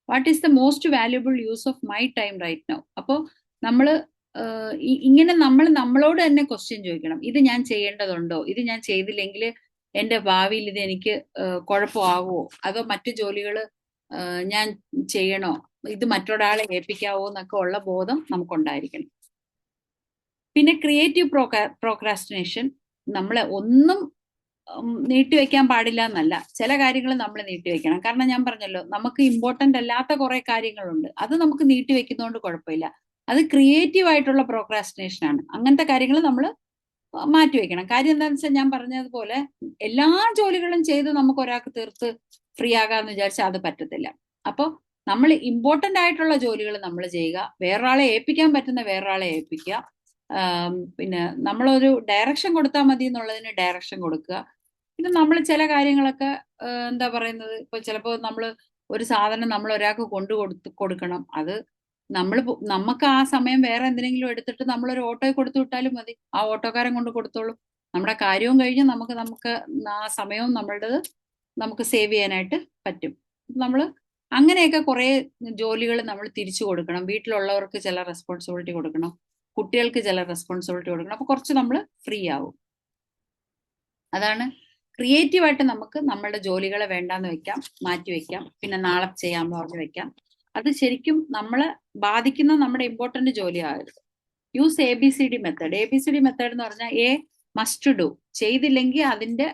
What is the most valuable use of my time right now? അപ്പോൾ നമ്മൾ ഇങ്ങനെ നമ്മളോട് തന്നെ ക്വസ്റ്റ്യൻ ചോദിക്കണം. ഇത് ഞാൻ ചെയ്യേണ്ടതുണ്ടോ? ഇത് ഞാൻ ചെയ്തില്ലെങ്കിൽ എൻ്റെ ഭാവിയിൽ ഇത് എനിക്ക് കുഴപ്പമാകുമോ? അതോ മറ്റു ജോലികൾ ഞാൻ ചെയ്യണോ? ഇത് മറ്റൊരാളെ ഏൽപ്പിക്കാവോ എന്നൊക്കെ ഉള്ള ബോധം നമുക്കുണ്ടായിരിക്കണം. പിന്നെ ക്രിയേറ്റീവ് പ്രോക്രാസ്റ്റിനേഷൻ. നമ്മളെ ഒന്നും നീട്ടിവെക്കാൻ പാടില്ല എന്നല്ല, ചില കാര്യങ്ങൾ നമ്മൾ നീട്ടിവെക്കണം. കാരണം ഞാൻ പറഞ്ഞല്ലോ, നമുക്ക് ഇമ്പോർട്ടന്റ് അല്ലാത്ത കുറെ കാര്യങ്ങളുണ്ട്, അത് നമുക്ക് നീട്ടിവെക്കുന്നതുകൊണ്ട് കുഴപ്പമില്ല. അത് ക്രിയേറ്റീവ് ആയിട്ടുള്ള പ്രോക്രാസ്റ്റിനേഷൻ ആണ്. അങ്ങനത്തെ കാര്യങ്ങൾ നമ്മൾ മാറ്റിവെക്കണം. കാര്യം എന്താണെന്ന് വെച്ചാൽ ഞാൻ പറഞ്ഞതുപോലെ എല്ലാ ജോലികളും ചെയ്ത് നമുക്ക് ഒരാൾക്ക് തീർത്ത് ഫ്രീ ആകാന്ന് വിചാരിച്ചാൽ അത് പറ്റത്തില്ല. അപ്പോൾ നമ്മൾ ഇമ്പോർട്ടന്റ് ആയിട്ടുള്ള ജോലികൾ നമ്മൾ ചെയ്യുക, വേറൊരാളെ ഏൽപ്പിക്കാൻ പറ്റുന്ന വേറൊരാളെ ഏൽപ്പിക്കുക. പിന്നെ നമ്മളൊരു ഡയറക്ഷൻ കൊടുത്താൽ മതി എന്നുള്ളതിന് ഡയറക്ഷൻ കൊടുക്കുക. പിന്നെ നമ്മൾ ചില കാര്യങ്ങളൊക്കെ എന്താ പറയുന്നത്, ഇപ്പൊ ചിലപ്പോൾ നമ്മൾ ഒരു സാധനം നമ്മൾ ഒരാൾക്ക് കൊടുക്കണം, അത് നമുക്ക് ആ സമയം വേറെ എന്തിനെങ്കിലും എടുത്തിട്ട് നമ്മളൊരു ഓട്ടോയിൽ കൊടുത്തു വിട്ടാലും മതി, ആ ഓട്ടോക്കാരൻ കൊണ്ട് കൊടുത്തോളൂ. നമ്മുടെ കാര്യവും കഴിഞ്ഞ് നമുക്ക് ആ സമയവും നമ്മളുടേത് നമുക്ക് സേവ് ചെയ്യാനായിട്ട് പറ്റും. നമ്മൾ അങ്ങനെയൊക്കെ കുറെ ജോലികൾ നമ്മൾ തിരിച്ചു കൊടുക്കണം. വീട്ടിലുള്ളവർക്ക് ചില റെസ്പോൺസിബിലിറ്റി കൊടുക്കണം, കുട്ടികൾക്ക് ചില റെസ്പോൺസിബിലിറ്റി കൊടുക്കണം. അപ്പൊ കുറച്ച് നമ്മൾ ഫ്രീ ആവും. അതാണ് ക്രിയേറ്റീവായിട്ട് നമുക്ക് നമ്മളുടെ ജോലികളെ വേണ്ടാന്ന് വെക്കാം, മാറ്റി വെക്കാം, പിന്നെ നാളെ ചെയ്യാമെന്ന് പറഞ്ഞു വെക്കാം. അത് ശരിക്കും നമ്മളെ ബാധിക്കുന്ന നമ്മുടെ ഇമ്പോർട്ടന്റ് ജോലി ആകരുത്. Use ABCD method. ABCD method എന്ന് പറഞ്ഞാൽ എ മസ്റ്റ് ഡു, ചെയ്തില്ലെങ്കിൽ അതിന്റെ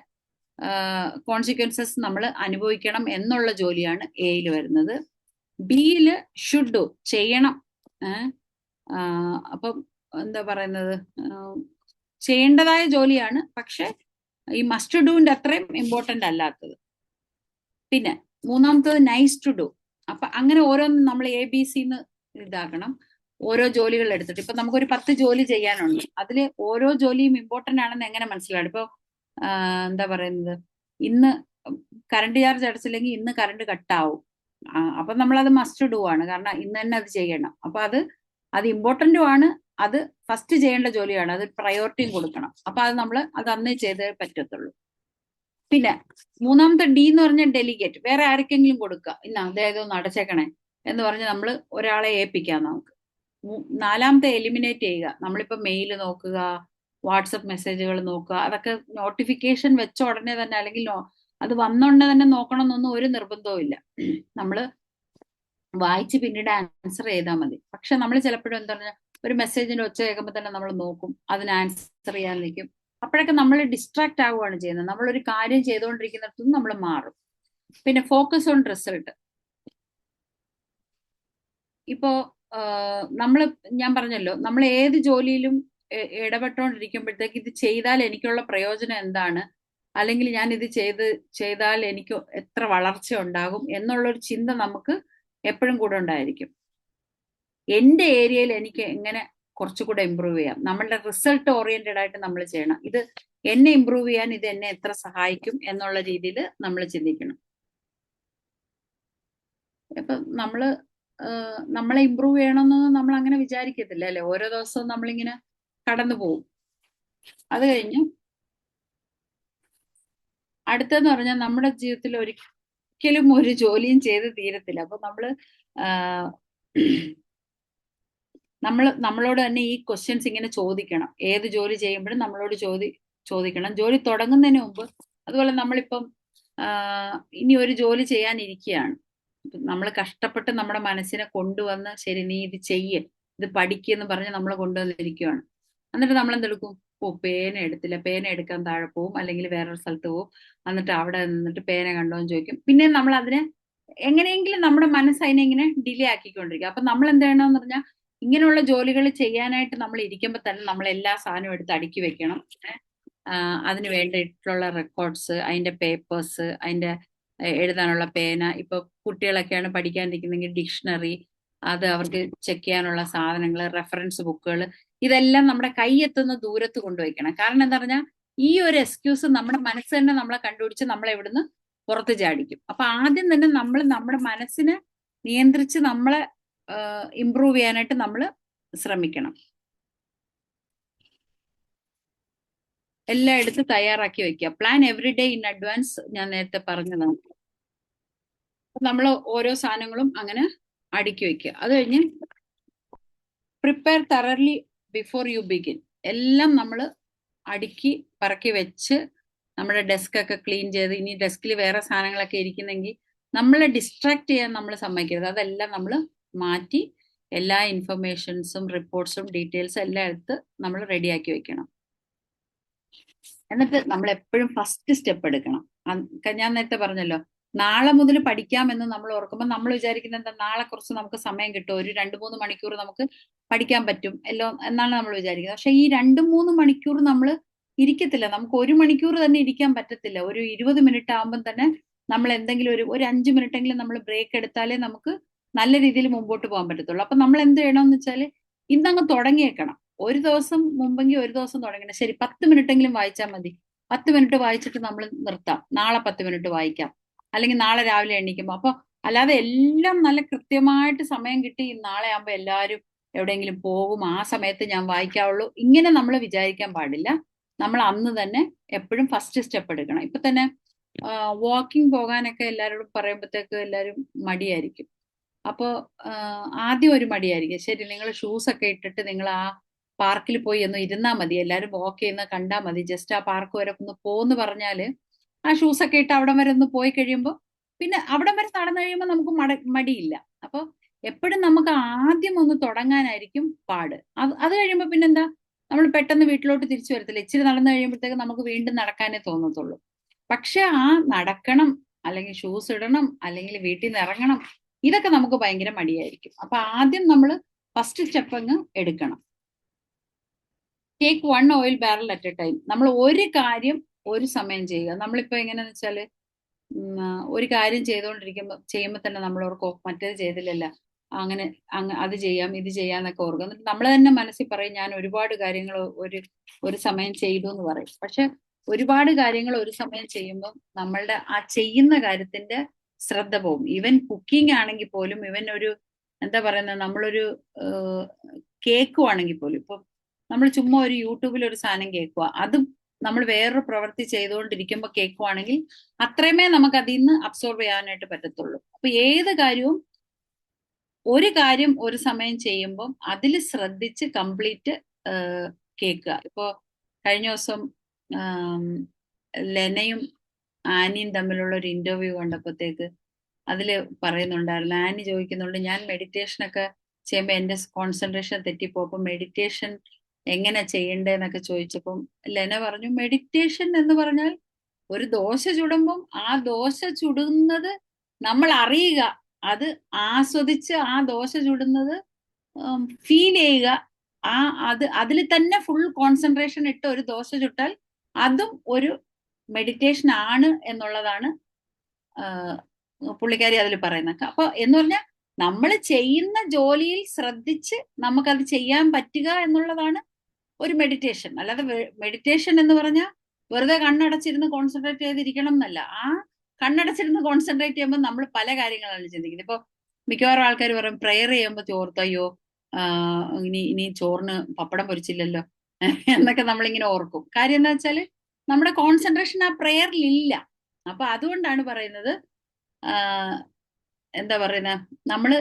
കോൺസിക്വൻസസ് നമ്മൾ അനുഭവിക്കണം എന്നുള്ള ജോലിയാണ് എയിൽ വരുന്നത്. ബിയില് ഷുഡ് ഡു, ചെയ്യണം. അപ്പം എന്താ പറയുന്നത്, ചെയ്യേണ്ടതായ ജോലിയാണ്, പക്ഷെ ഈ മസ്റ്റ് ഡുവിന്റെ അത്രയും ഇമ്പോർട്ടന്റ് അല്ലാത്തത്. പിന്നെ മൂന്നാമത്തത് നൈസ് ടു ഡു. അപ്പൊ അങ്ങനെ ഓരോന്നും നമ്മൾ ABCന്ന് ഇതാക്കണം. ഓരോ ജോലികൾ എടുത്തിട്ട് ഇപ്പൊ നമുക്കൊരു 10 ജോലി ചെയ്യാനുണ്ട്, അതില് ഓരോ ജോലിയും ഇമ്പോർട്ടന്റ് ആണെന്ന് എങ്ങനെ മനസ്സിലാവും? ഇപ്പൊ എന്താ പറയുന്നത്, ഇന്ന് കറണ്ട് ചാർജ് അടച്ചില്ലെങ്കിൽ ഇന്ന് കറണ്ട് കട്ടാവും. അപ്പൊ നമ്മളത് മസ്റ്റ് ഡു ആണ്, കാരണം ഇന്ന് തന്നെ അത് ചെയ്യണം. അപ്പൊ അത് ഇമ്പോർട്ടന്റും ആണ്, അത് ഫസ്റ്റ് ചെയ്യേണ്ട ജോലിയാണ്, അത് പ്രയോറിറ്റിയും കൊടുക്കണം. അപ്പൊ അത് അന്നേ ചെയ്തേ പറ്റത്തുള്ളൂ. പിന്നെ മൂന്നാമത്തെ D എന്ന് പറഞ്ഞാൽ ഡെലിഗേറ്റ്. വേറെ ആർക്കെങ്കിലും കൊടുക്കുക, ഇന്ന അതായത് ഒന്ന് അടച്ചേക്കണേ എന്ന് പറഞ്ഞ് നമ്മൾ ഒരാളെ ഏൽപ്പിക്കാം നമുക്ക്. നാലാമത്തെ എലിമിനേറ്റ് ചെയ്യുക. നമ്മളിപ്പോ മെയിൽ നോക്കുക, വാട്സപ്പ് മെസ്സേജുകൾ നോക്കുക, അതൊക്കെ നോട്ടിഫിക്കേഷൻ വെച്ച ഉടനെ തന്നെ, അല്ലെങ്കിൽ അത് വന്നോടനെ തന്നെ നോക്കണം എന്നൊന്നും ഒരു നിർബന്ധവും ഇല്ല. നമ്മൾ വായിച്ച് പിന്നീട് ആൻസർ ചെയ്താൽ മതി. പക്ഷെ നമ്മൾ ചിലപ്പോഴും എന്താ പറഞ്ഞാൽ ഒരു മെസ്സേജിന്റെ ഒച്ച കേൾക്കുമ്പോൾ തന്നെ നമ്മൾ നോക്കും, അതിന് ആൻസർ ചെയ്യാൻ നിൽക്കും. അപ്പോഴൊക്കെ നമ്മൾ ഡിസ്ട്രാക്ട് ആവുകയാണ് ചെയ്യുന്നത്. നമ്മളൊരു കാര്യം ചെയ്തുകൊണ്ടിരിക്കുന്നിടത്തുനിന്ന് നമ്മൾ മാറും. പിന്നെ ഫോക്കസ് ഓൺ റിസൾട്ട്. ഇപ്പോ ഞാൻ പറഞ്ഞല്ലോ, നമ്മൾ ഏത് ജോലിയിലും ഇടപെട്ടുകൊണ്ടിരിക്കുമ്പോഴത്തേക്ക് ഇത് ചെയ്താൽ എനിക്കുള്ള പ്രയോജനം എന്താണ്, അല്ലെങ്കിൽ ഞാൻ ഇത് ചെയ്താൽ എനിക്ക് എത്ര വളർച്ച ഉണ്ടാകും എന്നുള്ളൊരു ചിന്ത നമുക്ക് എപ്പോഴും കൂടെ ഉണ്ടായിരിക്കും. എൻ്റെ ഏരിയയിൽ എനിക്ക് എങ്ങനെ കുറച്ചുകൂടെ ഇമ്പ്രൂവ് ചെയ്യാം. നമ്മളുടെ റിസൾട്ട് ഓറിയന്റഡ് ആയിട്ട് നമ്മൾ ചെയ്യണം. ഇത് എന്നെ ഇമ്പ്രൂവ് ചെയ്യാൻ ഇത് എന്നെ എത്ര സഹായിക്കും എന്നുള്ള രീതിയിൽ നമ്മൾ ചിന്തിക്കണം. ഇപ്പൊ നമ്മളെ ഇമ്പ്രൂവ് ചെയ്യണമെന്നൊന്നും നമ്മൾ അങ്ങനെ വിചാരിക്കത്തില്ല അല്ലെ. ഓരോ ദിവസവും നമ്മളിങ്ങനെ കടന്നു പോകും. അത് കഴിഞ്ഞ് അടുത്തെന്ന് പറഞ്ഞാൽ നമ്മുടെ ജീവിതത്തിൽ ഒരിക്കലും ഒരു ജോലിയും ചെയ്ത് തീരത്തില്ല. അപ്പൊ നമ്മളോട് തന്നെ ഈ ക്വസ്റ്റ്യൻസ് ഇങ്ങനെ ചോദിക്കണം. ഏത് ജോലി ചെയ്യുമ്പോഴും നമ്മളോട് ചോദിക്കണം. ജോലി തുടങ്ങുന്നതിന് മുമ്പ്, അതുപോലെ നമ്മളിപ്പം ഇനി ഒരു ജോലി ചെയ്യാനിരിക്കുകയാണ്. നമ്മൾ കഷ്ടപ്പെട്ട് നമ്മുടെ മനസ്സിനെ കൊണ്ടുവന്ന് ശരി നീ ഇത് ചെയ്യ്, ഇത് പഠിക്കെന്ന് പറഞ്ഞ് നമ്മളെ കൊണ്ടുവന്നിരിക്കുകയാണ്. എന്നിട്ട് നമ്മൾ എന്തെടുക്കും? പേന എടുത്തില്ല, പേന എടുക്കാൻ താഴെ പോവും, അല്ലെങ്കിൽ വേറൊരു സ്ഥലത്ത് പോവും. എന്നിട്ട് അവിടെ നിന്നിട്ട് പേന കണ്ടോന്ന് ചോദിക്കും. പിന്നെ നമ്മൾ അതിനെ എങ്ങനെയെങ്കിലും നമ്മുടെ മനസ്സ് അതിനെ ഇങ്ങനെ ഡിലേ ആക്കിക്കൊണ്ടിരിക്കും. അപ്പൊ നമ്മൾ എന്ത് ചെയ്യണമെന്ന് പറഞ്ഞാൽ ഇങ്ങനെയുള്ള ജോലികൾ ചെയ്യാനായിട്ട് നമ്മൾ ഇരിക്കുമ്പോൾ തന്നെ നമ്മൾ എല്ലാ സാധനവും എടുത്ത് അടുക്കി വെക്കണം. അതിന് വേണ്ടിയിട്ടുള്ള റെക്കോർഡ്സ്, അതിന്റെ പേപ്പേഴ്സ്, അതിന്റെ എഴുതാനുള്ള പേന, ഇപ്പൊ കുട്ടികളൊക്കെയാണ് പഠിക്കാനിരിക്കുന്നെങ്കിൽ ഡിക്ഷണറി, അത് അവർക്ക് ചെക്ക് ചെയ്യാനുള്ള സാധനങ്ങൾ, റെഫറൻസ് ബുക്കുകൾ, ഇതെല്ലാം നമ്മുടെ കൈയെത്തുന്ന ദൂരത്ത് കൊണ്ടുവയ്ക്കണം. കാരണം എന്താ പറഞ്ഞാൽ ഈ ഒരു എക്സ്ക്യൂസ് നമ്മുടെ മനസ്സ് തന്നെ നമ്മളെ കണ്ടുപിടിച്ച് നമ്മളെ ഇവിടുന്ന് പുറത്ത് ചാടിക്കും. അപ്പൊ ആദ്യം തന്നെ നമ്മൾ നമ്മുടെ മനസ്സിനെ നിയന്ത്രിച്ച് നമ്മളെ ഇമ്പ്രൂവ് ചെയ്യാനായിട്ട് നമ്മൾ ശ്രമിക്കണം. എല്ലാം എടുത്ത് തയ്യാറാക്കി വെക്കുക. Plan every day in advance, ഞാൻ നേരത്തെ പറഞ്ഞതാണ്. നമ്മൾ ഓരോ സാധനങ്ങളും അങ്ങനെ അടുക്കി വെക്കുക. അത് കഴിഞ്ഞ് പ്രിപ്പയർ തറർലി ബിഫോർ യു ബിഗിൻ. എല്ലാം നമ്മൾ അടുക്കി പറക്കി വെച്ച് നമ്മുടെ ഡെസ്ക് ഒക്കെ ക്ലീൻ ചെയ്ത്, ഇനി ഡെസ്കിൽ വേറെ സാധനങ്ങളൊക്കെ ഇരിക്കുന്നെങ്കിൽ നമ്മളെ ഡിസ്ട്രാക്ട് ചെയ്യാൻ നമ്മൾ സമ്മതിക്കരുത്. അതെല്ലാം നമ്മൾ മാറ്റി എല്ലാ ഇൻഫർമേഷൻസും റിപ്പോർട്ട്സും ഡീറ്റെയിൽസും എല്ലാം എടുത്ത് നമ്മൾ റെഡിയാക്കി വെക്കണം. എന്നിട്ട് നമ്മൾ എപ്പോഴും ഫസ്റ്റ് സ്റ്റെപ്പ് എടുക്കണം. ഞാൻ നേരത്തെ പറഞ്ഞല്ലോ, നാളെ മുതൽ പഠിക്കാമെന്ന് നമ്മൾ ഓർക്കുമ്പോൾ നമ്മൾ വിചാരിക്കുന്നത് എന്താ, നാളെ കുറച്ച് നമുക്ക് സമയം കിട്ടും, ഒരു 2-3 മണിക്കൂർ നമുക്ക് പഠിക്കാൻ പറ്റും എന്നാണ് നമ്മൾ വിചാരിക്കുന്നത്. പക്ഷെ ഈ 2-3 മണിക്കൂർ നമ്മൾ ഇരിക്കത്തില്ല. നമുക്ക് 1 മണിക്കൂർ തന്നെ ഇരിക്കാൻ പറ്റത്തില്ല. ഒരു 20 മിനിറ്റ് ആകുമ്പോൾ തന്നെ നമ്മൾ എന്തെങ്കിലും ഒരു 5 മിനിറ്റെങ്കിലും നമ്മൾ ബ്രേക്ക് എടുത്താലേ നമുക്ക് നല്ല രീതിയിൽ മുമ്പോട്ട് പോകാൻ പറ്റത്തുള്ളൂ. അപ്പൊ നമ്മൾ എന്ത് ചെയ്യണമെന്ന് വെച്ചാൽ ഇന്നങ്ങ് തുടങ്ങിയേക്കണം. ഒരു ദിവസം മുമ്പെങ്കിൽ ഒരു ദിവസം തുടങ്ങണം. ശരി 10 മിനിറ്റെങ്കിലും വായിച്ചാൽ മതി. 10 മിനിറ്റ് വായിച്ചിട്ട് നമ്മൾ നിർത്താം. നാളെ 10 മിനിറ്റ് വായിക്കാം, അല്ലെങ്കിൽ നാളെ രാവിലെ എണീക്കുമ്പോൾ. അപ്പൊ അല്ലാതെ എല്ലാം നല്ല കൃത്യമായിട്ട് സമയം കിട്ടി നാളെ ആകുമ്പോൾ എല്ലാവരും എവിടെയെങ്കിലും പോകും, ആ സമയത്ത് ഞാൻ വായിക്കാവുള്ളൂ, ഇങ്ങനെ നമ്മൾ വിചാരിക്കാൻ പാടില്ല. നമ്മൾ അന്ന് തന്നെ എപ്പോഴും ഫസ്റ്റ് സ്റ്റെപ്പ് എടുക്കണം. ഇപ്പൊ തന്നെ വാക്കിംഗ് പോകാനൊക്കെ എല്ലാവരോടും പറയുമ്പോഴത്തേക്ക് എല്ലാവരും മടിയായിരിക്കും. അപ്പോൾ ആദ്യം ഒരു മടിയായിരിക്കും. ശരി, നിങ്ങൾ ഷൂസ് ഒക്കെ ഇട്ടിട്ട് നിങ്ങൾ ആ പാർക്കിൽ പോയി ഒന്ന് ഇരുന്നാൽ മതി, എല്ലാവരും വാക്ക് ചെയ്യുന്ന കണ്ടാൽ മതി, ജസ്റ്റ് ആ പാർക്ക് വരെ ഒന്ന് പോന്ന് പറഞ്ഞാല് ആ ഷൂസ് ഒക്കെ ഇട്ട് അവിടം വരെ ഒന്ന് പോയി കഴിയുമ്പോൾ പിന്നെ അവിടം വരെ നടന്നു കഴിയുമ്പോൾ നമുക്ക് മടിയില്ല. അപ്പോൾ എപ്പോഴും നമുക്ക് ആദ്യം ഒന്ന് തുടങ്ങാനായിരിക്കും പാട്. അത് കഴിയുമ്പോൾ പിന്നെന്താ, നമ്മൾ പെട്ടെന്ന് വീട്ടിലോട്ട് തിരിച്ചു വരത്തില്ല. ഇച്ചിരി നടന്നു കഴിയുമ്പോഴത്തേക്ക് നമുക്ക് വീണ്ടും നടക്കാനേ തോന്നത്തുള്ളൂ. പക്ഷെ ആ നടക്കണം, അല്ലെങ്കിൽ ഷൂസ് ഇടണം, അല്ലെങ്കിൽ വീട്ടിൽ നിന്ന് ഇറങ്ങണം, ഇതൊക്കെ നമുക്ക് ഭയങ്കര മടിയായിരിക്കും. അപ്പൊ ആദ്യം നമ്മൾ ഫസ്റ്റ് സ്റ്റെപ്പ് അങ്ങ് എടുക്കണം. Take 1 oil barrel at A time. നമ്മൾ ഒരു കാര്യം ഒരു സമയം ചെയ്യുക. നമ്മളിപ്പോ എങ്ങനെയാന്ന് വെച്ചാല് ഒരു കാര്യം ചെയ്യുമ്പോൾ തന്നെ നമ്മൾ ഓർക്കും മറ്റേത് ചെയ്തില്ലല്ല, അങ്ങനെ അത് ചെയ്യാം ഇത് ചെയ്യാന്നൊക്കെ ഓർക്കും. എന്നിട്ട് നമ്മൾ തന്നെ മനസ്സിൽ പറയും ഞാൻ ഒരുപാട് കാര്യങ്ങൾ ഒരു സമയം ചെയ്തു എന്ന് പറയും. പക്ഷെ ഒരുപാട് കാര്യങ്ങൾ ഒരു സമയം ചെയ്യുമ്പോൾ നമ്മളുടെ ആ ചെയ്യുന്ന കാര്യത്തിന്റെ ശ്രദ്ധ പോകും. ഈവൻ കുക്കിംഗ് ആണെങ്കിൽ പോലും, ഇവൻ എന്താ പറയുന്നത്, നമ്മളൊരു കേക്കുവാണെങ്കിൽ പോലും, ഇപ്പൊ നമ്മൾ ചുമ്മാ ഒരു യൂട്യൂബിൽ ഒരു സാധനം കേൾക്കുക, അതും നമ്മൾ വേറൊരു പ്രവൃത്തി ചെയ്തുകൊണ്ടിരിക്കുമ്പോൾ കേൾക്കുവാണെങ്കിൽ അത്രയുമേ നമുക്ക് അതിൽ നിന്ന് അബ്സോർവ് ചെയ്യാനായിട്ട് പറ്റത്തുള്ളൂ. അപ്പൊ ഏത് കാര്യവും ഒരു കാര്യം ഒരു സമയം ചെയ്യുമ്പോൾ അതിൽ ശ്രദ്ധിച്ച് കംപ്ലീറ്റ് കേൾക്കുക. ഇപ്പോ കഴിഞ്ഞ ദിവസം ലെനയും ആനിയും തമ്മിലുള്ള ഒരു ഇന്റർവ്യൂ കണ്ടപ്പോഴത്തേക്ക് അതില് പറയുന്നുണ്ടായിരുന്നു, ആനി ചോദിക്കുന്നുണ്ട് ഞാൻ മെഡിറ്റേഷനൊക്കെ ചെയ്യുമ്പോൾ എന്റെ കോൺസെൻട്രേഷൻ തെറ്റിപ്പോ, അപ്പൊ മെഡിറ്റേഷൻ എങ്ങനെ ചെയ്യണ്ടേന്നൊക്കെ ചോദിച്ചപ്പം ലെന പറഞ്ഞു, മെഡിറ്റേഷൻ എന്ന് പറഞ്ഞാൽ ഒരു ദോശ ചുടുമ്പം ആ ദോശ ചുടുന്നത് നമ്മൾ അറിയുക, അത് ആസ്വദിച്ച് ആ ദോശ ചുടുന്നത് ഫീൽ ചെയ്യുക, അതിൽ തന്നെ ഫുൾ കോൺസെൻട്രേഷൻ ഇട്ട് ഒരു ദോശ ചുട്ടാൽ അതും ഒരു മെഡിറ്റേഷൻ ആണ് എന്നുള്ളതാണ് പുള്ളിക്കാരി അതിൽ പറയുന്നത്. അപ്പൊ എന്ന് പറഞ്ഞാൽ നമ്മൾ ചെയ്യുന്ന ജോലിയിൽ ശ്രദ്ധിച്ച് നമുക്കത് ചെയ്യാൻ പറ്റുക എന്നുള്ളതാണ് ഒരു മെഡിറ്റേഷൻ. അല്ലാതെ മെഡിറ്റേഷൻ എന്ന് പറഞ്ഞാൽ വെറുതെ കണ്ണടച്ചിരുന്ന് കോൺസെൻട്രേറ്റ് ചെയ്തിരിക്കണം എന്നല്ല. ആ കണ്ണടച്ചിരുന്ന് കോൺസെൻട്രേറ്റ് ചെയ്യുമ്പോൾ നമ്മൾ പല കാര്യങ്ങളാണ് ചിന്തിക്കുന്നത്. ഇപ്പൊ മിക്കവാറും ആൾക്കാർ പറയും പ്രെയർ ചെയ്യുമ്പോൾ ചോർത്ത് അയ്യോ ഇനി ചോറിന് പപ്പടം പൊരിച്ചില്ലല്ലോ എന്നൊക്കെ നമ്മളിങ്ങനെ ഓർക്കും. കാര്യം എന്താ വെച്ചാല് നമ്മുടെ കോൺസെൻട്രേഷൻ ആ പ്രെയറിൽ ഇല്ല. അപ്പൊ അതുകൊണ്ടാണ് പറയുന്നത് എന്താ പറയുന്ന നമ്മൾ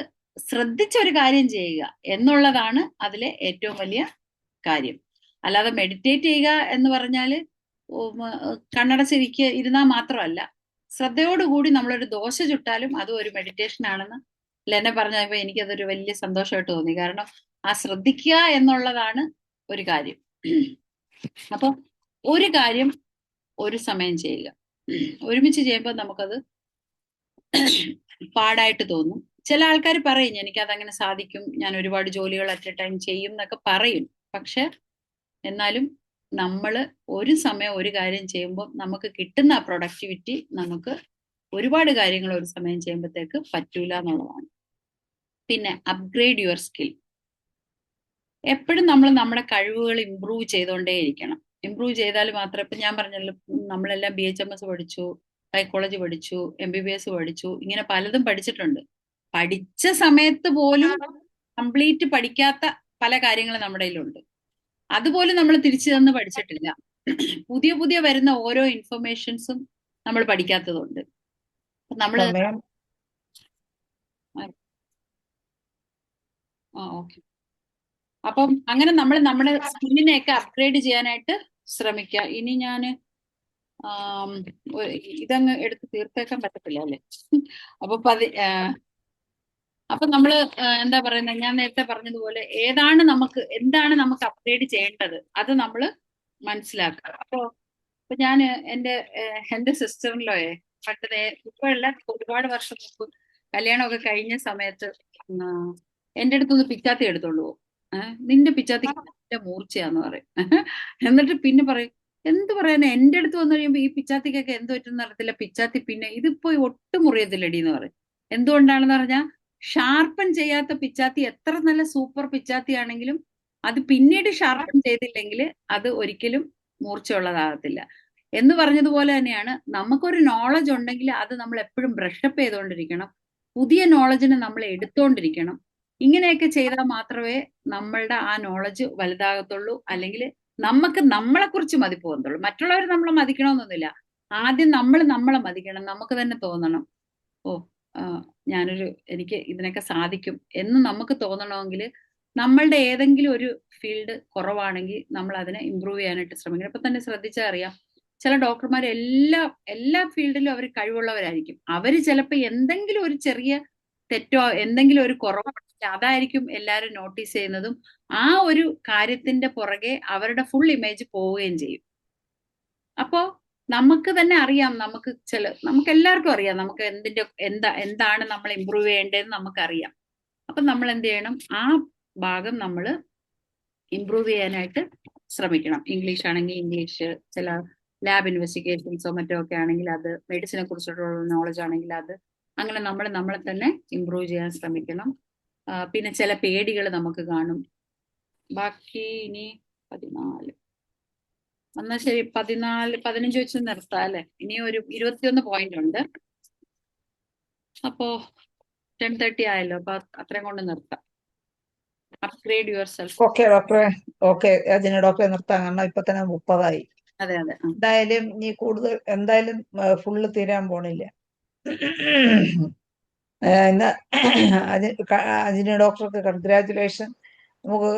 ശ്രദ്ധിച്ച ഒരു കാര്യം ചെയ്യുക എന്നുള്ളതാണ് അതിലെ ഏറ്റവും വലിയ കാര്യം. അല്ലാതെ മെഡിറ്റേറ്റ് ചെയ്യുക എന്ന് പറഞ്ഞാൽ ഇരുന്നാൽ മാത്രമല്ല, ശ്രദ്ധയോടുകൂടി നമ്മളൊരു ദോശ ചുട്ടാലും അതും ഒരു മെഡിറ്റേഷൻ ആണെന്ന് ലെന്നെ പറഞ്ഞപ്പോ എനിക്കതൊരു വലിയ സന്തോഷമായിട്ട് തോന്നി. കാരണം ആ ശ്രദ്ധിക്കുക എന്നുള്ളതാണ് ഒരു കാര്യം. അപ്പൊ ഒരു കാര്യം ഒരു സമയം ചെയ്യുക. ഒരുമിച്ച് ചെയ്യുമ്പോൾ നമുക്കത് പാടായിട്ട് തോന്നും. ചില ആൾക്കാർ പറയും എനിക്കതങ്ങനെ സാധിക്കും, ഞാൻ ഒരുപാട് ജോലികൾ അറ്റ് എ ടൈം ചെയ്യും എന്നൊക്കെ പറയും. പക്ഷെ എന്നാലും നമ്മൾ ഒരു സമയം ഒരു കാര്യം ചെയ്യുമ്പോൾ നമുക്ക് കിട്ടുന്ന പ്രൊഡക്ടിവിറ്റി നമുക്ക് ഒരുപാട് കാര്യങ്ങൾ ഒരു സമയം ചെയ്യുമ്പോഴത്തേക്ക് പറ്റൂല എന്നുള്ളതാണ്. പിന്നെ അപ്ഗ്രേഡ് യുവർ സ്കിൽ. എപ്പോഴും നമ്മൾ നമ്മുടെ കഴിവുകൾ ഇമ്പ്രൂവ് ചെയ്തുകൊണ്ടേയിരിക്കണം. ഇമ്പ്രൂവ് ചെയ്താൽ മാത്രമേ, ഇപ്പം ഞാൻ പറഞ്ഞല്ലോ നമ്മളെല്ലാം BHMS പഠിച്ചു, സൈക്കോളജി പഠിച്ചു, MBBS പഠിച്ചു, ഇങ്ങനെ പലതും പഠിച്ചിട്ടുണ്ട്. പഠിച്ച സമയത്ത് പോലും കംപ്ലീറ്റ് പഠിക്കാത്ത പല കാര്യങ്ങളും നമ്മുടെ കയ്യിലുണ്ട്. അതുപോലും നമ്മൾ തിരിച്ചു തന്ന് പഠിച്ചിട്ടില്ല. പുതിയ പുതിയ വരുന്ന ഓരോ ഇൻഫർമേഷൻസും നമ്മൾ പഠിക്കാത്തതുണ്ട്. നമ്മൾ ഓക്കെ. അപ്പം അങ്ങനെ നമ്മൾ നമ്മുടെ സ്കില്ലിനെയൊക്കെ അപ്ഗ്രേഡ് ചെയ്യാനായിട്ട് ശ്രമിക്കുക. ഇനി ഞാൻ ഇതങ്ങ് എടുത്ത് തീർത്തേക്കാൻ പറ്റത്തില്ല അല്ലേ? അപ്പൊ അപ്പൊ നമ്മള് എന്താ പറയുന്നത്, ഞാൻ നേരത്തെ പറഞ്ഞതുപോലെ എന്താണ് നമുക്ക് അപ്ഗ്രേഡ് ചെയ്യേണ്ടത് അത് നമ്മൾ മനസ്സിലാക്കുക. അപ്പൊ ഞാൻ എന്റെ സിസ്റ്ററിലോയെ പണ്ട് ഇപ്പോഴല്ല, ഒരുപാട് വർഷം മുമ്പ് കല്യാണമൊക്കെ കഴിഞ്ഞ സമയത്ത് എന്റെ അടുത്തൊന്ന് പിച്ചാത്തി എടുത്തോളൂ, നിന്റെ പിച്ചാത്തിക്ക് മൂർച്ചയാന്ന് പറയും. എന്നിട്ട് പിന്നെ പറയും എന്ത് പറയാനാ, എന്റെ അടുത്ത് വന്നു കഴിയുമ്പോ ഈ പിച്ചാത്തിക്കൊക്കെ എന്ത് പറ്റുന്ന അറിയത്തില്ല, പിച്ചാത്തി പിന്നെ ഇതിപ്പോ ഒട്ടും മുറിയത്തില്ലടി എന്ന് പറയും. എന്തുകൊണ്ടാണെന്ന് പറഞ്ഞാൽ ഷാർപ്പൺ ചെയ്യാത്ത പിച്ചാത്തി എത്ര നല്ല സൂപ്പർ പിച്ചാത്തി ആണെങ്കിലും അത് പിന്നീട് ഷാർപ്പൺ ചെയ്തില്ലെങ്കിൽ അത് ഒരിക്കലും മൂർച്ചയുള്ളതാകത്തില്ല. എന്ന് പറഞ്ഞതുപോലെ തന്നെയാണ് നമുക്കൊരു നോളജ് ഉണ്ടെങ്കിൽ അത് നമ്മൾ എപ്പോഴും ബ്രഷപ്പ് ചെയ്തുകൊണ്ടിരിക്കണം, പുതിയ നോളജിനെ നമ്മൾ എടുത്തുകൊണ്ടിരിക്കണം. ഇങ്ങനെയൊക്കെ ചെയ്താൽ മാത്രമേ നമ്മളുടെ ആ നോളജ് വലുതാകത്തുള്ളൂ. അല്ലെങ്കിൽ നമുക്ക് നമ്മളെ കുറിച്ച് മതിപ്പ് തോന്നത്തുള്ളൂ. മറ്റുള്ളവർ നമ്മളെ മതിക്കണമെന്നൊന്നുമില്ല, ആദ്യം നമ്മൾ നമ്മളെ മതിക്കണം. നമുക്ക് തന്നെ തോന്നണം ഓ എനിക്ക് ഇതിനൊക്കെ സാധിക്കും എന്ന് നമുക്ക് തോന്നണമെങ്കിൽ നമ്മളുടെ ഏതെങ്കിലും ഒരു ഫീൽഡ് കുറവാണെങ്കിൽ നമ്മൾ അതിനെ ഇമ്പ്രൂവ് ചെയ്യാനായിട്ട് ശ്രമിക്കണം. ഇപ്പൊ തന്നെ ശ്രദ്ധിച്ചാൽ അറിയാം, ചില ഡോക്ടർമാർ എല്ലാ ഫീൽഡിലും അവർ കഴിവുള്ളവരായിരിക്കും. അവർ ചിലപ്പോൾ എന്തെങ്കിലും ഒരു ചെറിയ തെറ്റോ എന്തെങ്കിലും ഒരു കുറവോ അതായിരിക്കും എല്ലാവരും നോട്ടീസ് ചെയ്യുന്നതും ആ ഒരു കാര്യത്തിന്റെ പുറകെ അവരുടെ ഫുൾ ഇമേജ് പോവുകയും ചെയ്യും. അപ്പോ നമുക്ക് തന്നെ അറിയാം, നമുക്ക് എല്ലാവർക്കും അറിയാം നമുക്ക് എന്താണ് നമ്മൾ ഇമ്പ്രൂവ് ചെയ്യേണ്ടതെന്ന് നമുക്കറിയാം. അപ്പൊ നമ്മൾ എന്ത് ചെയ്യണം, ആ ഭാഗം നമ്മൾ ഇമ്പ്രൂവ് ചെയ്യാനായിട്ട് ശ്രമിക്കണം. ഇംഗ്ലീഷ് ആണെങ്കിൽ ഇംഗ്ലീഷ്, ചില ലാബ് ഇൻവെസ്റ്റിഗേഷൻസോ മറ്റോ ഒക്കെ ആണെങ്കിൽ അത്, മെഡിസിനെ കുറിച്ചിട്ടുള്ള നോളജ് ആണെങ്കിൽ അത്, അങ്ങനെ നമ്മളെ തന്നെ ഇമ്പ്രൂവ് ചെയ്യാൻ ശ്രമിക്കണം. പിന്നെ ചില പേടികൾ നമുക്ക് കാണും. ബാക്കി ഇനി 14 എന്നാ ശരി, 15 വെച്ച് നിർത്താം അല്ലെ? ഇനി ഒരു 21 പോയിന്റ് ഉണ്ട്. അപ്പോ 10:30 ആയല്ലോ, അപ്പൊ അത്രയും കൊണ്ട് നിർത്താം. Upgrade your self. ഓക്കെ ഡോക്ടറെ, ഓക്കെ ഡോക്ടറെ നിർത്താം, കാരണം ഇപ്പൊ തന്നെ 30 അതെ. എന്തായാലും ഇനി കൂടുതൽ എന്തായാലും ഫുള്ള് തീരാൻ പോണില്ല. അജിന ഡോക്ടർക്ക് കൺഗ്രാറ്റുലേഷൻ. നമുക്ക്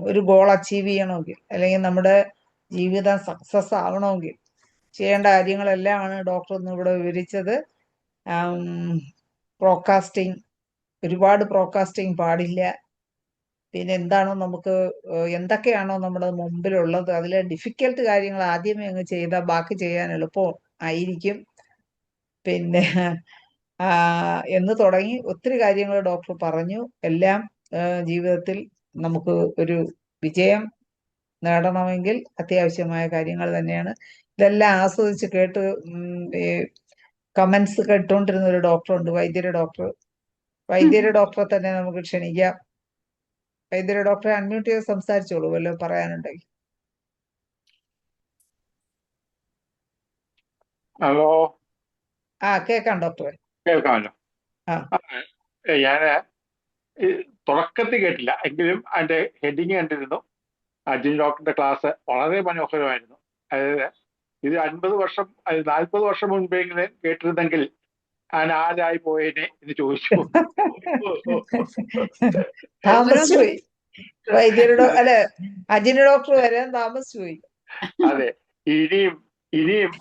ഒരു ഗോൾ അച്ചീവ് ചെയ്യണമെങ്കിൽ, അല്ലെങ്കിൽ നമ്മുടെ ജീവിതം സക്സസ് ആവണമെങ്കിൽ ചെയ്യേണ്ട കാര്യങ്ങളെല്ലാമാണ് ഡോക്ടർ ഇന്ന് ഇവിടെ വിവരിച്ചത്. ഒരുപാട് പ്രോക്കാസ്റ്റിംഗ് പാടില്ല. പിന്നെ എന്തൊക്കെയാണോ നമ്മുടെ മുമ്പിലുള്ളത് അതിലെ ഡിഫിക്കൽട്ട് കാര്യങ്ങൾ ആദ്യമേ അങ്ങ് ചെയ്താൽ ബാക്കി ചെയ്യാൻ എളുപ്പം ആയിരിക്കും. പിന്നെ എന്ന് തുടങ്ങി ഒത്തിരി കാര്യങ്ങൾ ഡോക്ടർ പറഞ്ഞു. എല്ലാം ജീവിതത്തിൽ നമുക്ക് ഒരു വിജയം നേടണമെങ്കിൽ അത്യാവശ്യമായ കാര്യങ്ങൾ തന്നെയാണ്. ഇതെല്ലാം ആസ്വദിച്ച് കേട്ട് കമന്റ്സ് കേട്ടുകൊണ്ടിരുന്ന ഒരു ഡോക്ടറുണ്ട്, വൈദ്യര് ഡോക്ടർ. വൈദ്യര് ഡോക്ടറെ തന്നെ നമുക്ക് ക്ഷണിക്കാം. വൈദ്യര് ഡോക്ടറെ അൺമ്യൂട്ട് ചെയ്ത് സംസാരിച്ചോളൂ, വല്ലതും പറയാനുണ്ടെങ്കിൽ. ഹലോ, കേക്കാം ഡോക്ടറെ. കേൾക്കാമല്ലോ. ആ. ഞാന് തുടക്കത്തിൽ കേട്ടില്ല, എങ്കിലും അതിന്റെ ഹെഡിങ് കണ്ടിരുന്നു. അജിൻ ഡോക്ടറിന്റെ ക്ലാസ് വളരെ മനോഹരമായിരുന്നു. അതായത് ഇത് 50 വർഷം 40 വർഷം മുൻപെങ്കിലും കേട്ടിരുന്നെങ്കിൽ ഞാൻ ആരായി പോയേനെ എന്ന് ചോദിച്ചു. താമസിച്ചു പോയി. വൈദ്യരുടെ അല്ല, അജിന് ഡോക്ടർ വരാൻ താമസിച്ചു പോയി. അതെ, ഇനിയും ഇനിയും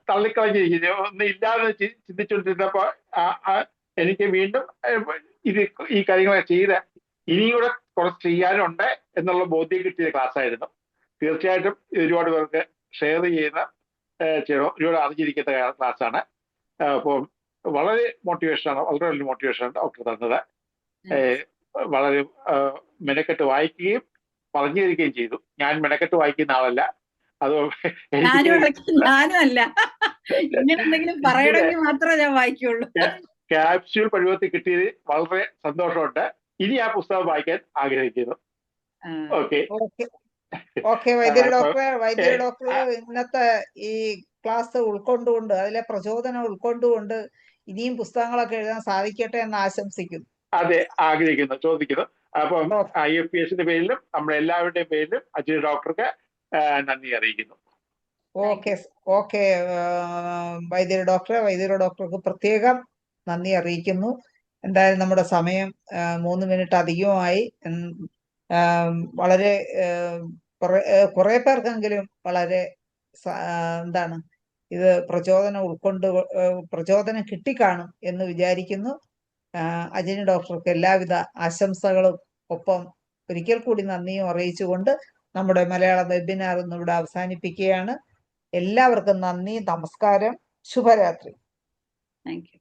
തള്ളിക്കളഞ്ഞിരിക്കുന്നു. ഒന്നും ഇല്ലാതെ ചിന്തിച്ചുകൊണ്ടിരുന്നപ്പോ എനിക്ക് വീണ്ടും ഈ കാര്യങ്ങളെ ചെയ്ത് ഇനിയും കൂടെ കുറച്ച് ചെയ്യാനുണ്ട് എന്നുള്ള ബോധ്യം കിട്ടിയ ക്ലാസ് ആയിരുന്നു. തീർച്ചയായിട്ടും ഒരുപാട് പേർക്ക് ഷെയർ ചെയ്യുന്ന ഒരുപാട് അറിഞ്ഞിരിക്കുന്ന ക്ലാസ്സാണ്. അപ്പോൾ വളരെ മോട്ടിവേഷനാണ്, വളരെ വലിയ മോട്ടിവേഷനാണ് ഡോക്ടർ തന്നത്. വളരെ മെനക്കെട്ട് വായിക്കുകയും പറഞ്ഞു തരികയും ചെയ്തു. ഞാൻ മെനക്കെട്ട് വായിക്കുന്ന ആളല്ല, അത് ക്യാപ്സ്യൂൾ പഴുവത്തിൽ കിട്ടിയത് വളരെ സന്തോഷമുണ്ട്. ഇനി ആ പുസ്തകം വായിക്കാൻ ആഗ്രഹിക്കുന്നു. ഓക്കെ വൈദ്യര് ഡോക്ടർ ഇന്നത്തെ ഈ ക്ലാസ് ഉൾക്കൊണ്ടുകൊണ്ട്, അതിലെ പ്രചോദനം ഉൾക്കൊണ്ടുകൊണ്ട് ഇനിയും പുസ്തകങ്ങളൊക്കെ എഴുതാൻ സാധിക്കട്ടെ എന്ന് ആശംസിക്കുന്നു. അതെ, ആഗ്രഹിക്കുന്നു, ചോദിക്കുന്നു. അപ്പം IFPSന്റെ പേരിലും നമ്മുടെ എല്ലാവരുടെയും പേരിലും അജിൻ ഡോക്ടർക്ക് നന്ദി അറിയിക്കുന്നു. ഓക്കെ വൈദ്യര് ഡോക്ടർക്ക് പ്രത്യേകം നന്ദി അറിയിക്കുന്നു. എന്തായാലും നമ്മുടെ സമയം 3 മിനിറ്റ് അധികമായി. വളരെ കുറെ പേർക്കെങ്കിലും വളരെ എന്താണ് ഇത് പ്രചോദനം കിട്ടിക്കാണും എന്ന് വിചാരിക്കുന്നു. അജിന് ഡോക്ടർക്ക് എല്ലാവിധ ആശംസകളും ഒപ്പം ഒരിക്കൽ കൂടി നന്ദിയും അറിയിച്ചുകൊണ്ട് നമ്മുടെ മലയാളം വെബിനാർ ഇന്നിവിടെ അവസാനിപ്പിക്കുകയാണ്. എല്ലാവർക്കും നന്ദി, നമസ്കാരം, ശുഭരാത്രി. Thank you.